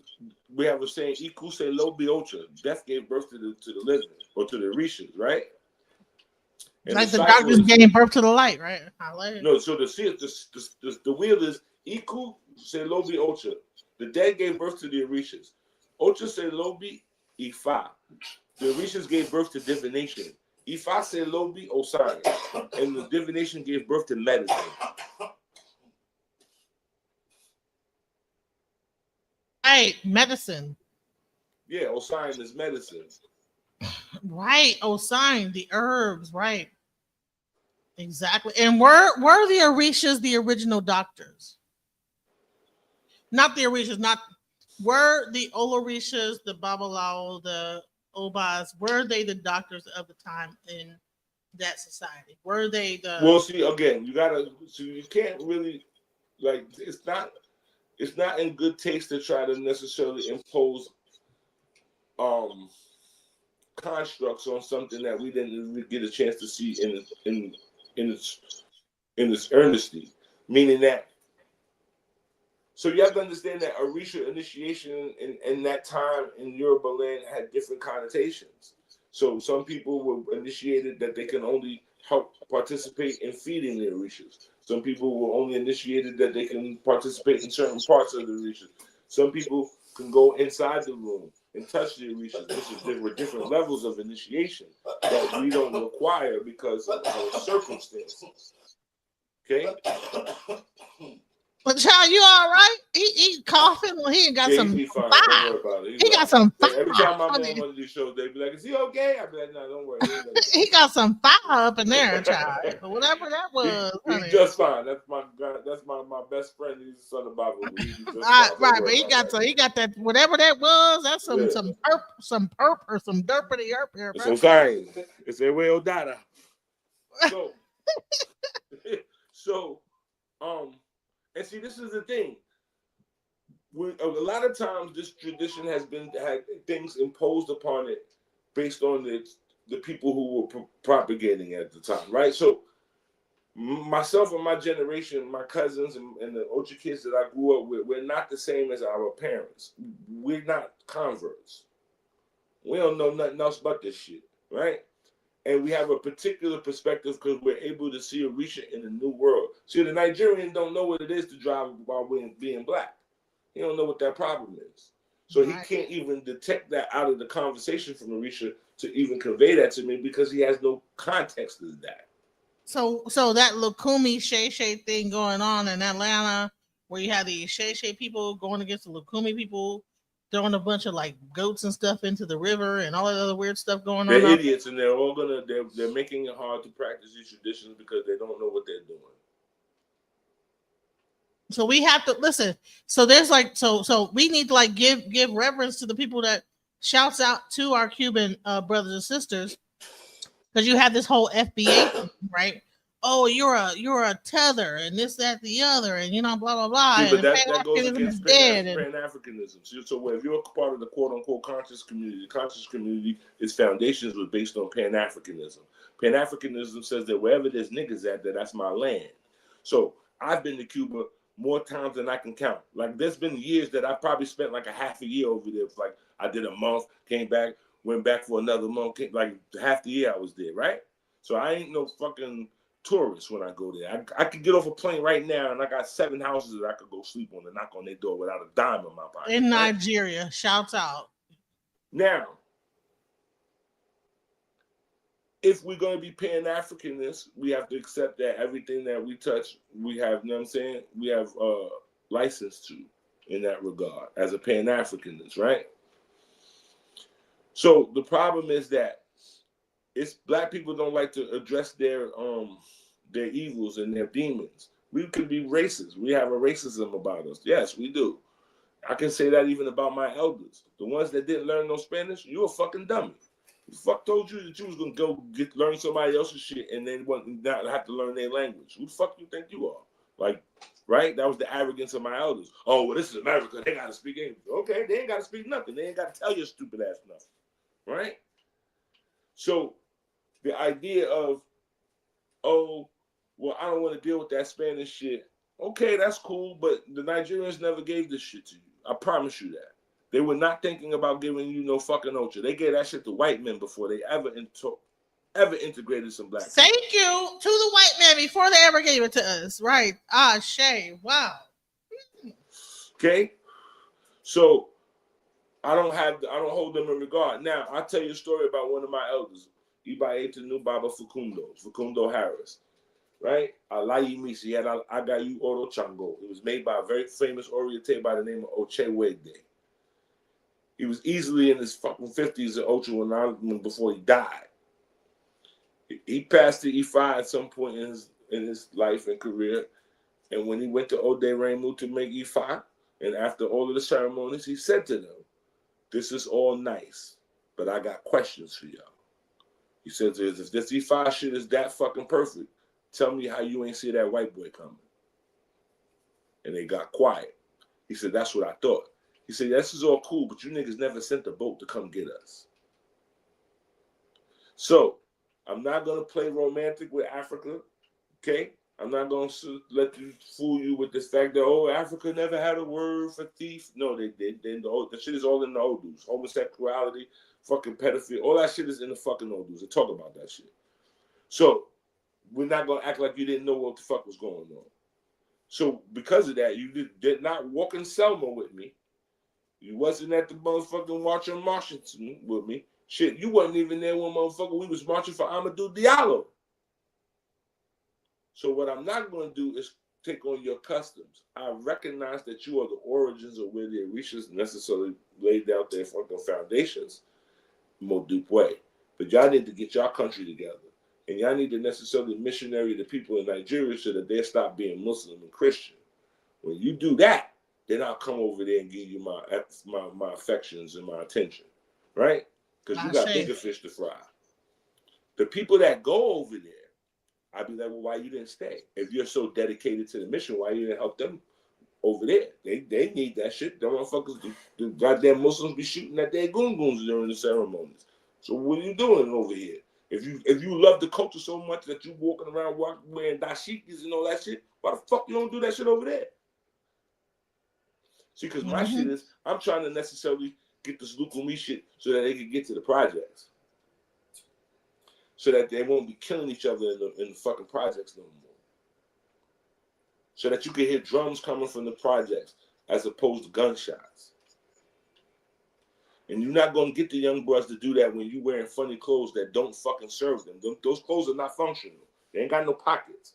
Speaker 3: we have a saying, Iku se lobi ocha, death gave birth to the living, or to the Orishas, right? And
Speaker 2: like the darkness gave birth to the light, right?
Speaker 3: No, so the wheel is Iku se lobi ocha. The dead gave birth to the Orishas. Ocha se lobi Ifa. The Orishas gave birth to divination. Ifa se lobi Osai. And the divination gave birth to medicine.
Speaker 2: Right, medicine.
Speaker 3: Yeah, Osai is medicine.
Speaker 2: Right, Osai, the herbs, right. Exactly. And were the Orishas the original doctors? Not the Orishas, were the Olorishas, the Babalao, the Obas, were they the doctors of the time in that society? Were they the
Speaker 3: Well, see, again, you can't really, like, it's not in good taste to try to necessarily impose constructs on something that we didn't really get a chance to see in its earnesty. Meaning that, so you have to understand that Orisha initiation in that time in Yoruba land had different connotations. So some people were initiated that they can only help participate in feeding the Orishas. Some people were only initiated that they can participate in certain parts of the Orishas. Some people can go inside the room and touch the Orishas. There were different levels of initiation that we don't require because of our circumstances. Okay?
Speaker 2: But child, you all right? He coughing. Well, he got some.
Speaker 3: He fine.
Speaker 2: Fire.
Speaker 3: Don't worry about it.
Speaker 2: He got some fire.
Speaker 3: Every time I'm on one of these shows, they be like, "Is he okay?" I be like, "No, don't worry."
Speaker 2: He got some fire up in there, child. Whatever that was.
Speaker 3: He's just fine. That's my guy. That's my best friend. He's the son of Bible.
Speaker 2: Right, but he got that whatever that was. That's some perp or some derpity herp here.
Speaker 3: Some signs. It's a way Odada. So, and see, this is the thing. A lot of times, this tradition had things imposed upon it based on the people who were propagating at the time, right? So, myself and my generation, my cousins and the Ocha kids that I grew up with, we're not the same as our parents. We're not converts. We don't know nothing else but this shit, right? And we have a particular perspective because we're able to see Orisha in a new world. See, the Nigerian don't know what it is to drive while being black. He don't know what that problem is. So he can't even detect that out of the conversation from Orisha to even convey that to me because he has no context of that.
Speaker 2: So that Lucumi Shay thing going on in Atlanta, where you have the Shay people going against the Lucumi people, throwing a bunch of like goats and stuff into the river and all that other weird stuff going
Speaker 3: They're
Speaker 2: on.
Speaker 3: idiots, and they're all they're making it hard to practice these traditions because they don't know what they're doing.
Speaker 2: So we have to listen. So there's like so we need to like give reverence to the people that shouts out to our Cuban brothers and sisters, because you have this whole FBA thing, right? Oh, you're a tether and this, that, the other, and you know, blah blah blah.
Speaker 3: See, but
Speaker 2: And
Speaker 3: that goes
Speaker 2: Pan-Africanism is
Speaker 3: against
Speaker 2: dead. And
Speaker 3: Pan-Africanism. So if you're part of the quote-unquote conscious community, its foundations was based on Pan-Africanism. Pan-Africanism says that wherever there's niggas at, that's my land. So I've been to Cuba more times than I can count. Like, there's been years that I probably spent like a half a year over there. Like, I did a month, came back, went back for another month, like half the year I was there, right? So I ain't no fucking tourist when I go there. I could get off a plane right now and I got 7 houses that I could go sleep on and knock on their door without a dime in my pocket.
Speaker 2: In Nigeria, right? Shouts out.
Speaker 3: Now, if we're going to be Pan-Africanists, we have to accept that everything that we touch, we have, you know what I'm saying? We have license to in that regard as a Pan-Africanist, right? So the problem is that black people don't like to address their evils and their demons. We could be racist. We have a racism about us. Yes, we do. I can say that even about my elders. The ones that didn't learn no Spanish, you a fucking dummy. The fuck told you that you was gonna go learn somebody else's shit and then not have to learn their language? Who the fuck you think you are? Like, right? That was the arrogance of my elders. Oh, well, this is America. They gotta speak English. Okay, they ain't gotta speak nothing. They ain't gotta tell your stupid ass nothing. Right? So the idea of, oh, well, I don't want to deal with that Spanish shit. Okay, that's cool, but the Nigerians never gave this shit to you. I promise you that. They were not thinking about giving you no fucking Ocha. They gave that shit to white men before they ever integrated some black people.
Speaker 2: Thank you to the white man before they ever gave it to us. Right. Shay. Wow.
Speaker 3: Okay? So I don't hold them in regard. Now, I'll tell you a story about one of my elders, Oba Ade Dayo Baba Facundo Harris. Right? Alayimisi, he had Agayu Oro Chango. It was made by a very famous Oriate by the name of Ochewede. He was easily in his fucking 50s at Ocha before he died. He passed the Ifa at some point in his life and career. And when he went to Ode Remu to make Ifa, and after all of the ceremonies, he said to them, "This is all nice, but I got questions for y'all." He said, "If this Ifa shit is that fucking perfect, tell me how you ain't see that white boy coming." And they got quiet. He said, "That's what I thought." He said, "This is all cool, but you niggas never sent the boat to come get us." So, I'm not going to play romantic with Africa, okay? I'm not going to let you fool you with this fact that, oh, Africa never had a word for thief. No, they did. The shit is all in the Odus. Homosexuality, fucking pedophilia, all that shit is in the fucking Odus. They talk about that shit. So, we're not going to act like you didn't know what the fuck was going on. So, because of that, you did not walk in Selma with me. You wasn't at the motherfucking March on Washington with me. Shit, you wasn't even there when motherfucker we was marching for Amadou Diallo. So what I'm not going to do is take on your customs. I recognize that you are the origins of where the Orishas necessarily laid out their fucking foundations in a more deep way. But y'all need to get y'all country together. And y'all need to necessarily missionary the people in Nigeria so that they stop being Muslim and Christian. When you do that, then I'll come over there and give you my affections and my attention, right? Because you got bigger fish to fry. The people that go over there, I'd be like, well, why you didn't stay? If you're so dedicated to the mission, why you didn't help them over there? They need that shit. Them motherfuckers, the goddamn Muslims be shooting at their goon-goons during the ceremonies. So what are you doing over here? If you love the culture so much that you walking around wearing dashikis and all that shit, why the fuck you don't do that shit over there? See, because my shit is, I'm trying to necessarily get this Lucumi shit so that they can get to the projects. So that they won't be killing each other in the fucking projects no more. So that you can hear drums coming from the projects as opposed to gunshots. And you're not going to get the young boys to do that when you're wearing funny clothes that don't fucking serve them. Those clothes are not functional. They ain't got no pockets.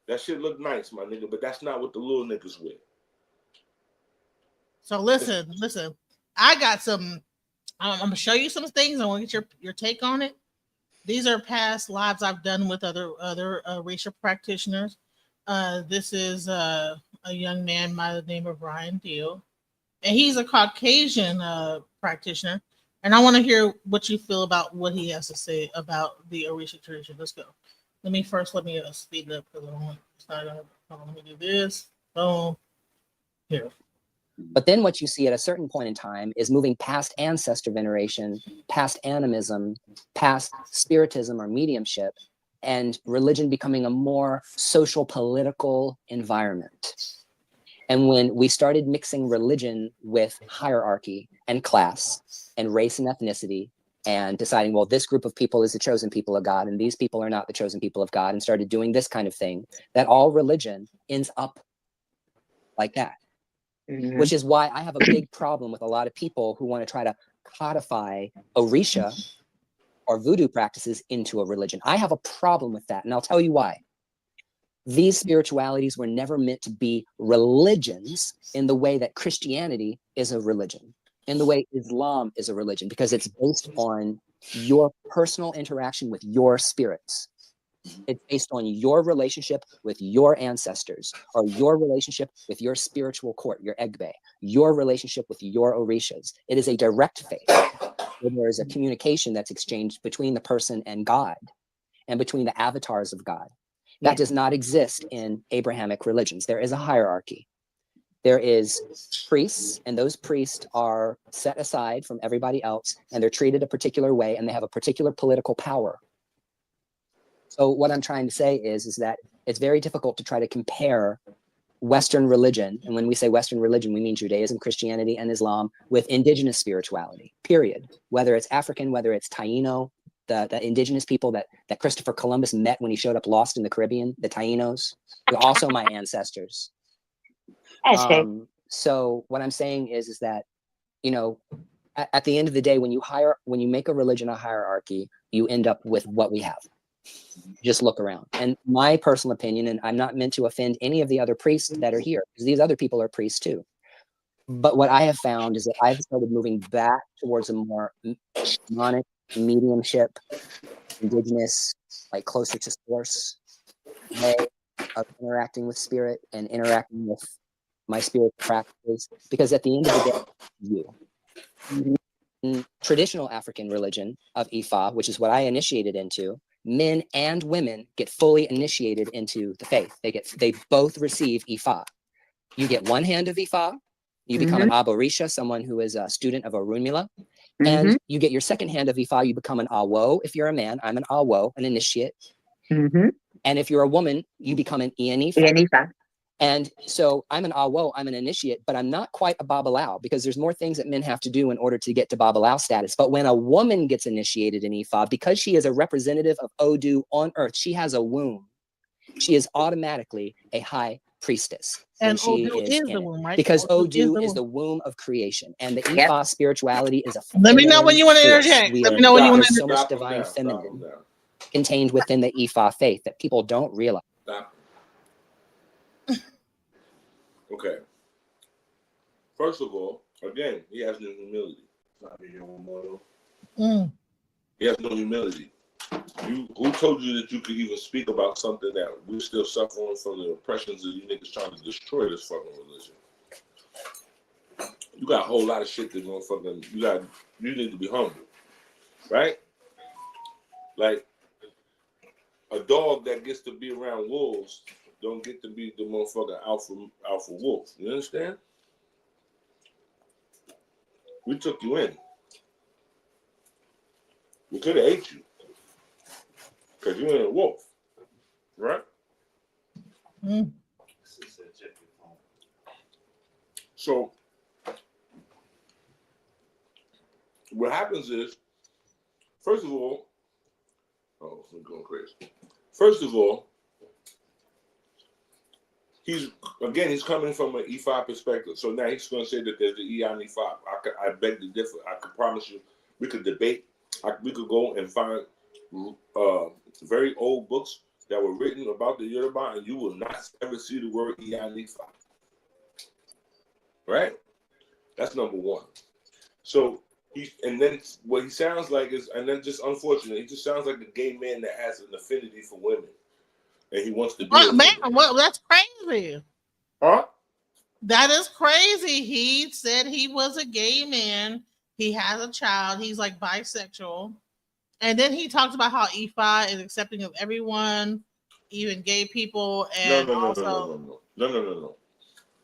Speaker 3: That shit look nice, my nigga, but that's not what the little niggas wear.
Speaker 2: So listen. I got some. I'm gonna show you some things. I want to get your take on it. These are past lives I've done with other racial practitioners. This is a young man by the name of Ryan Deal, and he's a Caucasian practitioner. And I want to hear what you feel about what he has to say about the Orisha tradition. Let's go. Let me speed it up because I don't want to start up. Let me do this. Boom. Here.
Speaker 4: But then what you see at a certain point in time is moving past ancestor veneration, past animism, past spiritism or mediumship, and religion becoming a more social political environment. And when we started mixing religion with hierarchy and class and race and ethnicity and deciding, well, this group of people is the chosen people of God and these people are not the chosen people of God, and started doing this kind of thing, that all religion ends up like that. Mm-hmm. Which is why I have a big problem with a lot of people who want to try to codify Orisha or voodoo practices into a religion. I have a problem with that, and I'll tell you why. These spiritualities were never meant to be religions in the way that Christianity is a religion, in the way Islam is a religion, because it's based on your personal interaction with your spirits. It's based on your relationship with your ancestors, or your relationship with your spiritual court, your Egbe, your relationship with your Orishas. It is a direct faith, where there is a communication that's exchanged between the person and God, and between the avatars of God. That does not exist in Abrahamic religions. There is a hierarchy. There is priests, and those priests are set aside from everybody else, and they're treated a particular way, and they have a particular political power. So what I'm trying to say is that it's very difficult to try to compare Western religion, and when we say Western religion, we mean Judaism, Christianity, and Islam, with indigenous spirituality, period. Whether it's African, whether it's Taino, the indigenous people that Christopher Columbus met when he showed up lost in the Caribbean, the Tainos, they're also my ancestors. So what I'm saying is that, you know, at the end of the day, when you make a religion a hierarchy, you end up with what we have. Just look around. And my personal opinion, and I'm not meant to offend any of the other priests that are here, because these other people are priests too. But what I have found is that I've started moving back towards a more shamanic mediumship, indigenous, like closer to source way of interacting with spirit and interacting with my spiritual practices. Because at the end of the day, in traditional African religion of Ifa, which is what I initiated into, men and women get fully initiated into the faith. They both receive Ifa. You get one hand of Ifa, you become an Aborisha, someone who is a student of Orunmila, and you get your second hand of Ifa, you become an Awo. If you're a man, I'm an Awo, an initiate. And if you're a woman, you become an Ianifa. And so I'm an Awo, I'm an initiate, but I'm not quite a Babalao, because there's more things that men have to do in order to get to Babalao status. But when a woman gets initiated in Ifa, because she is a representative of Odu on earth, she has a womb. She is automatically a high priestess.
Speaker 2: And Odu is the womb, right?
Speaker 4: Because Odu is the womb of creation. And the Ifa spirituality is a
Speaker 2: Let me know when you want to interject. Let me know when you want to
Speaker 4: so much divine feminine contained within the Ifa faith that people don't realize.
Speaker 3: Okay. First of all, again, he has no humility. He has no humility. Who told you that you could even speak about something that we're still suffering from, the oppressions of you niggas trying to destroy this fucking religion? You got a whole lot of shit that's gonna fucking, you need to be humble, right? Like, a dog that gets to be around wolves don't get to be the motherfucking alpha wolf. You understand? We took you in. We could have ate you. Because you ain't a wolf. Right? So, what happens is, first of all, I'm going crazy. First of all, he's coming from an E5 perspective. So now he's going to say that there's the Eon E5. I beg to differ. I can promise you, we could debate. We could go and find very old books that were written about the Yoruba, and you will not ever see the word Eon E5. Right? That's number one. So and then what he sounds like is, and then just unfortunate, he just sounds like a gay man that has an affinity for women, and he wants to be.
Speaker 2: What man? What? That's crazy.
Speaker 3: Huh?
Speaker 2: That is crazy. He said he was a gay man. He has a child. He's like bisexual. And then he talks about how Ifa is accepting of everyone, even gay people, and
Speaker 3: no.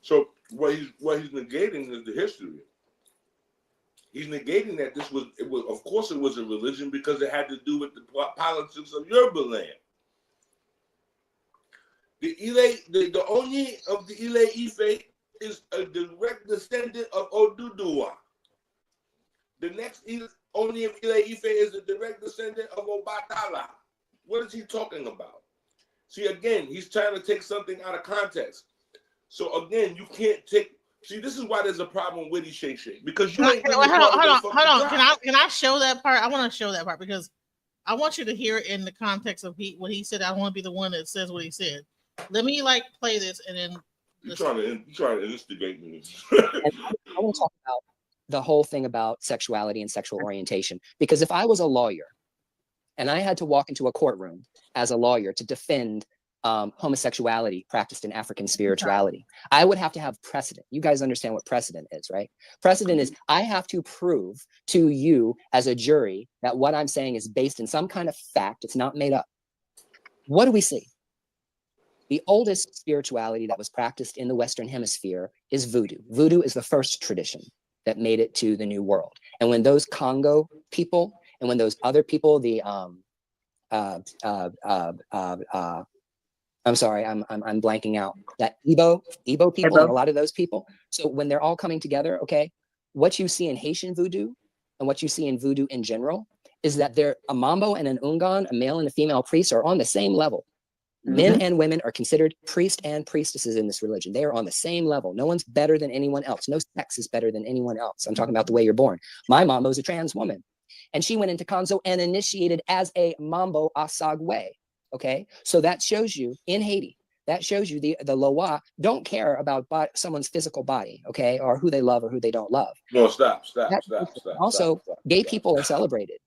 Speaker 3: So what he's negating is the history. He's negating that it was of course it was a religion because it had to do with the politics of Yoruba land. The Onyi of the Ile Ife is a direct descendant of Oduduwa. The next Onyi of Ile Ife is a direct descendant of Obatala. What is he talking about? See, again, he's trying to take something out of context. So again, you can't take. See, this is why there's a problem with Ishe, because you ain't really
Speaker 2: hold on. Can I show that part? I want to show that part because I want you to hear it in the context of what he said. I want to be the one that says what he said. Let me play this and then.
Speaker 3: You're trying to instigate me.
Speaker 4: I want to talk about the whole thing about sexuality and sexual orientation, because if I was a lawyer and I had to walk into a courtroom as a lawyer to defend homosexuality practiced in African spirituality, I would have to have precedent. You guys understand what precedent is, right? Precedent is I have to prove to you as a jury that what I'm saying is based in some kind of fact. It's not made up. What do we see? The oldest spirituality that was practiced in the Western Hemisphere is voodoo. Voodoo is the first tradition that made it to the New World. And when those Congo people and when those other people, the I'm sorry, I'm blanking out. That Igbo people and a lot of those people. So when they're all coming together, okay, what you see in Haitian voodoo and what you see in voodoo in general is that they're a mambo and an ungan, a male and a female priest, are on the same level. Men and women are considered priests and priestesses in this religion. They are on the same level. No one's better than anyone else. No sex is better than anyone else. I'm talking about the way you're born. My mambo is a trans woman, and she went into Konzo and initiated as a mambo asagwe. Okay, so that shows you in Haiti. That shows you the Loa don't care about someone's physical body, okay, or who they love or who they don't love.
Speaker 3: No, stop.
Speaker 4: Also, gay people are celebrated.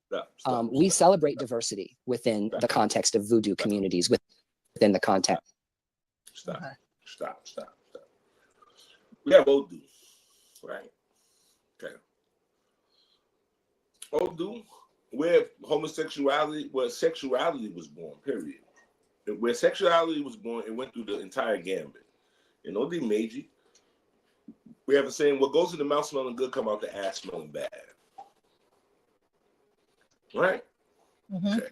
Speaker 4: We celebrate diversity within the context of voodoo communities. Within the context.
Speaker 3: Stop. We have Odu, right? Okay. Odu, where sexuality was born, period. Where sexuality was born, it went through the entire gambit. In Odi Meiji, we have a saying, what goes in the mouth smelling good come out the ass smelling bad. Right? Okay.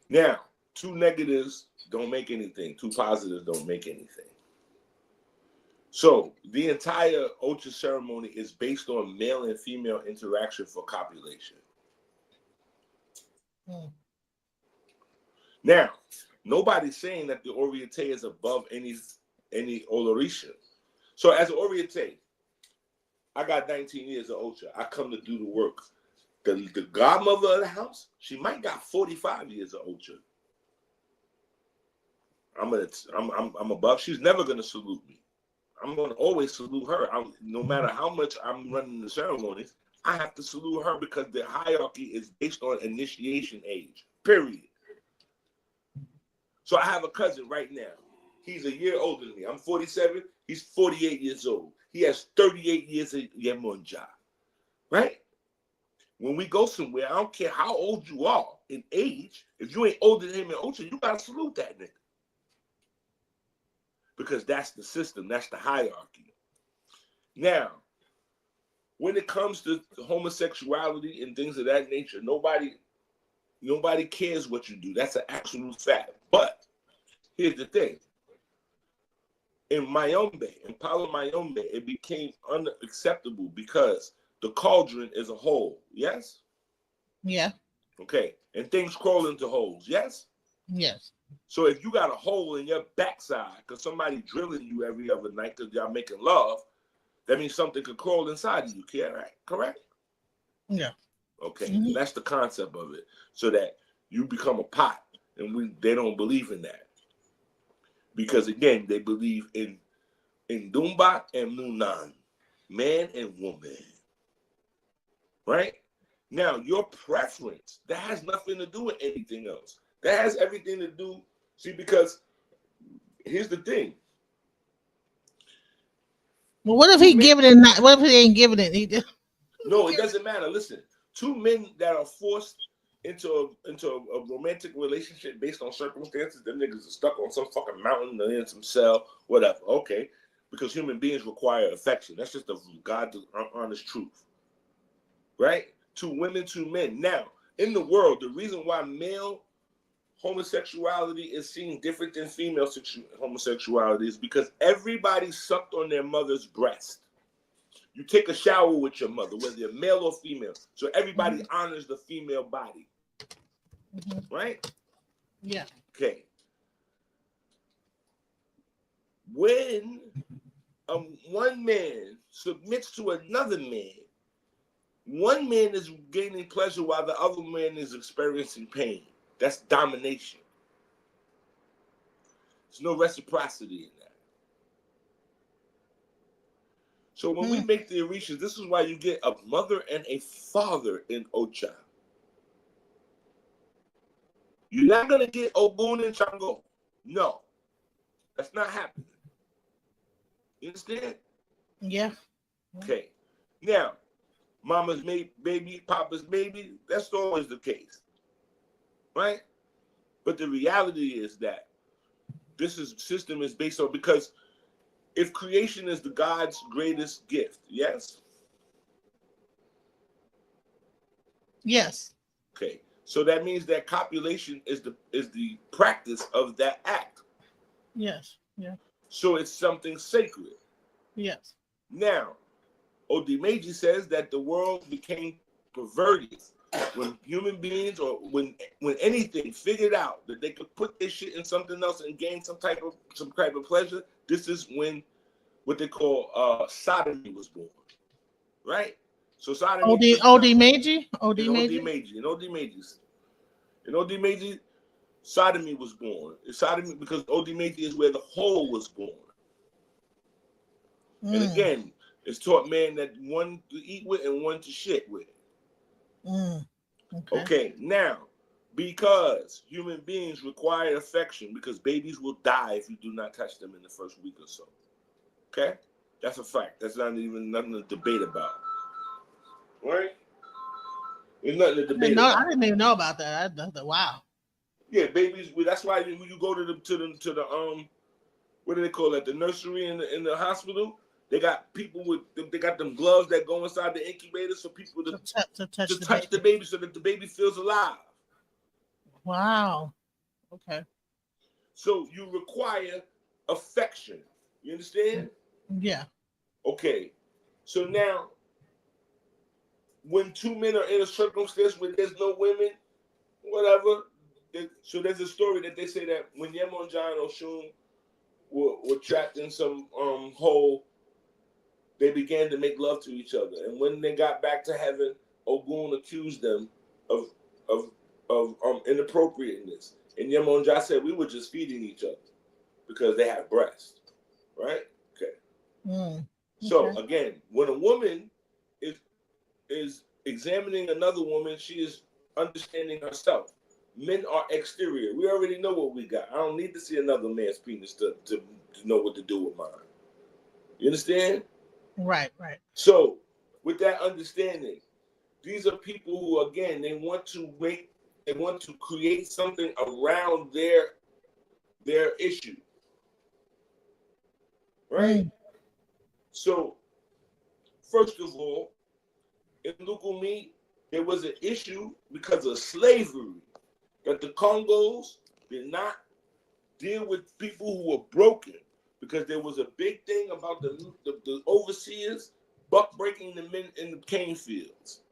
Speaker 3: Now, two negatives don't make anything. Two positives don't make anything. So the entire Ocha ceremony is based on male and female interaction for copulation. Now, nobody's saying that the Oriate is above any Olorisha. So as an Oriate, I got 19 years of Ocha. I come to do the work. The godmother of the house, she might got 45 years of Ocha. I'm above. She's never gonna salute me. I'm gonna always salute her. No matter how much I'm running the ceremonies, I have to salute her because the hierarchy is based on initiation age. Period. So I have a cousin right now. He's a year older than me. I'm 47. He's 48 years old. He has 38 years of Yemunja. Right? When we go somewhere, I don't care how old you are in age. If you ain't older than him in Ocha, you gotta salute that nigga. Because that's the system, that's the hierarchy. Now, when it comes to homosexuality and things of that nature, nobody cares what you do. That's an absolute fact. But here's the thing. In Palo Mayombe, it became unacceptable because the cauldron is a hole. Yes?
Speaker 2: Yeah.
Speaker 3: Okay. And things crawl into holes. Yes?
Speaker 2: Yes.
Speaker 3: So if you got a hole in your backside because somebody drilling you every other night because y'all making love, that means something could crawl inside of you. Correct? Yeah. Okay. That's the concept of it. So that you become a pot, and they don't believe in that because again they believe in Dumba and Nunan, man and woman. right? Now, your preference, that has nothing to do with anything else. That has everything to do, see, because here's the thing.
Speaker 2: Well, what if he giving it not? What if he ain't giving it? He just...
Speaker 3: No, it doesn't matter. Listen, two men that are forced into a romantic relationship based on circumstances, them niggas are stuck on some fucking mountain, they're in some cell, whatever. Okay, because human beings require affection. That's just the God's honest truth, right? Two women, two men. Now, in the world, the reason why male homosexuality is seen different than female homosexuality is because everybody sucked on their mother's breast. You take a shower with your mother, whether you're male or female. So everybody honors the female body. Right?
Speaker 2: Yeah.
Speaker 3: Okay. When one man submits to another man, one man is gaining pleasure while the other man is experiencing pain. That's domination. There's no reciprocity in that. So when we make the Orishas, this is why you get a mother and a father in Ocha. You're not going to get Ogun and Chango. No. That's not happening. You understand?
Speaker 2: Yeah.
Speaker 3: Okay. Now, mama's baby, papa's baby, that's always the case. Right? But the reality is that this system is based on, because if creation is the God's greatest gift, yes?
Speaker 2: Yes.
Speaker 3: Okay. So that means that copulation is the practice of that act.
Speaker 2: Yes. Yeah.
Speaker 3: So it's something sacred.
Speaker 2: Yes.
Speaker 3: Now, Ode Meiji says that the world became perverted when human beings, or when anything figured out that they could put this shit in something else and gain some type of pleasure. This is when what they call sodomy was born, right? So sodomy.
Speaker 2: Ode Meiji.
Speaker 3: In Ode Meiji, sodomy was born. Sodomy, because Ode Meiji is where the whole was born. And again, it's taught man that one to eat with and one to shit with. Okay, now, because human beings require affection, because babies will die if you do not touch them in the first week or so. Okay? That's a fact. That's nothing to debate about. Right? There's nothing to debate about.
Speaker 2: I didn't even know about that. Wow.
Speaker 3: Yeah, babies. That's why when you go to the what do they call it? The nursery in the hospital. They got people they got them gloves that go inside the incubator so people to touch the baby so that the baby feels alive.
Speaker 2: Wow. Okay.
Speaker 3: So you require affection. You understand?
Speaker 2: Yeah.
Speaker 3: Okay. So now, when two men are in a circumstance where there's no women, whatever. So there's a story that they say that when Yemonja and Oshun were trapped in some hole, they began to make love to each other. And when they got back to heaven, Ogun accused them of inappropriateness. And Yemonja said, we were just feeding each other because they have breasts. Right? Okay. So again, when a woman is examining another woman, she is understanding herself. Men are exterior. We already know what we got. I don't need to see another man's penis to know what to do with mine. You understand?
Speaker 2: Right.
Speaker 3: So, with that understanding, these are people who, again, they want to create something around their issue. Right? So, first of all, in Lucumi, there was an issue because of slavery that the Congos did not deal with people who were broken, because there was a big thing about the overseers buck breaking the men in the cane fields.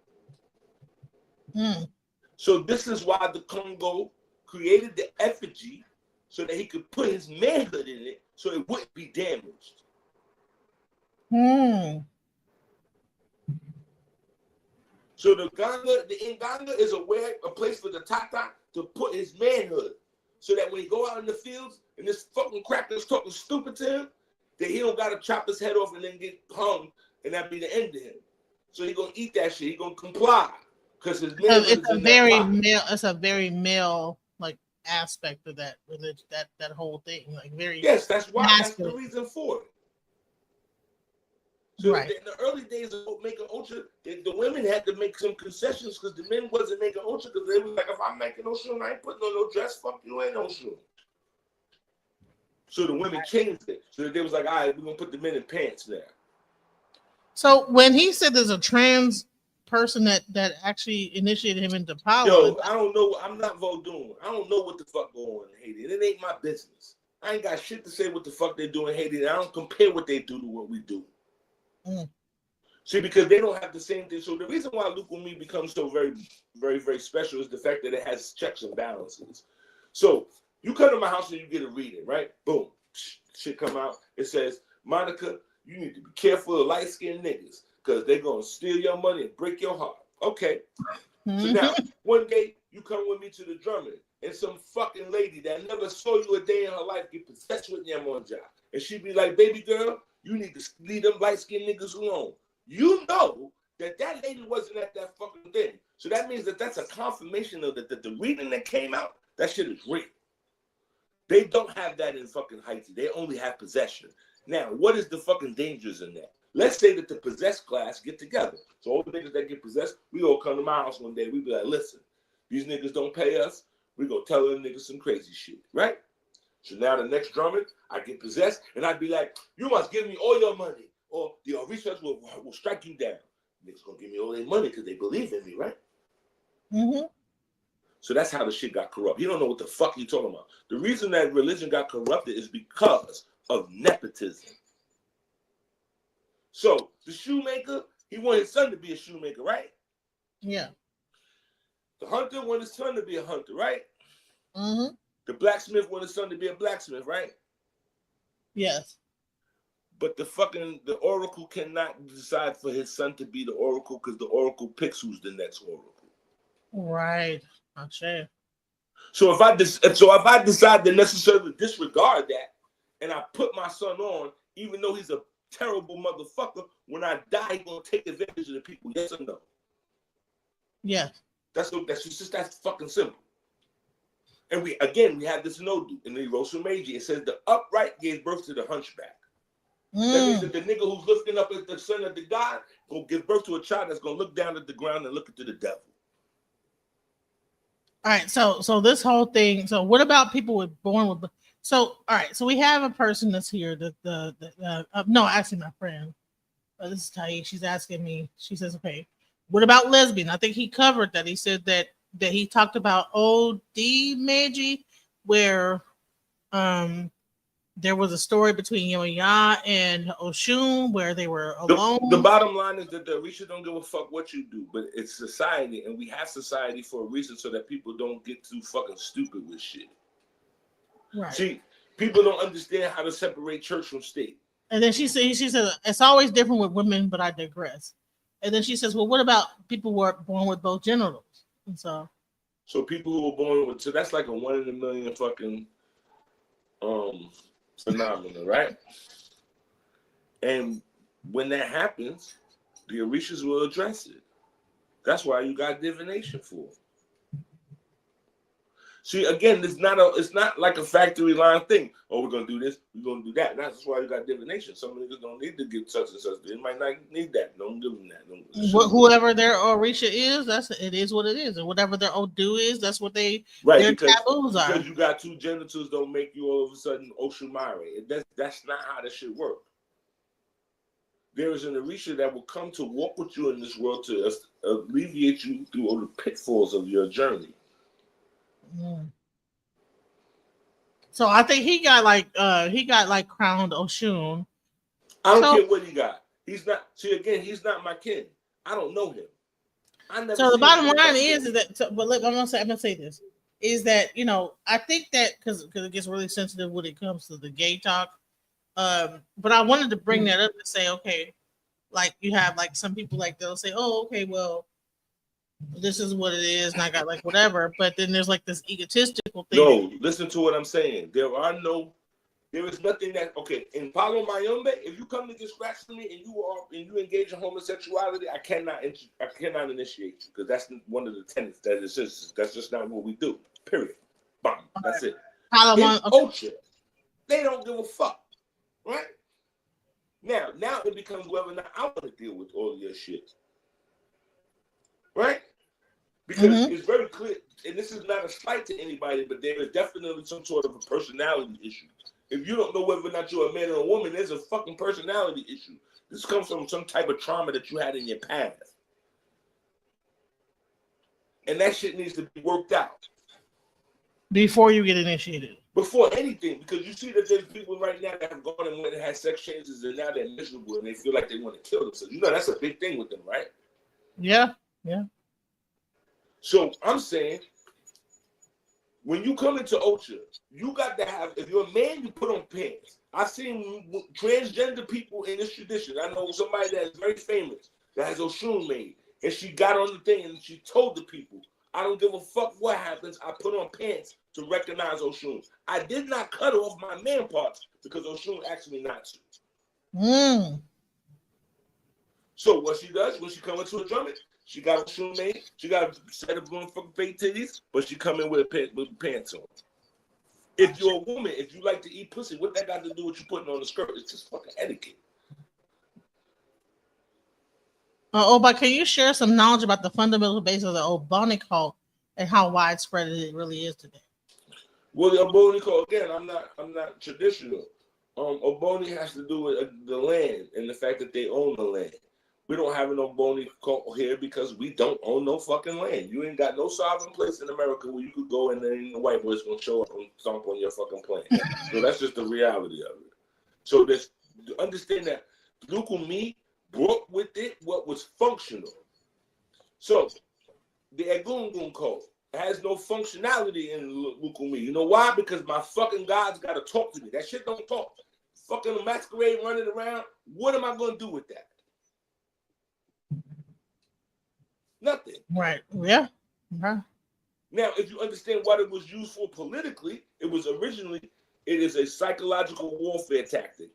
Speaker 3: So this is why the Congo created the effigy so that he could put his manhood in it so it wouldn't be damaged. So the Nganga is a place for the Tata to put his manhood, so that when he go out in the fields and this fucking cracker's talking stupid to him, that he don't gotta chop his head off and then get hung, and that be the end of him. So he gonna eat that shit. He gonna comply because his man
Speaker 2: It's
Speaker 3: is
Speaker 2: a
Speaker 3: in
Speaker 2: very
Speaker 3: that pot.
Speaker 2: male. It's a very male like aspect of that religion. That whole thing, like very
Speaker 3: Yes, that's why. That's the
Speaker 2: masculine.
Speaker 3: reason for it. So
Speaker 2: Right.
Speaker 3: in the early days of making Ocha, the women had to make some concessions because the men wasn't making Ocha because they was like, if I'm making Ocha, I ain't putting on no dress. Fuck you, ain't Ocha. So the women changed it. So they was like, all right, we're gonna put the men in pants now.
Speaker 2: So when he said there's a trans person that actually initiated him into power,
Speaker 3: Yo, I don't know. I'm not Vodun. I don't know what the fuck going on in Haiti. It ain't my business. I ain't got shit to say what the fuck they do in Haiti. I don't compare what they do to what we do. See, because they don't have the same thing. So the reason why Lucumi becomes so very, very, very special is the fact that it has checks and balances. So you come to my house and you get a reading, right? Boom. Shit come out. It says, Monica, you need to be careful of light-skinned niggas because they're going to steal your money and break your heart. Okay. So now, one day, you come with me to the drumming and some fucking lady that never saw you a day in her life get possessed with Yamonja. And she be like, baby girl, you need to leave them light-skinned niggas alone. You know that lady wasn't at that fucking thing. So that means that that's a confirmation of that the reading that came out, that shit is real. They don't have that in fucking Haiti. They only have possession. Now, what is the fucking dangers in that? Let's say that the possessed class get together. So all the niggas that get possessed, we all come to my house one day. We be like, listen, these niggas don't pay us. We gonna tell them niggas some crazy shit, right? So now the next drumming, I get possessed, and I'd be like, you must give me all your money, or the research will strike you down. Niggas gonna give me all their money because they believe in me, right?
Speaker 2: Mm-hmm.
Speaker 3: So that's how the shit got corrupt. You don't know what the fuck you talking about. The reason that religion got corrupted is because of nepotism. So the shoemaker, he wanted his son to be a shoemaker, right?
Speaker 2: Yeah.
Speaker 3: The hunter wanted his son to be a hunter, right?
Speaker 2: Mm-hmm.
Speaker 3: The blacksmith wanted his son to be a blacksmith, right?
Speaker 2: Yes.
Speaker 3: But the oracle cannot decide for his son to be the oracle because the oracle picks who's the next oracle.
Speaker 2: Right. Not sure.
Speaker 3: So if I decide to necessarily disregard that, and I put my son on, even though he's a terrible motherfucker, when I die, he's gonna take advantage of the people. Yes or no?
Speaker 2: Yes.
Speaker 3: That's fucking simple. And we have this in Odu in the Rosu Meiji. It says the upright gave birth to the hunchback. That means that the nigga who's lifting up at the son of the God gonna give birth to a child that's gonna look down at the ground and look into the devil.
Speaker 2: All right, so this whole thing. So what about people born with? So all right, so we have a person that's here. No, actually, my friend. This is Tai. She's asking me. She says, "Okay, what about lesbian?" I think he covered that. He said that he talked about Ode Meiji, where there was a story between Yoya and Oshun where they were alone.
Speaker 3: The bottom line is that the Orisha don't give a fuck what you do, but it's society, and we have society for a reason so that people don't get too fucking stupid with shit.
Speaker 2: Right.
Speaker 3: See, people don't understand how to separate church from state.
Speaker 2: And then she said, it's always different with women, but I digress. And then she says, well, what about people who are born with both genitals? And so
Speaker 3: people who were born with, so that's like a 1 in a million fucking phenomenon, right? And when that happens, the Orishas will address it. That's why you got divination for. See, again, it's not like a factory line thing. Oh, we're gonna do this, we're gonna do that. That's why you got divination. Some niggas don't need to get such and such. They might not need that. Don't give them that.
Speaker 2: Whoever their Orisha is, it is what it is, and whatever their Odu is, that's what their taboos are.
Speaker 3: Because you got two genitals, don't make you all of a sudden Oshumare. That's not how this shit works. There is an Orisha that will come to walk with you in this world to alleviate you through all the pitfalls of your journey.
Speaker 2: So I think he got crowned Oshun.
Speaker 3: I don't care what he got. He's not. See, again, he's not my kin. I don't know him.
Speaker 2: So the bottom line is that. But look, I'm gonna say this is that I think that because it gets really sensitive when it comes to the gay talk. But I wanted to bring that up to say, okay, like you have like some people like they'll say, oh, okay, well, this is what it is, and I got like whatever. But then there's like this egotistical thing.
Speaker 3: No, listen to what I'm saying. There are no There is nothing that in Palo Mayombe, if you come to get scratched to me and you engage in homosexuality, I cannot initiate you because that's one of the tenets that's just not what we do. Period. Bam. That's it. In Ocha, they don't give a fuck. Right? Now it becomes whether or not I want to deal with all of your shit. Right? Because it's very clear, and this is not a slight to anybody, but there is definitely some sort of a personality issue. If you don't know whether or not you're a man or a woman, there's a fucking personality issue. This comes from some type of trauma that you had in your past. And that shit needs to be worked out.
Speaker 2: Before you get initiated.
Speaker 3: Before anything, because you see that there's people right now that have gone and went and had sex changes and now they're miserable and they feel like they want to kill themselves. You know, that's a big thing with them, right?
Speaker 2: Yeah.
Speaker 3: So I'm saying, when you come into Ocha, you got to have, if you're a man, you put on pants. I've seen transgender people in this tradition. I know somebody that is very famous that has Oshun made, and she got on the thing and she told the people, I don't give a fuck what happens. I put on pants to recognize Oshun. I did not cut off my man parts because Oshun asked me not to. So what she does when she comes into a drumming, she got Oshun made. She got a set of motherfucking fake titties, but she come in with pants on. If you're a woman, if you like to eat pussy, what that got to do with you putting on a skirt? It's just fucking etiquette.
Speaker 2: Oba, can you share some knowledge about the fundamental basis of the Oboni cult and how widespread it really is today?
Speaker 3: Well, the Oboni cult, again, I'm not traditional. Oboni has to do with the land and the fact that they own the land. We don't have an Oboni cult here because we don't own no fucking land. You ain't got no sovereign place in America where you could go and then the white boys gonna show up and stomp on your fucking plane. So that's just the reality of it. So understand that Lucumi brought with it what was functional. So the Egungun cult has no functionality in Lucumi. You know why? Because my fucking gods gotta talk to me. That shit don't talk. Fucking masquerade running around. What am I gonna do with that? Nothing.
Speaker 2: Right. Yeah. Okay.
Speaker 3: Now, if you understand what it was used for politically, it is a psychological warfare tactic.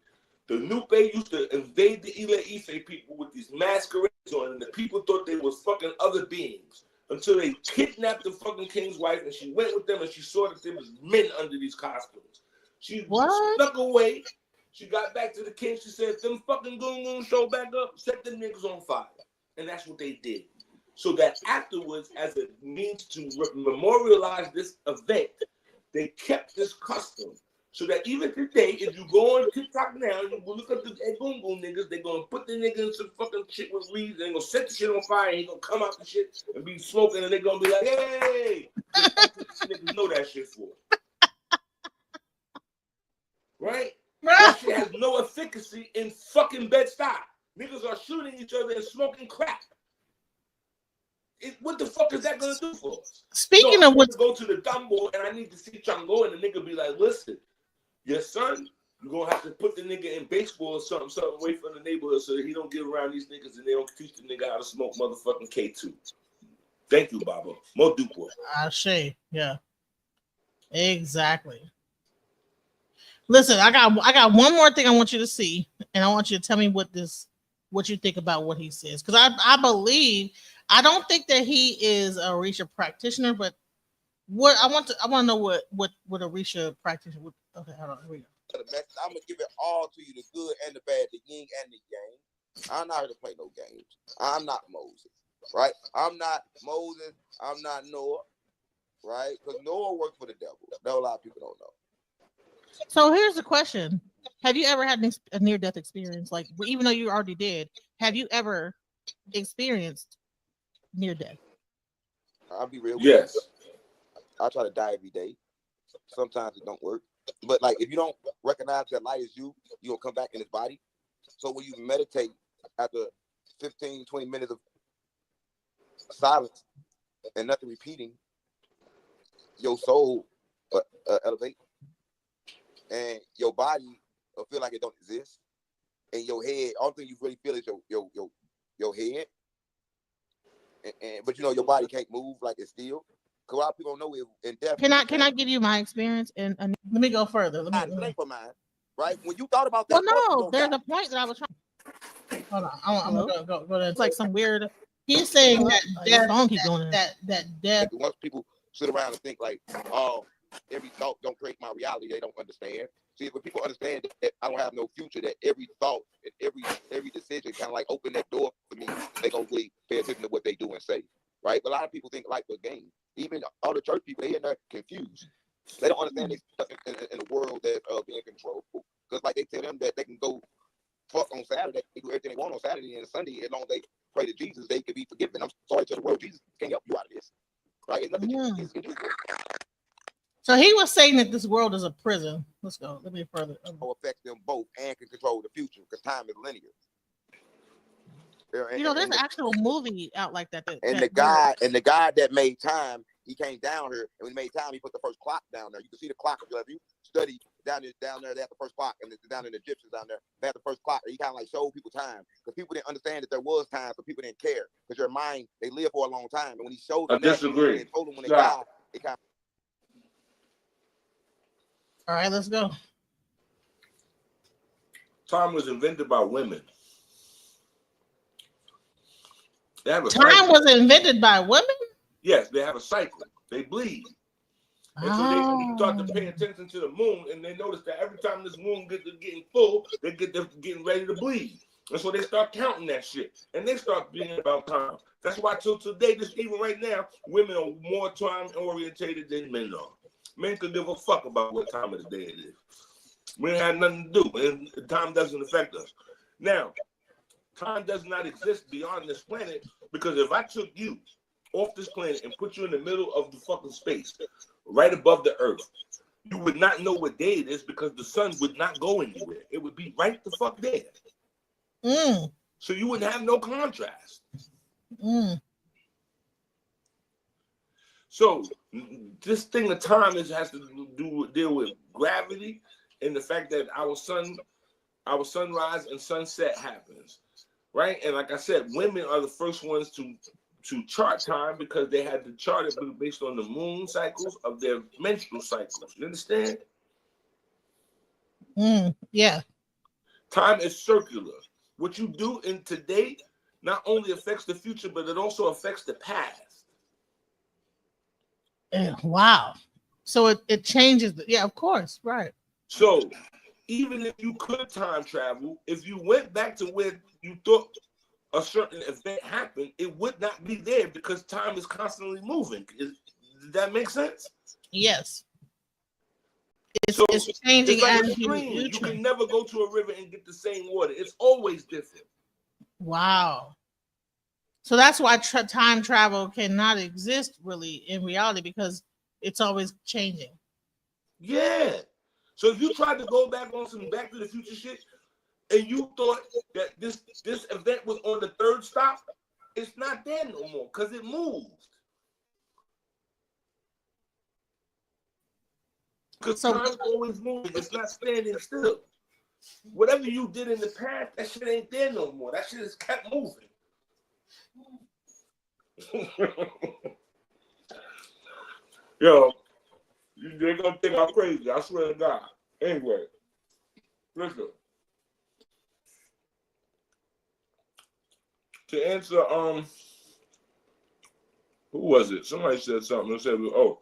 Speaker 3: The Nupe used to invade the Ile Ife people with these masquerades on, and the people thought they was fucking other beings until they kidnapped the fucking king's wife, and she went with them, and she saw that there was men under these costumes. She snuck away. She got back to the king. She said, "Them fucking goons show back up, set them niggas on fire," and that's what they did. So that afterwards, as a means to memorialize this event, they kept this custom. So that even today, if you go on TikTok now, you go look up the Egungun niggas, they're going to put the nigga in some fucking shit with weed, they're going to set the shit on fire, and he's going to come out the shit and be smoking, and they're going to be like, hey! Niggas know that shit for. Right? That shit has no efficacy in fucking Bed-Stuy. Niggas are shooting each other and smoking crack. What the fuck is that gonna do for us?
Speaker 2: Speaking of what,
Speaker 3: go to the Dumbo and I need to see Chango, and the nigga be like, listen, your son, you're gonna have to put the nigga in baseball or something away from the neighborhood so that he don't get around these niggas and they don't teach the nigga how to smoke motherfucking K2. Thank you, Baba. Mo Dukwa.
Speaker 2: Ashe, yeah. Exactly. Listen, I got one more thing I want you to see, and I want you to tell me what you think about what he says. Because I believe, I don't think that he is a Orisha practitioner, but what I want to know what Orisha practitioner would. Okay, hold on, here we go.
Speaker 5: I'm gonna give it all to you, the good and the bad, the yin and the yang. I'm not here to play no games. I'm not Moses, right? I'm not Moses. I'm not Noah, right? Because Noah worked for the devil. That a lot of people don't know.
Speaker 2: So here's the question: have you ever had a near-death experience? Like, even though you already did, have you ever experienced near death?
Speaker 5: I'll be real.
Speaker 3: Yes.
Speaker 5: I try to die every day. Sometimes it don't work. But like, if you don't recognize that light is you, you're gonna come back in this body. So when you meditate after 15, 20 minutes of silence and nothing repeating, your soul elevate, and your body will feel like it don't exist. And your head, all thing you really feel is your head. But you know your body can't move, like it's still. Cause a lot of people don't know in death.
Speaker 2: Can I give you my experience? And let me go further. Let me
Speaker 5: for mine. right? When you thought about
Speaker 2: Well,
Speaker 5: that, thought, you
Speaker 2: no,
Speaker 5: gonna
Speaker 2: there's
Speaker 5: die.
Speaker 2: a point that I was trying. Hold on, I'm
Speaker 4: Hello?
Speaker 2: gonna go. It's like some weird. He's saying that
Speaker 4: Your
Speaker 2: death,
Speaker 4: phone keep going.
Speaker 2: that death.
Speaker 5: Once people sit around and think like, oh, every thought don't create my reality, they don't understand. See, when people understand that I don't have no future, that every thought and every decision kind of like open that door for me, they gonna really pay attention to what they do and say, right? But a lot of people think like a game. Even all the church people, they in there confused. They don't understand they stuck in a world that's being controlled. Because like they tell them that they can go fuck on Saturday, they do everything they want on Saturday and Sunday, as long as they pray to Jesus, they can be forgiven. I'm sorry to the world, Jesus can't help you out of this, right? It's nothing Jesus can do.
Speaker 2: So he was saying that this world is a prison. Let's go. Let me further.
Speaker 5: Affects them both and can control the future because time is linear.
Speaker 2: You know, there's an actual movie out like that.
Speaker 5: And the guy that made time, he came down here, and when he made time, he put the first clock down there. You can see the clock if you study down there. They have the first clock, and down in the Egyptians down there, they have the first clock. And he kind of like showed people time because people didn't understand that there was time, so people didn't care because your mind they live for a long time. And when he showed them,
Speaker 3: I disagree.
Speaker 5: and told them when they died, it kind of.
Speaker 2: All right, let's go.
Speaker 3: Time was invented by women. They have a
Speaker 2: Time
Speaker 3: cycle.
Speaker 2: was invented by women?
Speaker 3: Yes, they have a cycle. They bleed. And so they start to pay attention to the moon, and they notice that every time this moon gets getting full, they get getting ready to bleed. And so they start counting that shit. And they start being about time. That's why till today, even right now, women are more time orientated than men are. Men could give a fuck about what time of the day it is. We ain't had nothing to do, and time doesn't affect us. Now, time does not exist beyond this planet, because if I took you off this planet and put you in the middle of the fucking space, right above the earth, you would not know what day it is because the sun would not go anywhere. It would be right the fuck there. So you wouldn't have no contrast. So this thing of time has to deal with gravity and the fact that our sunrise and sunset happens, right? And like I said, women are the first ones to chart time because they had to chart it based on the moon cycles of their menstrual cycles. You understand?
Speaker 2: Yeah.
Speaker 3: Time is circular. What you do in today not only affects the future, but it also affects the past.
Speaker 2: Wow. So it changes. Yeah, of course. Right.
Speaker 3: So even if you could time travel, if you went back to where you thought a certain event happened, it would not be there because time is constantly moving. Does that make sense?
Speaker 2: Yes. It's changing.
Speaker 3: It's like a stream. You can never go to a river and get the same water. It's always different.
Speaker 2: Wow. So that's why time travel cannot exist really in reality, because it's always changing.
Speaker 3: Yeah. So if you tried to go back on some Back to the Future shit and you thought that this event was on the third stop, it's not there no more because it moved. Because time's always moving. It's not standing still. Whatever you did in the past, that shit ain't there no more. That shit is kept moving. Yo, they're gonna think I'm crazy. I swear to God. Anyway, listen. To answer, who was it? Somebody said something. They said, "Oh,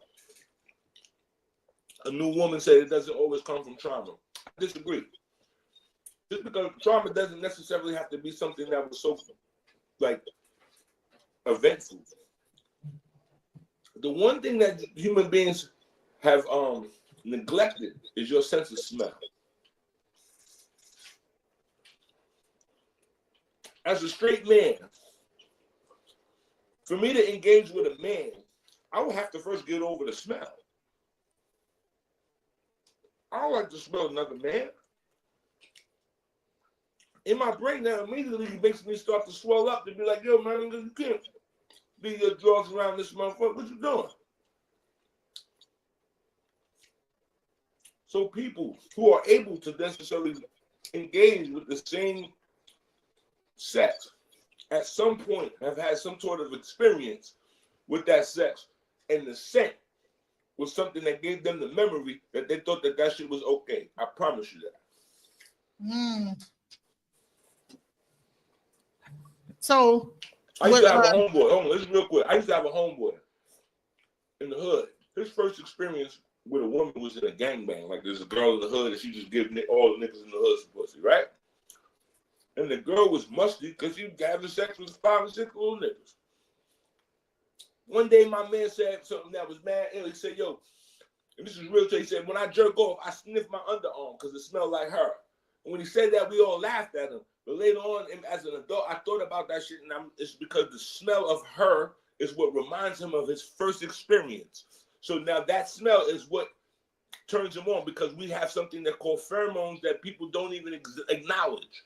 Speaker 3: a new woman said it doesn't always come from trauma." I disagree. Just because trauma doesn't necessarily have to be something that was so, like, eventful. The one thing that human beings have neglected is your sense of smell. As a straight man, for me to engage with a man, I would have to first get over the smell. I don't like to smell another man. In my brain, that immediately makes me start to swell up to be like, yo, man, you can't be your jaws around this motherfucker. What you doing? So people who are able to necessarily engage with the same sex at some point have had some sort of experience with that sex, and the scent was something that gave them the memory that they thought that shit was okay. I promise you that.
Speaker 2: So
Speaker 3: I used to have a homeboy. Hold on, this is real quick. I used to have a homeboy in the hood. His first experience with a woman was in a gangbang. Like there's a girl in the hood and she just give all the niggas in the hood some pussy, right? And the girl was musty because she was having sex with 5 or 6 little niggas. One day my man said something that was mad ill. He said, yo, and this is real talk. He said, when I jerk off, I sniff my underarm because it smelled like her. And when he said that, we all laughed at him. But later on, as an adult, I thought about that shit, and it's because the smell of her is what reminds him of his first experience. So now that smell is what turns him on, because we have something that called pheromones that people don't even acknowledge.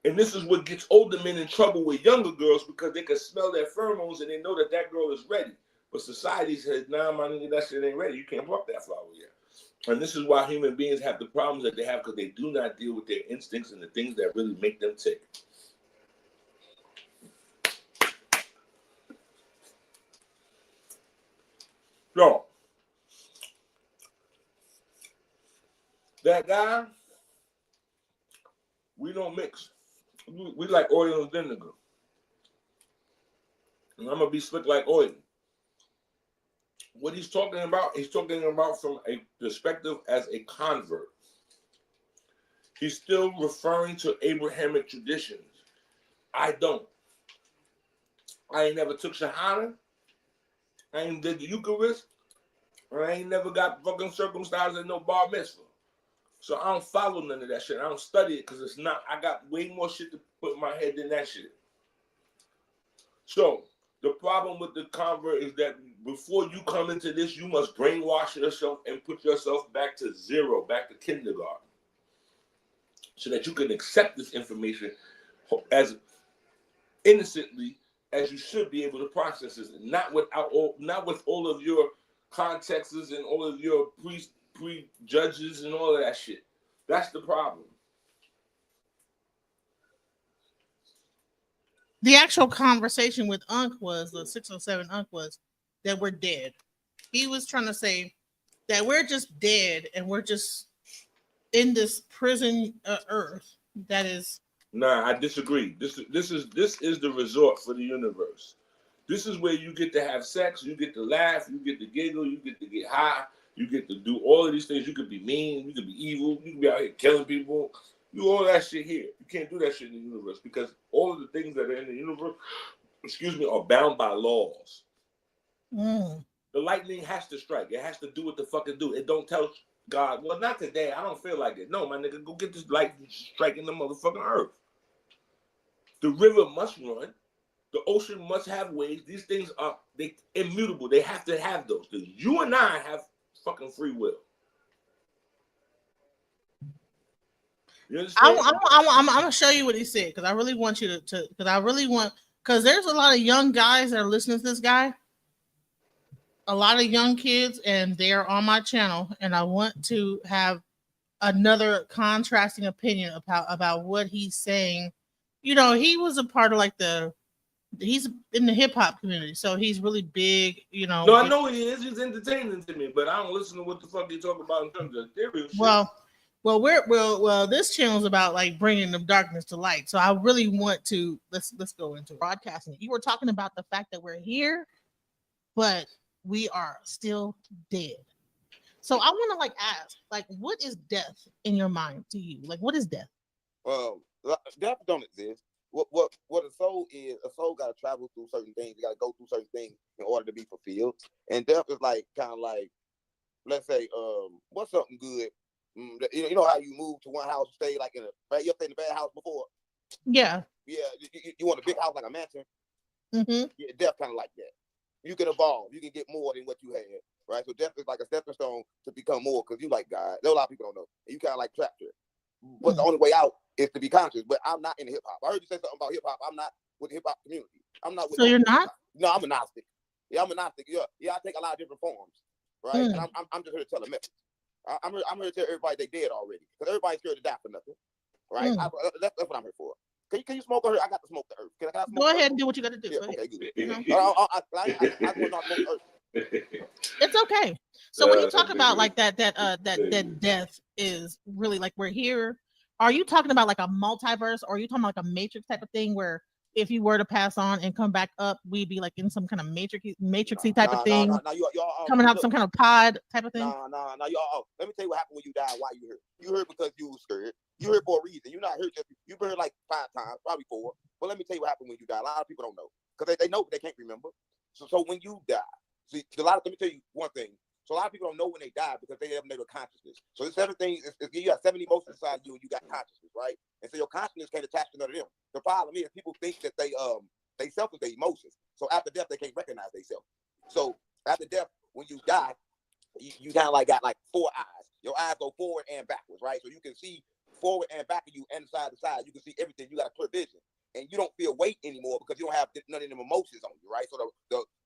Speaker 3: And this is what gets older men in trouble with younger girls, because they can smell their pheromones and they know that that girl is ready. But society says, nah, my nigga, that shit ain't ready. You can't pluck that flower yet. And this is why human beings have the problems that they have, because they do not deal with their instincts and the things that really make them tick. So, that guy, we don't mix. We like oil and vinegar. And I'm going to be slick like oil. What he's talking about from a perspective as a convert. He's still referring to Abrahamic traditions. I don't. I ain't never took Shahada. I ain't did the Eucharist. I ain't never got fucking circumcised at no bar mitzvah. So I don't follow none of that shit. I don't study it because it's not, I got way more shit to put in my head than that shit. So the problem with the convert is that before you come into this, you must brainwash yourself and put yourself back to zero, back to kindergarten, so that you can accept this information as innocently as you should be able to process it, not with all of your contexts and all of your prejudges and all of that shit. That's the problem.
Speaker 2: The actual conversation with Unc was, the 607 Unc was, that we're dead. He was trying to say that we're just dead and we're just in this prison earth that is.
Speaker 3: Nah, I disagree. This is the resort for the universe. This is where you get to have sex, you get to laugh, you get to giggle, you get to get high, you get to do all of these things. You could be mean, you could be evil, you could be out here killing people. Do all that shit here. You can't do that shit in the universe, because all of the things that are in the universe, are bound by laws. The lightning has to strike. It has to do what the fuck it do. It don't tell God, well, not today. I don't feel like it. No, my nigga, go get this lightning striking the motherfucking earth. The river must run. The ocean must have waves. These things are immutable. They have to have those. Because you and I have fucking free will. You understand?
Speaker 2: I'm going to show you what he said, because I really want you to because there's a lot of young guys that are listening to this guy. A lot of young kids, and they're on my channel, and I want to have another contrasting opinion about what he's saying. You know, he was a part of he's in the hip hop community, so he's really big, you know.
Speaker 3: No, I know he is. He's entertaining to me, but I don't listen to what the fuck he talk about in terms of theory and shit.
Speaker 2: Well, this channel is about like bringing the darkness to light. So I really want to let's go into broadcasting. You were talking about the fact that we're here, but we are still dead. So I want to ask, what is death in your mind to you? Like, what is death?
Speaker 5: Death don't exist. What a soul is, a soul got to travel through certain things. You got to go through certain things in order to be fulfilled. And death is kind of like, let's say, what's something good? You know how you move to one house, stay in you stayed in a bad house before?
Speaker 2: Yeah.
Speaker 5: Yeah. You want a big house like a mansion?
Speaker 2: Mm-hmm.
Speaker 5: Yeah, death kind of like that. You can evolve. You can get more than what you had, right? So death is like a stepping stone to become more, because you like God. There are a lot of people don't know. And you kind of like trapped here. But the only way out is to be conscious. But I'm not in hip hop. I heard you say something about hip hop. I'm not with the hip hop community. I'm not with.
Speaker 2: So you're not?
Speaker 5: No, I'm a Gnostic. Yeah, I'm a Gnostic. Yeah, I take a lot of different forms, right? And I'm just here to tell a message. I'm here to tell everybody they dead already, because everybody's scared to die for nothing, right? That's what I'm here for. Can you smoke on her? I got to smoke the earth. Can I smoke
Speaker 2: Go ahead and do what you got to do.
Speaker 5: Yeah, okay, good.
Speaker 2: I will not smoke earth. It's okay. So when you talk about that death is really like we're here. Are you talking about like a multiverse, or are you talking about like a matrix type of thing where if you were to pass on and come back up, we'd be like in some kind of matrixy type of thing, coming out some kind of pod type of thing?
Speaker 5: Nah, y'all. Let me tell you what happened when you died. Why you here? You here because you was scared. You here for a reason. You're not here just. You've been here like 5 times, probably 4. But let me tell you what happened when you die. A lot of people don't know because they know, but they can't remember. So when you die, see, let me tell you one thing. So a lot of people don't know when they die because they haven't made a consciousness. So this 7 things, you got 7 emotions inside you, and you got consciousness, right? And so your consciousness can't attach to none of them. The problem is people think that they self is their emotions. So after death, they can't recognize themselves. So after death, when you die, you kind of like got like 4 eyes. Your eyes go forward and backwards, right? So you can see forward and back of you and side to side. You can see everything. You got a clear vision. And you don't feel weight anymore because you don't have none of them emotions on you, right? So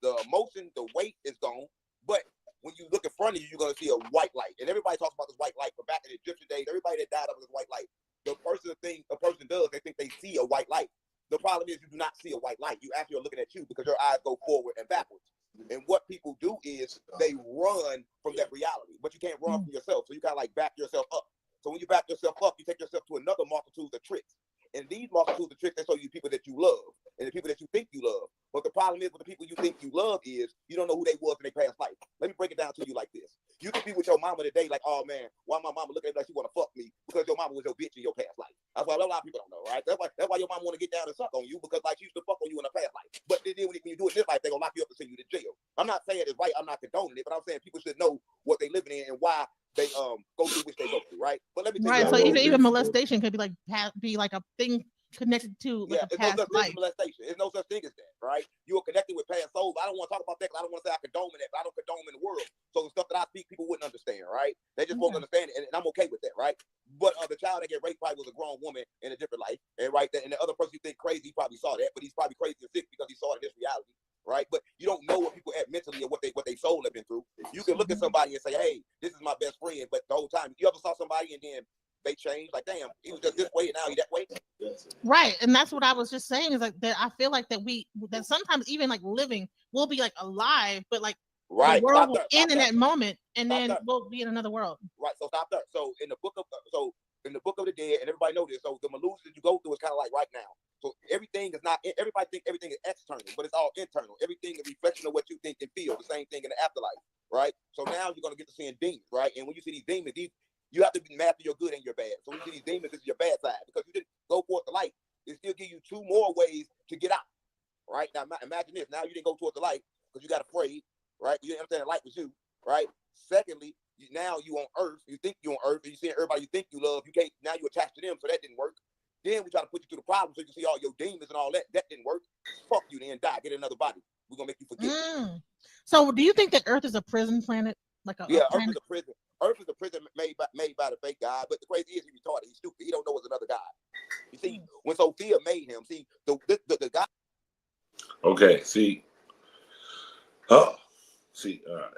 Speaker 5: the emotion, the weight is gone. But when you look in front of you, you're going to see a white light. And everybody talks about this white light from back in the Egyptian days. Everybody that died of this white light. The person thing a person does, they think they see a white light. The problem is you do not see a white light. You actually are looking at you because your eyes go forward and backwards. And what people do is they run from that reality, but you can't run from yourself. So you kind of like back yourself up. So when you back yourself up, you take yourself to another multitude of tricks. And these multitudes of tricks, they show you people that you love and the people that you think you love. But the problem is with the people you think you love is you don't know who they was in their past life. Let me break it down to you like this. You can be with your mama today like, oh man, why my mama looking at me like she want to fuck me? Because your mama was your bitch in your past life. That's why a lot of people don't know, right? That's why your mama want to get down and suck on you because like she used to fuck on you in her past life. But then when you do it in this life, they're going to lock you up and send you to jail. I'm not saying it's right. I'm not condoning it, but I'm saying people should know what they living in and why they go through which they go through, right? But let me tell you,
Speaker 2: right. So even molestation could be like a thing connected to like a past life.
Speaker 5: Molestation. There's no such thing as that, right? You are connected with past souls. I don't want to talk about that because I don't want to say I condone that, but I don't condone in the world. So the stuff that I speak, people wouldn't understand, right? They just won't understand it, and I'm okay with that, right? But the child that get raped probably was a grown woman in a different life, and right, and the other person you think crazy, he probably saw that, but he's probably crazy and sick because he saw it in this reality, right? But you don't know what people at mentally or what they soul have been through. You can look at somebody and say, hey, this is my best friend, but the whole time you ever saw somebody and then they changed, like damn, he was just this way and now he that way.
Speaker 2: Right, and that's what I was just saying is like that. I feel like that sometimes even like living, we'll be like alive, but like
Speaker 5: right,
Speaker 2: the world will end in that moment, and then we'll be in another world.
Speaker 5: Right, so stop there. So in the book of the dead, and everybody knows this. So the illusion that you go through is kind of like right now. So everything is not. Everybody think everything is external, but it's all internal. Everything is a reflection of what you think and feel. The same thing in the afterlife, right? So now you're gonna get to seeing demons, right? And when you see these demons, you have to be master your good and your bad. So when you see these demons, this is your bad side because you didn't go towards the light. It still give you 2 more ways to get out, right? Now imagine this. Now you didn't go towards the light because you got afraid, right? You didn't understand the light was you, right? Secondly, now you on earth. You think you on earth, and you see everybody you think you love. You can't. Now you attached to them, so that didn't work. Then we try to put you through the problem so you can see all your demons and all that. That didn't work. Fuck you, then die. Get another body. We're gonna make you forget.
Speaker 2: So do you think that Earth is a prison planet?
Speaker 5: Earth is a prison. Earth is a prison made by the fake God. But the crazy is he's retarded. He's stupid. He don't know it's another God. You see, when Sophia made him, see the God.
Speaker 3: Okay. See. Oh. See. All right.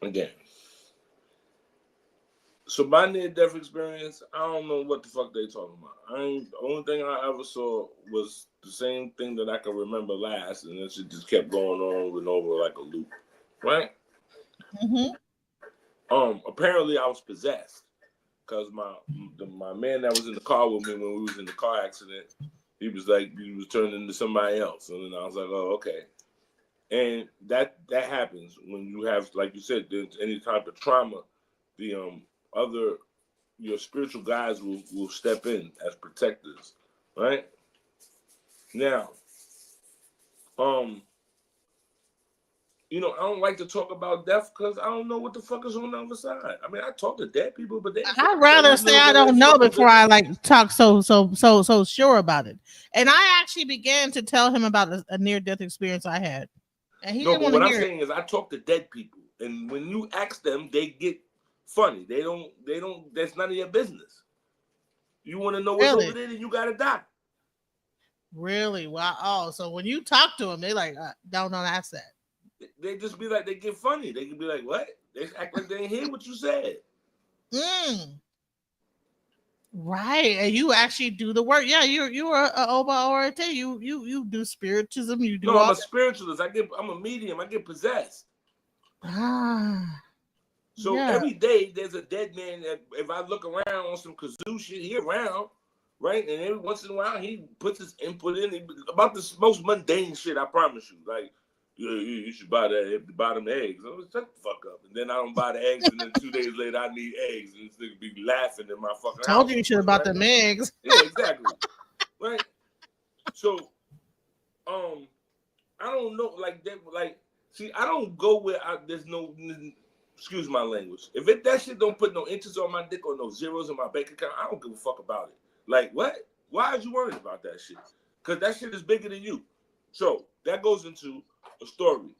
Speaker 3: Again. So my near-death experience, I don't know what the fuck they talking about. The only thing I ever saw was the same thing that I can remember last, and it just kept going on and over like a loop, right? Apparently I was possessed because my man that was in the car with me when we was in the car accident, he was turned into somebody else, and then I was like, oh, okay. And that happens when you have, like you said, there's any type of trauma, your spiritual guides will step in as protectors, right? Now, I don't like to talk about death because I don't know what the fuck is on the other side. I mean, I talk to dead people, but
Speaker 2: I'd rather say I don't know before I like talk so sure about it. And I actually began to tell him about a near-death experience I had, and he didn't want to hear it.
Speaker 3: What I'm saying is, I talk to dead people, and when you ask them, they get funny. They don't. That's none of your business. You want to know what's over there, then you gotta die.
Speaker 2: Really? Wow. Oh, so when you talk to them, they like don't ask that.
Speaker 3: They just be like, they get funny. They can be like, what? They act like they ain't hear what you said.
Speaker 2: Right, and you actually do the work. Yeah, you are a Oba Oriate. You do spiritism. You do.
Speaker 3: No, I'm a spiritualist. I'm a medium. I get possessed. So every day there's a dead man that if I look around on some kazoo shit, he around, right? And every once in a while he puts his input in about the most mundane shit, I promise you. Like, you should buy them eggs. I'm like, shut the fuck up. And then I don't buy the eggs, and then 2 days later I need eggs, and this nigga be laughing in my fucking house.
Speaker 2: Told you should have bought them eggs.
Speaker 3: Yeah, exactly. Right? So, I don't know, like that, like, see, I don't go where there's no, excuse my language. If that shit don't put no interest on my dick or no zeros in my bank account, I don't give a fuck about it. Like, what? Why are you worried about that shit? Because that shit is bigger than you. So that goes into a story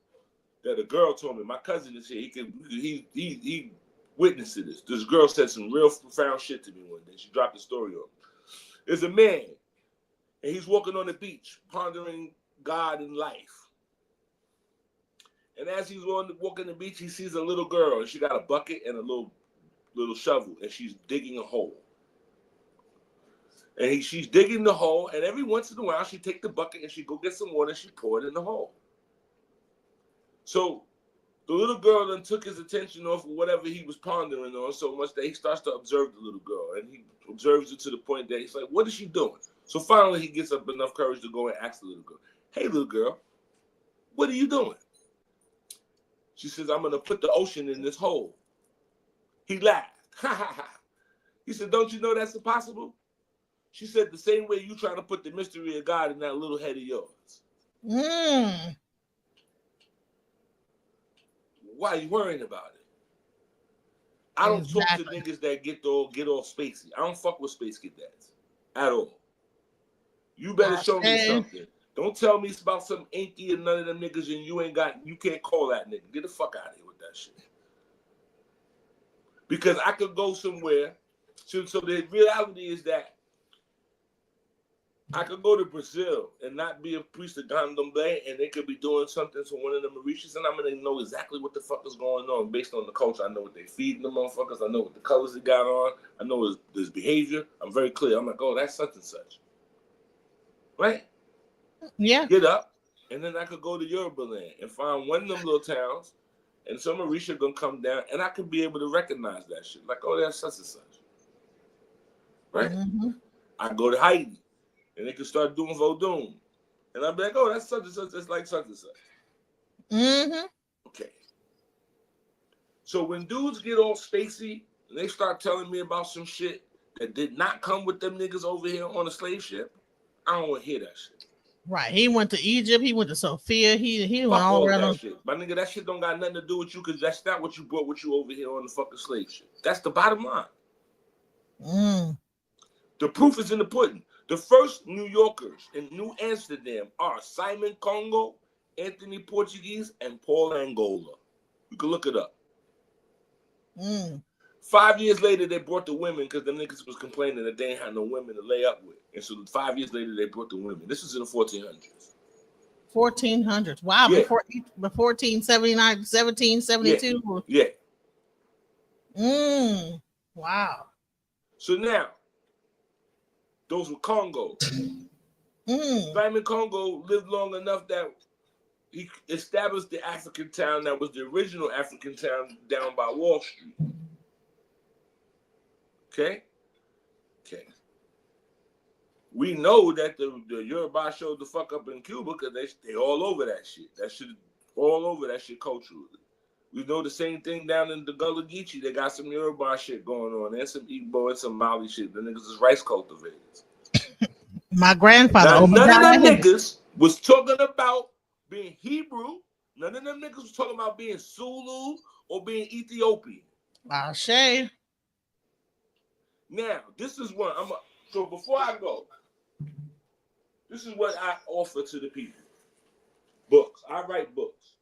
Speaker 3: that a girl told me. My cousin is here. He witnessed to this. This girl said some real profound shit to me one day. She dropped the story on me. There's a man, and he's walking on the beach, pondering God and life. And as he's walking the beach, he sees a little girl, and she got a bucket and a little shovel, and she's digging a hole. And she's digging the hole, and every once in a while, she take the bucket and she go get some water and she pour it in the hole. So the little girl then took his attention off of whatever he was pondering on so much that he starts to observe the little girl, and he observes it to the point that he's like, "What is she doing?" So finally, he gets up enough courage to go and ask the little girl, "Hey, little girl, what are you doing?" She says, "I'm going to put the ocean in this hole." He laughed. Ha, ha, ha. He said, "Don't you know that's impossible?" She said, "The same way you trying to put the mystery of God in that little head of yours." Why are you worrying about it? I don't talk to niggas that get all spacey. I don't fuck with space cadets at all. You better show me something. Don't tell me it's about some inky and none of them niggas and you can't call that nigga. Get the fuck out of here with that shit. Because I could go somewhere. So the reality is that I could go to Brazil and not be a priest of Candomblé, and they could be doing something to one of the Mauritius, and I'm going to know exactly what the fuck is going on based on the culture. I know what they feeding the motherfuckers. I know what the colors they got on. I know his behavior. I'm very clear. I'm like, oh, that's such and such. Right?
Speaker 2: Yeah.
Speaker 3: Get up, and then I could go to Yoruba land and find one of them little towns, and some Orisha gonna come down, and I could be able to recognize that shit. Like, oh, that's such and such. Right? Mm-hmm. I go to Haiti, and they could start doing Vodun. And I'd be like, oh, that's such and such, that's like such and such. Mm-hmm. Okay. So when dudes get all spacey, and they start telling me about some shit that did not come with them niggas over here on a slave ship, I don't want to hear that shit.
Speaker 2: Right. He went to Egypt. He went to Sophia. He went all around
Speaker 3: that shit. My nigga, that shit don't got nothing to do with you because that's not what you brought with you over here on the fucking slave ship. That's the bottom line. The proof is in the pudding. The first New Yorkers in New Amsterdam are Simon Congo, Anthony Portuguese, and Paul Angola. You can look it up. 5 years later, they brought the women because the niggas was complaining that they ain't had no women to lay up with. And so 5 years later, they brought the women. This is in the 1400s.
Speaker 2: 1400s. Wow. Yeah. Before 1479, 1772.
Speaker 3: Yeah.
Speaker 2: Wow.
Speaker 3: So now, those were Congos. Simon Congo lived long enough that he established the African town that was the original African town down by Wall Street. Okay. We know that the Yoruba showed the fuck up in Cuba because they all over that shit. That shit all over that shit culturally. We know the same thing down in the Gullah Geechee. They got some Yoruba shit going on. And some Igbo and some Mali shit. The niggas is rice cultivators.
Speaker 2: My grandfather.
Speaker 3: Now, none of them niggas was talking about being Hebrew. None of them niggas was talking about being Zulu or being Ethiopian.
Speaker 2: Ashe.
Speaker 3: Now, this is what so before I go, this is what I offer to the people. Books. I write books.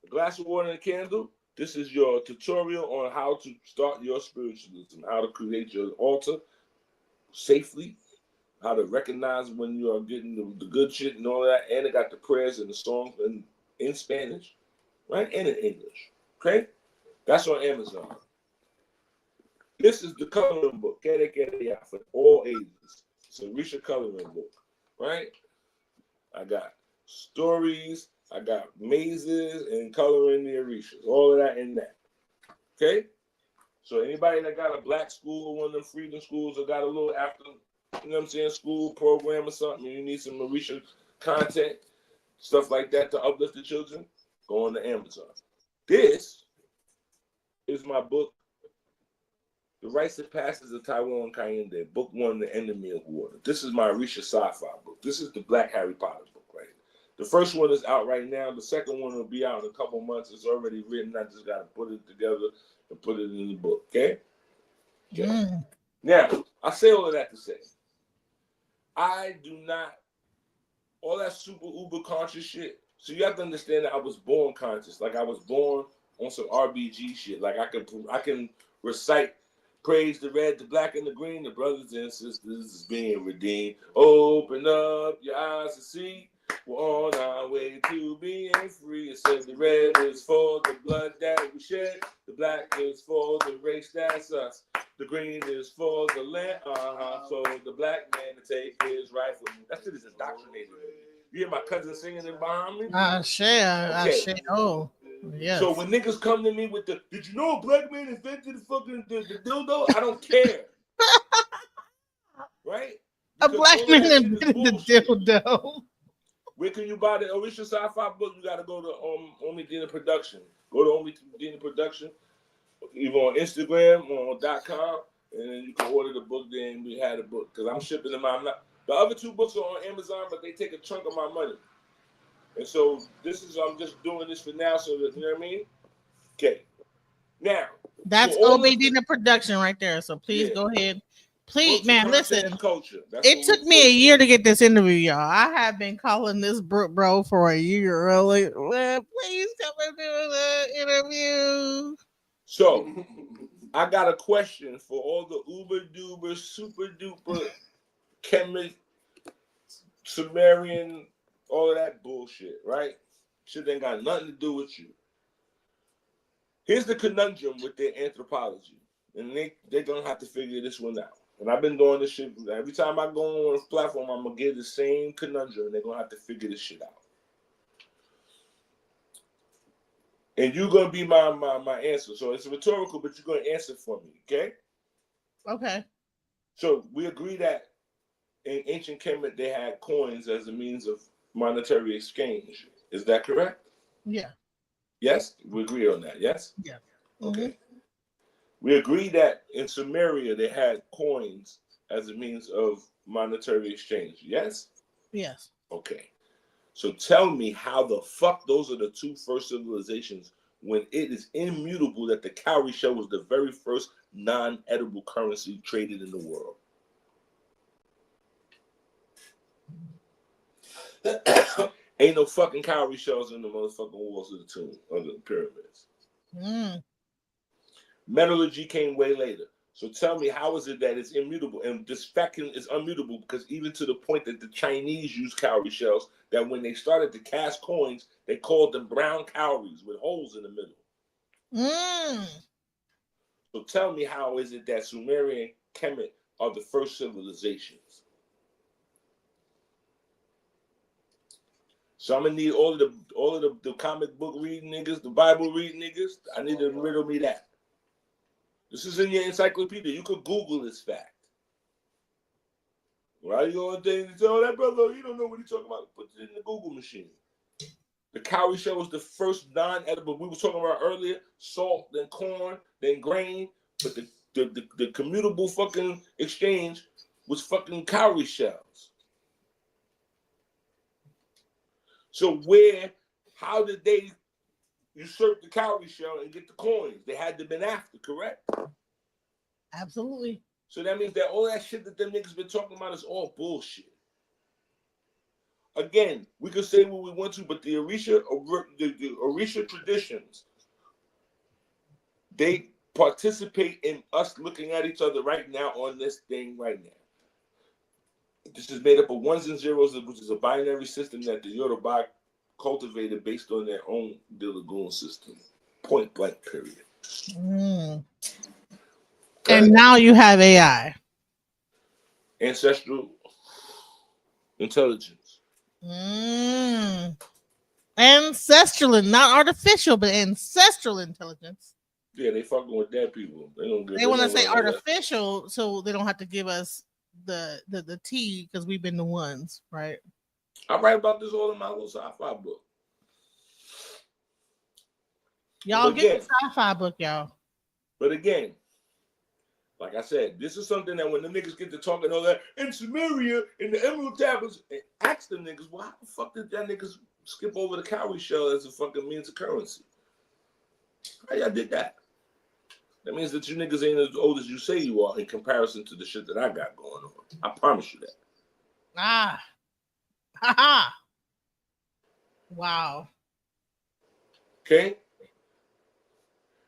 Speaker 3: A glass of water and a candle. This is your tutorial on how to start your spiritualism, how to create your altar safely, how to recognize when you are getting the good shit and all that. And it got the prayers and the songs in Spanish, right? And in English. Okay? That's on Amazon. This is the coloring book, for all ages. It's a Orisha coloring book, right? I got stories, I got mazes, and coloring the Orishas. All of that in that. Okay? So anybody that got a black school or one of them freedom schools or got a little after, you know what I'm saying, school program or something, you need some Mauritian content, stuff like that to uplift the children, go on to Amazon. This is my book, The Rites and Passes of Taiwan Kayende, book 1, The Enemy of Water. This is my Orisha sci-fi book. This is the Black Harry Potter book, right? The first one is out right now. The second one will be out in a couple months. It's already written. I just got to put it together and put it in the book, okay? Now, I say all of that to say, I do not, all that super uber conscious shit. So you have to understand that I was born conscious. Like I was born on some RBG shit. Like I can recite, praise the red, the black, and the green. The brothers and sisters is being redeemed. Open up your eyes to see. We're on our way to being free. It says the red is for the blood that we shed. The black is for the race that's us. The green is for the land. So the black man to take his rifle. That shit is indoctrinated. You hear my cousin singing in behind me?
Speaker 2: Okay. Oh, yes.
Speaker 3: So when niggas come to me with the, did you know a black man invented the fucking the dildo? I don't care. Right?
Speaker 2: A
Speaker 3: Because
Speaker 2: black
Speaker 3: all of
Speaker 2: man
Speaker 3: that shit is
Speaker 2: invented the
Speaker 3: bullshit.
Speaker 2: dildo.
Speaker 3: Where can you buy the Orisha sci-fi book? You got to go to Only Dina Production. Go to Only Dina Production, either on Instagram or on .com, and then you can order the book there, and we had a book. Because I'm shipping them out. The other 2 books are on Amazon, but they take a chunk of my money. And so I'm just doing this for now, so that, you know what I mean? Okay. Now.
Speaker 2: That's Oba Ade Production right there. So please go ahead. Please, man, listen. It took me a year to get this interview, y'all. I have been calling this bro for a year. Really. Please come and do the interview.
Speaker 3: So, I got a question for all the uber duper, super duper, chemist, Sumerian, all of that bullshit, right? Shit ain't got nothing to do with you. Here's the conundrum with their anthropology, and they're gonna have to figure this one out. And I've been doing this shit every time I go on a platform. I'm gonna get the same conundrum, and they're gonna have to figure this shit out. And you're gonna be my answer. So it's rhetorical, but you're gonna answer for me, okay?
Speaker 2: Okay.
Speaker 3: So we agree that in ancient Kemet they had coins as a means of monetary exchange. Is that correct?
Speaker 2: Yeah.
Speaker 3: Yes, we agree on that. Yes.
Speaker 2: Yeah.
Speaker 3: Okay. Mm-hmm. We agree that in Sumeria they had coins as a means of monetary exchange. Yes?
Speaker 2: Yes.
Speaker 3: Okay. So tell me how the fuck those are the 2 first civilizations when it is immutable that the cowrie shell was the very first non-edible currency traded in the world. Ain't no fucking cowrie shells in the motherfucking walls of the tomb, of the pyramids. Metallurgy came way later. So tell me, how is it that it's immutable? And this fact is immutable because even to the point that the Chinese used cowrie shells, that when they started to cast coins, they called them brown cowries with holes in the middle. So tell me, how is it that Sumerian Kemet are the first civilizations? So I'm gonna need all of the comic book reading niggas, the Bible reading niggas. I need to riddle me that. This is in your encyclopedia. You could Google this fact. Why you on things and tell that brother, you don't know what he's talking about? Put it in the Google machine. The cowrie shell was the first non-edible. We were talking about earlier, salt, then corn, then grain. But the commutable fucking exchange was fucking cowrie shells. So how did they usurp the cowrie shell and get the coins? They had to been after, correct?
Speaker 2: Absolutely.
Speaker 3: So that means that all that shit that them niggas been talking about is all bullshit. Again, we could say what we want to, but the Orisha traditions, they participate in us looking at each other right now on this thing right now. This is made up of ones and zeros, which is a binary system that the Yoruba cultivated based on their own De Lagoon system. Point blank, period.
Speaker 2: And now you have AI.
Speaker 3: Ancestral intelligence.
Speaker 2: Ancestral, not artificial, but ancestral intelligence.
Speaker 3: Yeah, they fucking with dead people.
Speaker 2: They want to say artificial, so they don't have to give us the tea because we've been the ones, right?
Speaker 3: I write about this all in my little sci-fi book.
Speaker 2: Y'all get the sci-fi book, y'all.
Speaker 3: But again, like I said, this is something that when the niggas get to talking all that in Sumeria, in the Emerald Tablets, and ask them niggas, well, how the fuck did that niggas skip over the cowrie shell as a fucking means of currency? How y'all did that? That means that you niggas ain't as old as you say you are in comparison to the shit that I got going on. I promise you that.
Speaker 2: Ah. Ha ha. Wow.
Speaker 3: Okay?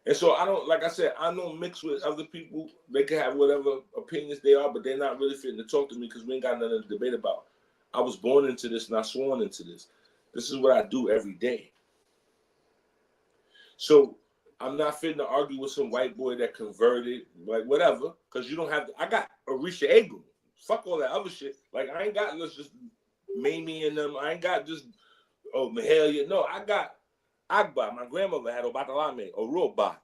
Speaker 3: And so I don't, like I said, I don't mix with other people. They can have whatever opinions they are, but they're not really fitting to talk to me because we ain't got nothing to debate about. I was born into this, not sworn into this. This is what I do every day. So I'm not fitting to argue with some white boy that converted, like whatever, because you don't have to. I got Orisha Egu. Fuck all that other shit. Like I ain't got let's just Mamie and them. I ain't got just Mahalia. No, I got Agba. My grandmother had Obatalame, Oroba.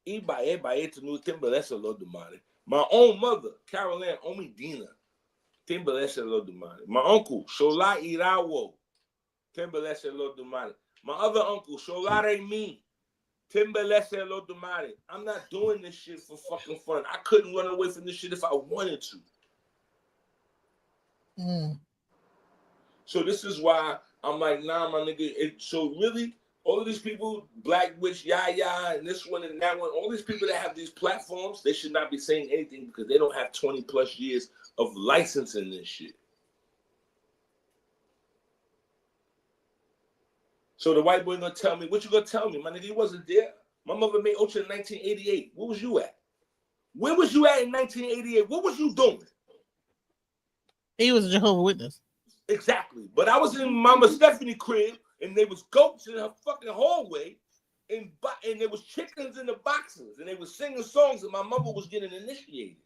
Speaker 3: Iba Etanu Timbalesa Lodumani. My own mother, Carol Ann Omidina, Timbalesa Lodumani. My uncle, Shola Irawo, Timbalesa Lodumani. My other uncle, Sholare Me, Timbalesa Lodumani. I'm not doing this shit for fucking fun. I couldn't run away from this shit if I wanted to. So this is why I'm like, nah, my nigga. So really, all of these people, Black Witch, Yaya, and this one and that one, all these people that have these platforms, they should not be saying anything because they don't have 20 plus years of licensing this shit. So the white boy gonna tell me, what you gonna tell me? My nigga, he wasn't there. My mother made Ocha in 1988. Where was you at? Where was you at in 1988? What was you doing?
Speaker 2: He was a Jehovah's Witness.
Speaker 3: Exactly. But I was in Mama Stephanie's crib, and there was goats in her fucking hallway, and there was chickens in the boxes, and they were singing songs, and my mother was getting initiated.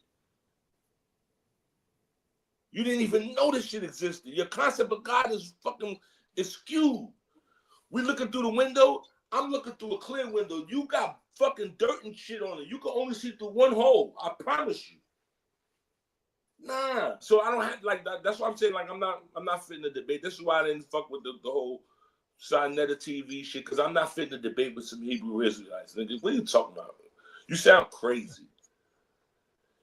Speaker 3: You didn't even know this shit existed. Your concept of God is skewed. We looking through the window. I'm looking through a clear window. You got fucking dirt and shit on it. You can only see through one hole. I promise you. Nah. So I don't have like that. That's why I'm saying like I'm not fitting the debate. This is why I didn't fuck with the whole Sinetta TV shit, because I'm not fitting the debate with some Hebrew Israelites. Nigga, what are you talking about? You sound crazy.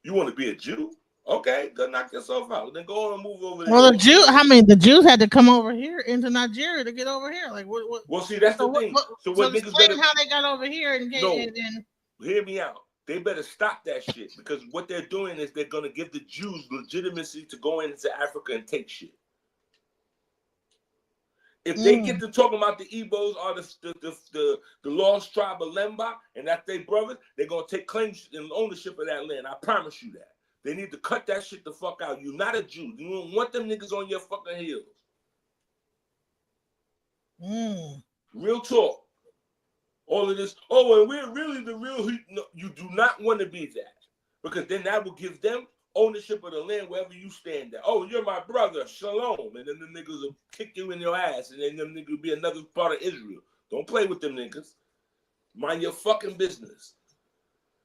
Speaker 3: You want to be a Jew? Okay, go knock yourself out. Then go on and move over there.
Speaker 2: Well, the Jews had to come over here into Nigeria to get over here. Like, what?
Speaker 3: Well, see, that's the thing.
Speaker 2: So niggas better how they got over here and get and
Speaker 3: hear me out. They better stop that shit because what they're doing is they're gonna give the Jews legitimacy to go into Africa and take shit. If they get to talking about the Igbos or the lost tribe of Lemba and that's their brothers, they're gonna take claims and ownership of that land. I promise you that. They need to cut that shit the fuck out. You're not a Jew. You don't want them niggas on your fucking heels. Real talk. All of this. Oh, and we're really the real. No, you do not want to be that, because then that will give them ownership of the land wherever you stand at. Oh, you're my brother. Shalom. And then the niggas will kick you in your ass, and then them niggas will be another part of Israel. Don't play with them niggas. Mind your fucking business.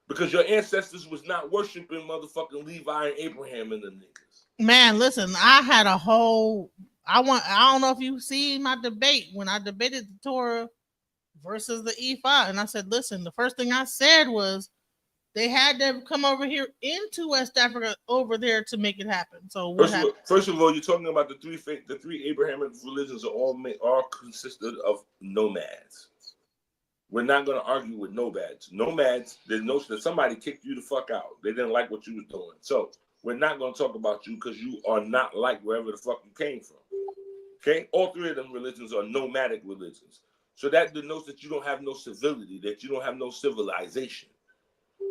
Speaker 3: Because your ancestors was not worshiping motherfucking Levi and Abraham and them niggas.
Speaker 2: Man, listen, I had a whole. I don't know if you see my debate when I debated the Torah versus the E5, and I said, listen, the first thing I said was they had to come over here into West Africa over there to make it happen. So what happened?
Speaker 3: First of all, you're talking about the three Abrahamic religions are all consisted of nomads. We're not going to argue with nomads. Nomads, there's no that somebody kicked you the fuck out. They didn't like what you was doing. So we're not going to talk about you because you are not like wherever the fuck you came from. Okay? All three of them religions are nomadic religions. So that denotes that you don't have no civility, that you don't have no civilization.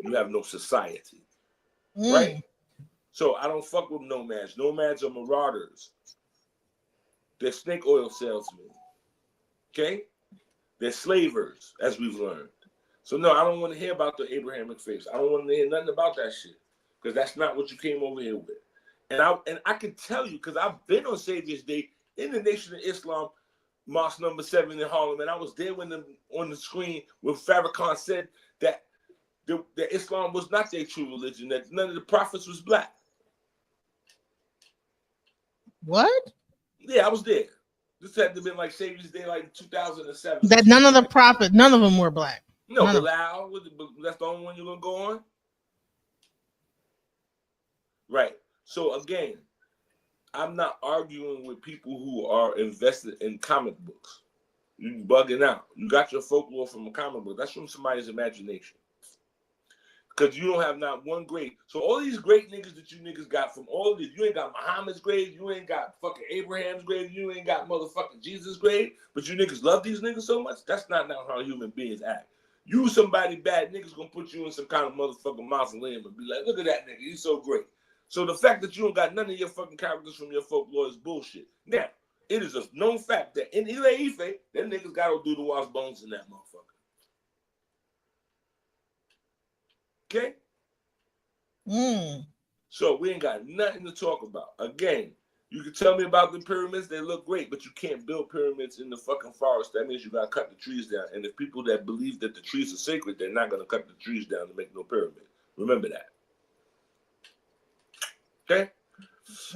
Speaker 3: You have no society. Right? So I don't fuck with nomads. Nomads are marauders. They're snake oil salesmen. Okay? They're slavers, as we've learned. So no, I don't want to hear about the Abrahamic faith. I don't want to hear nothing about that shit, because that's not what you came over here with. And I can tell you, because I've been on Savior's Day in the Nation of Islam Mosque number 7 in Harlem, and I was there when on the screen when Farrakhan said that that Islam was not their true religion, that none of the prophets was black.
Speaker 2: What?
Speaker 3: Yeah, I was there. This had to have been like Savior's Day, like 2007.
Speaker 2: That none of the prophets, none of them were black.
Speaker 3: No,
Speaker 2: none
Speaker 3: Bilal, that's the only one you're gonna go on. Right. So again, I'm not arguing with people who are invested in comic books. You bugging out. You got your folklore from a comic book. That's from somebody's imagination. Because you don't have not one great. So all these great niggas that you niggas got from all of this, you ain't got Muhammad's grave, you ain't got fucking Abraham's grave, you ain't got motherfucking Jesus' grave, but you niggas love these niggas so much? That's not how human beings act. You somebody bad, niggas gonna put you in some kind of motherfucking mausoleum and be like, look at that nigga, he's so great. So the fact that you don't got none of your fucking characters from your folklore is bullshit. Now, it is a known fact that in Ile Ife, them niggas gotta do the wash bones in that motherfucker. Okay? So we ain't got nothing to talk about. Again, you can tell me about the pyramids, they look great, but you can't build pyramids in the fucking forest. That means you gotta cut the trees down. And if people that believe that the trees are sacred, they're not gonna cut the trees down to make no pyramid. Remember that. Okay?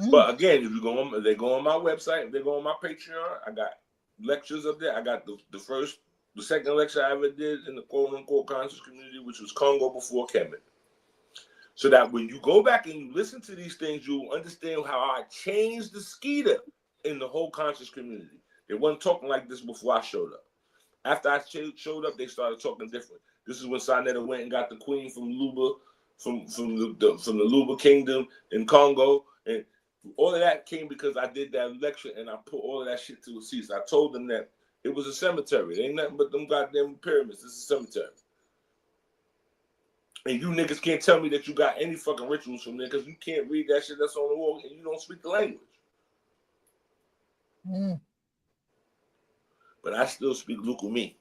Speaker 3: But again, if you go on, they go on my website, if they go on my Patreon, I got lectures up there. I got the second lecture I ever did in the quote-unquote conscious community, which was Congo before Kemet. So that when you go back and you listen to these things, you'll understand how I changed the skeeter in the whole conscious community. They wasn't talking like this before I showed up. After I showed up, they started talking different. This is when Sanetta went and got the queen from Luba, from the Luba kingdom in Congo, and all of that came because I did that lecture and I put all of that shit to a cease. I told them that it was a cemetery. It ain't nothing but them goddamn pyramids. It's a cemetery. And you niggas can't tell me that you got any fucking rituals from there because you can't read that shit that's on the wall and you don't speak the language. But I still speak Lucumi.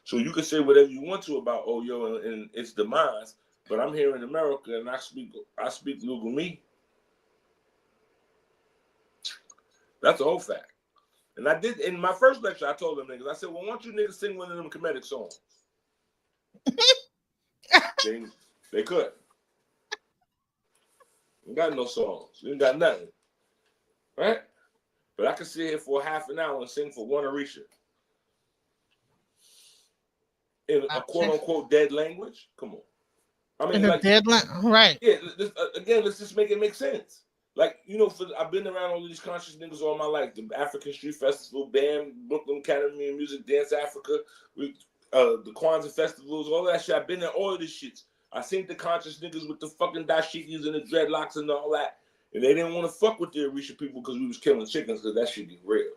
Speaker 3: So you can say whatever you want to about Oyo and its demise, but I'm here in America and I speak Lucumi. That's the whole fact. And I did in my first lecture, I told them niggas, I said, well, why don't you niggas sing one of them comedic songs? They could. We got no songs. We ain't got nothing. Right? But I can sit here for half an hour and sing for one Orisha. In a quote-unquote dead language? Come on. I mean, like, dead language, right. Yeah, again, let's just make it make sense. Like, you know, I've been around all these conscious niggas all my life. The African Street Festival, BAM, Brooklyn Academy of Music, Dance Africa, the Kwanzaa festivals, all that shit. I've been at all of this shit. I seen the conscious niggas with the fucking dashikis and the dreadlocks and all that. And they didn't want to fuck with the Orisha people because we was killing chickens because that shit get real.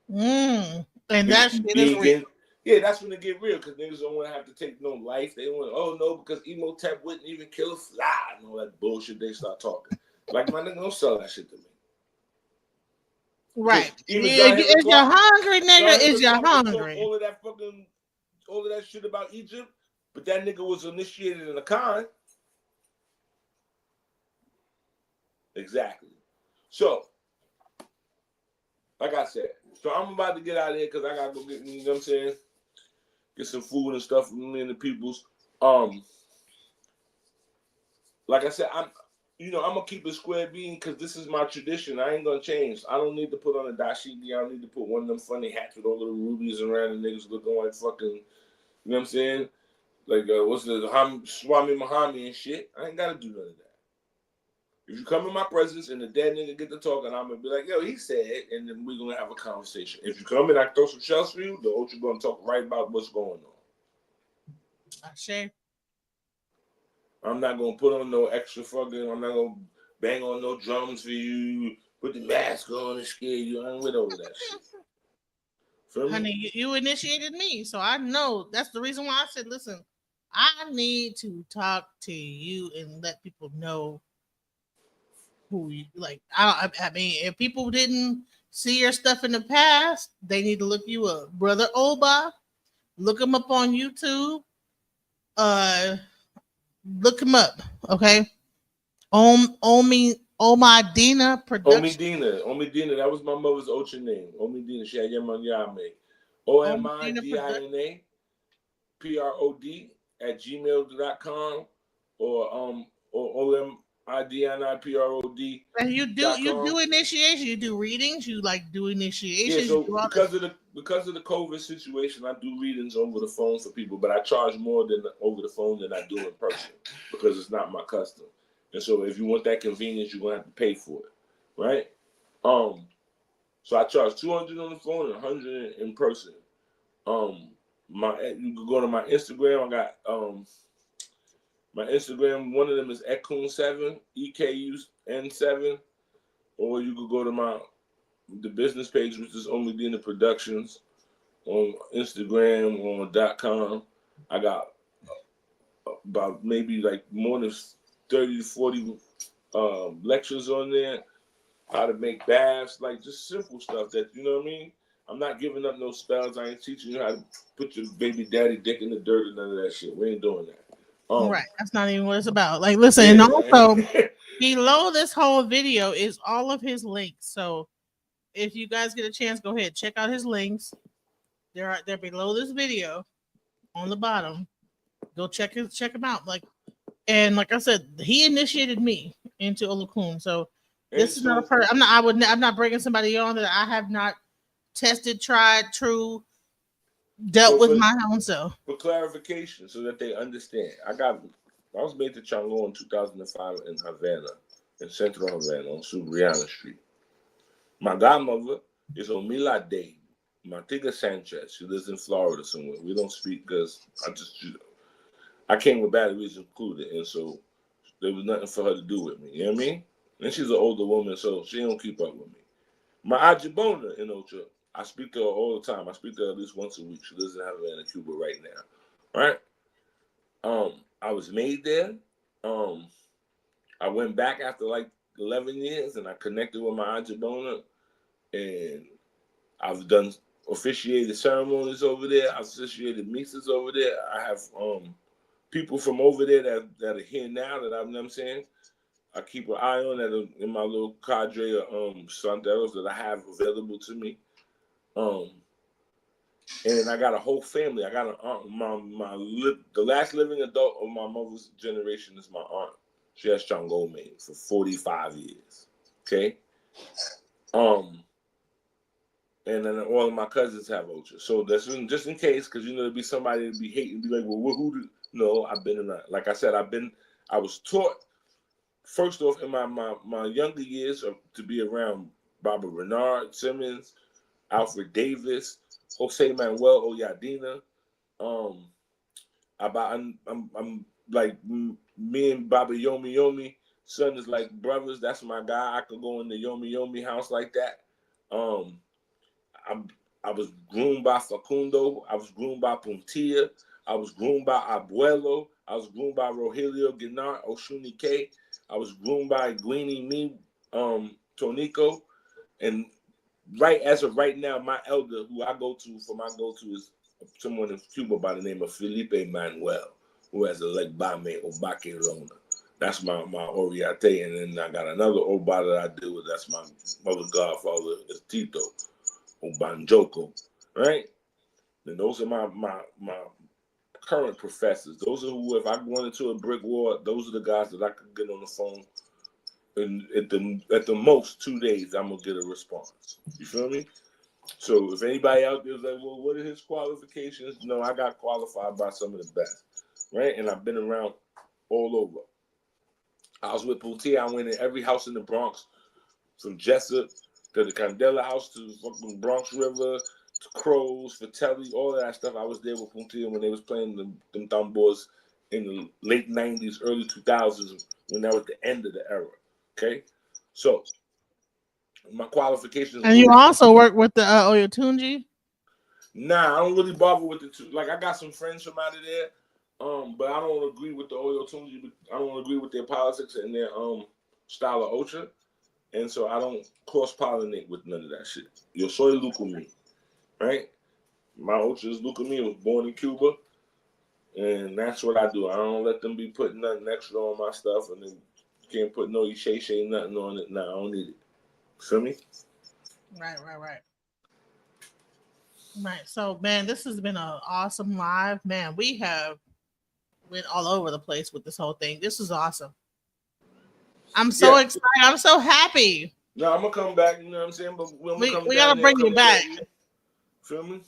Speaker 3: And that shit is real. Yeah, that's when they get real because niggas don't want to have to take no life. They want, oh no, because Emotep wouldn't even kill a fly and all that bullshit they start talking. Like, my nigga, don't sell that shit to me. Right. Is you hungry, nigga? Is you hungry? All of that shit about Egypt, but that nigga was initiated in a con. Exactly. So, like I said, so I'm about to get out of here because I gotta go get, you know what I'm saying? Get some food and stuff from me and the peoples. Like I said, I'm gonna keep it square bean because this is my tradition. I ain't gonna change. I don't need to put on a dashiki. I don't need to put one of them funny hats with all the rubies around and niggas looking like fucking, you know what I'm saying? Like what's the Swami Muhammad and shit. I ain't gotta do none of that. If you come in my presence and the dead nigga get to talking, I'm gonna be like, yo, he said it, and then we're gonna have a conversation. If you come in, I throw some shells for you, the Ocha gonna talk right about what's going on. Sure. I'm not gonna put on no extra fucking, I'm not gonna bang on no drums for you, put the mask on and scare you. I ain't with all that shit. Honey, you initiated me, so I know that's the reason why I said, listen, I need to talk to you and let people know who you like. I mean, if people didn't see your stuff in the past, they need to look you up. Brother Oba, look him up on YouTube. Look him up, okay? Omi
Speaker 2: Oba Ade production.
Speaker 3: Omidina, that was my mother's Ocha name. Omidina, she had Yamanyame.
Speaker 2: Oba Ade production.
Speaker 3: OMIDINA_PROD@gmail.com or OMIDINIPROD.com.
Speaker 2: And you do initiation, you do readings, you like do initiations.
Speaker 3: Yeah, so
Speaker 2: you do all
Speaker 3: because of the COVID situation, I do readings over the phone for people, but I charge more than over the phone than I do in person because it's not my custom. And so if you want that convenience, you're gonna have to pay for it, right? So I charge $200 on the phone and $100 in person. You can go to my Instagram. I got my Instagram. One of them is Ekun7, EKUN7, or you could go to the business page, which is Omidina Productions, on Instagram on .com. I got about maybe like more than 30 to 40 lectures on there. How to make baths, like just simple stuff that, you know what I mean? I'm not giving up no spells. I ain't teaching you how to put your baby daddy dick in the dirt or none of that shit. We ain't doing that.
Speaker 2: right. That's not even what it's about. Like, listen, and also below this whole video is all of his links. So if you guys get a chance, go ahead, check out his links. They're below this video on the bottom. Go check him out. Like I said, he initiated me into Olokun. So this is not a person. I'm not bringing somebody on that I have not tested, tried, dealt with my own self.
Speaker 3: For clarification, so that they understand, I was made to Chango in 2005 in Havana, in Central Havana, on Subriana Street. My godmother is Oba Ade Dayo, Martiga Sanchez. She lives in Florida somewhere. We don't speak because I came with batteries included, and so there was nothing for her to do with me. You know what I mean? And she's an older woman, so she don't keep up with me. My Ajibona in Ocha, I speak to her all the time. I speak to her at least once a week. She lives in Havana, Cuba right now. Right? I was made there. I went back after like 11 years and I connected with my Ajibona, and I've done officiated ceremonies over there. I've officiated misas over there. I have people from over there that are here now that I'm saying I keep an eye on that are in my little cadre of santeros that I have available to me. And I got a whole family. I got an aunt. The last living adult of my mother's generation is my aunt. She has Chango made for 45 years. Okay. And then all of my cousins have Ocha. So that's just in case, because there'd be somebody that be hating, be like, well, who do? No, I've been in that. Like I said, I was taught first off in my younger years to be around Barbara Renard Simmons, Alfred Davis, Jose Manuel Oyadina. I'm like me and Baba Yomi son is like brothers. That's my guy. I could go in the Yomi house like that. I was groomed by Facundo. I was groomed by Puntilla. I was groomed by Abuelo. I was groomed by Rogelio Guinar Oshuni K. I was groomed by Guini Me Tonico. And as of right now, my elder, who I go to for my go-to, is someone in Cuba by the name of Felipe Manuel, who has a leg bame Obake Rona. That's my Oriate. And then I got another Oba that I deal with. That's my mother's godfather, is Tito Obanjoko. Right? And those are my current professors. Those are who, if I run into a brick wall, those are the guys that I could get on the phone. And at the most 2 days, I'm gonna get a response. You feel me? So if anybody out there is like, well, what are his qualifications? No, I got qualified by some of the best, right? And I've been around all over. I was with Puntilla. I went in every house in the Bronx, from Jessup to the Candela house to fucking Bronx River to Crows, Fratelli, all of that stuff. I was there with Puntilla when they was playing them tambors in the late 90s, early 2000s, when that was the end of the era. Okay? So, my qualifications.
Speaker 2: And you also work with the Oyotunji?
Speaker 3: Nah, I don't really bother with the two. Like, I got some friends from out of there, but I don't agree with the Oyotunji. I don't agree with their politics and their style of Ocha. And so I don't cross-pollinate with none of that shit. Yo soy Lucumi, right? My Ocha is Lucumi. I was born in Cuba. And that's what I do. I don't let them be putting nothing extra on my stuff and then Can't put no Ishe nothing on it. Nah, I don't need it. Feel me?
Speaker 2: Right. Right. So, man, this has been an awesome live. Man, we have went all over the place with this whole thing. This is awesome. I'm so excited. I'm so happy.
Speaker 3: No, I'm gonna come back. You know what I'm saying? But
Speaker 2: we gotta bring you back.
Speaker 3: Feel me?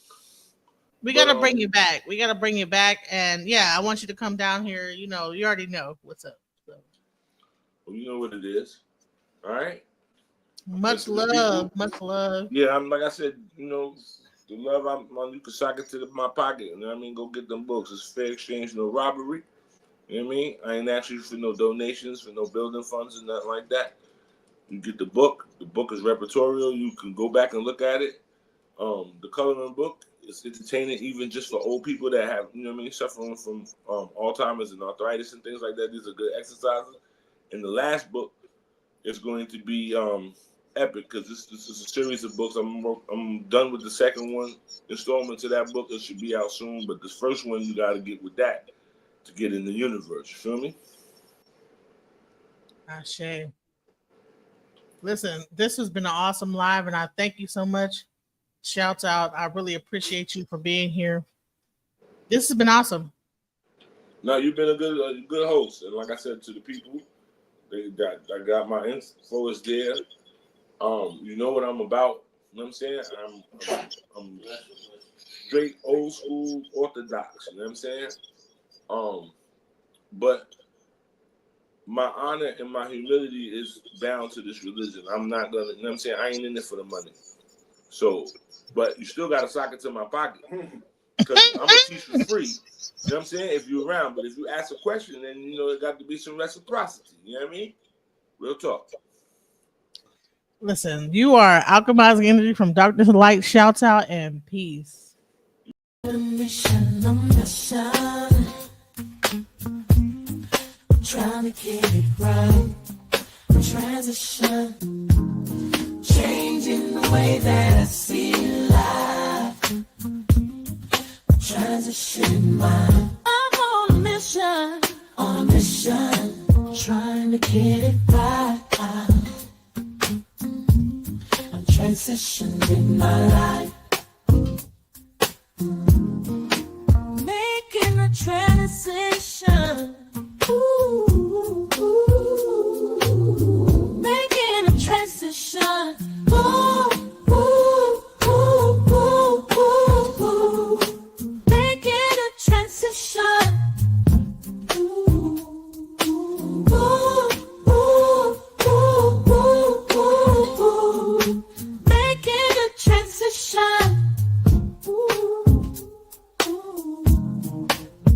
Speaker 2: We gotta bring you back. We gotta bring you back, and yeah, I want you to come down here. You know, you already know what's up. So.
Speaker 3: Well, you know what it is. All right.
Speaker 2: Much love.
Speaker 3: Yeah, I'm like I said. You know, the love. You can sock it to my pocket. You know what I mean? Go get them books. It's fair exchange, no robbery. You know what I mean? I ain't asking you for no donations, for no building funds, and nothing like that. You get the book. The book is repertorial. You can go back and look at it. The coloring book is entertaining, even just for old people that have, you know what I mean, suffering from Alzheimer's and arthritis and things like that. These are good exercises. And the last book is going to be epic because this is a series of books. I'm done with the second one installment to that book. It should be out soon. But this first one, you got to get with that to get in the universe. You feel me?
Speaker 2: Ashe. Listen, this has been an awesome live, and I thank you so much. Shouts out. I really appreciate you for being here. This has been awesome.
Speaker 3: No, you've been a good host. And like I said to the people, I got my info is there. You know what I'm about. You know what I'm saying? I'm straight old school orthodox. You know what I'm saying? But my honor and my humility is bound to this religion. I'm not gonna, you know what I'm saying? I ain't in it for the money. So, but you still gotta sock it to my pocket. Because I'm gonna teach for free. You know what I'm saying? If you're around. But if you ask a question, then you know it got to be some reciprocity. You know what I mean? Real talk.
Speaker 2: Listen, you are alchemizing energy from darkness to light. Shouts out and peace.
Speaker 1: Trying to get it right. Transition. Changing the way that I see life. Transition mind. I'm on a mission. Trying to get it right. I'm transitioning my life. Making a transition. Ooh, making a transition. Ooh, ooh, ooh, ooh, ooh, ooh. Making a transition. Ooh, ooh, ooh, ooh, ooh, ooh, ooh. Making a transition. Ooh, ooh.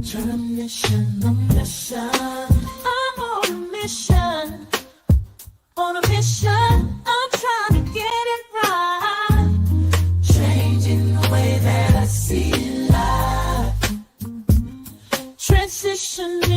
Speaker 1: Turn a mission. I'm on a mission. I'm trying to get it right. Changing the way that I see life. Transitioning.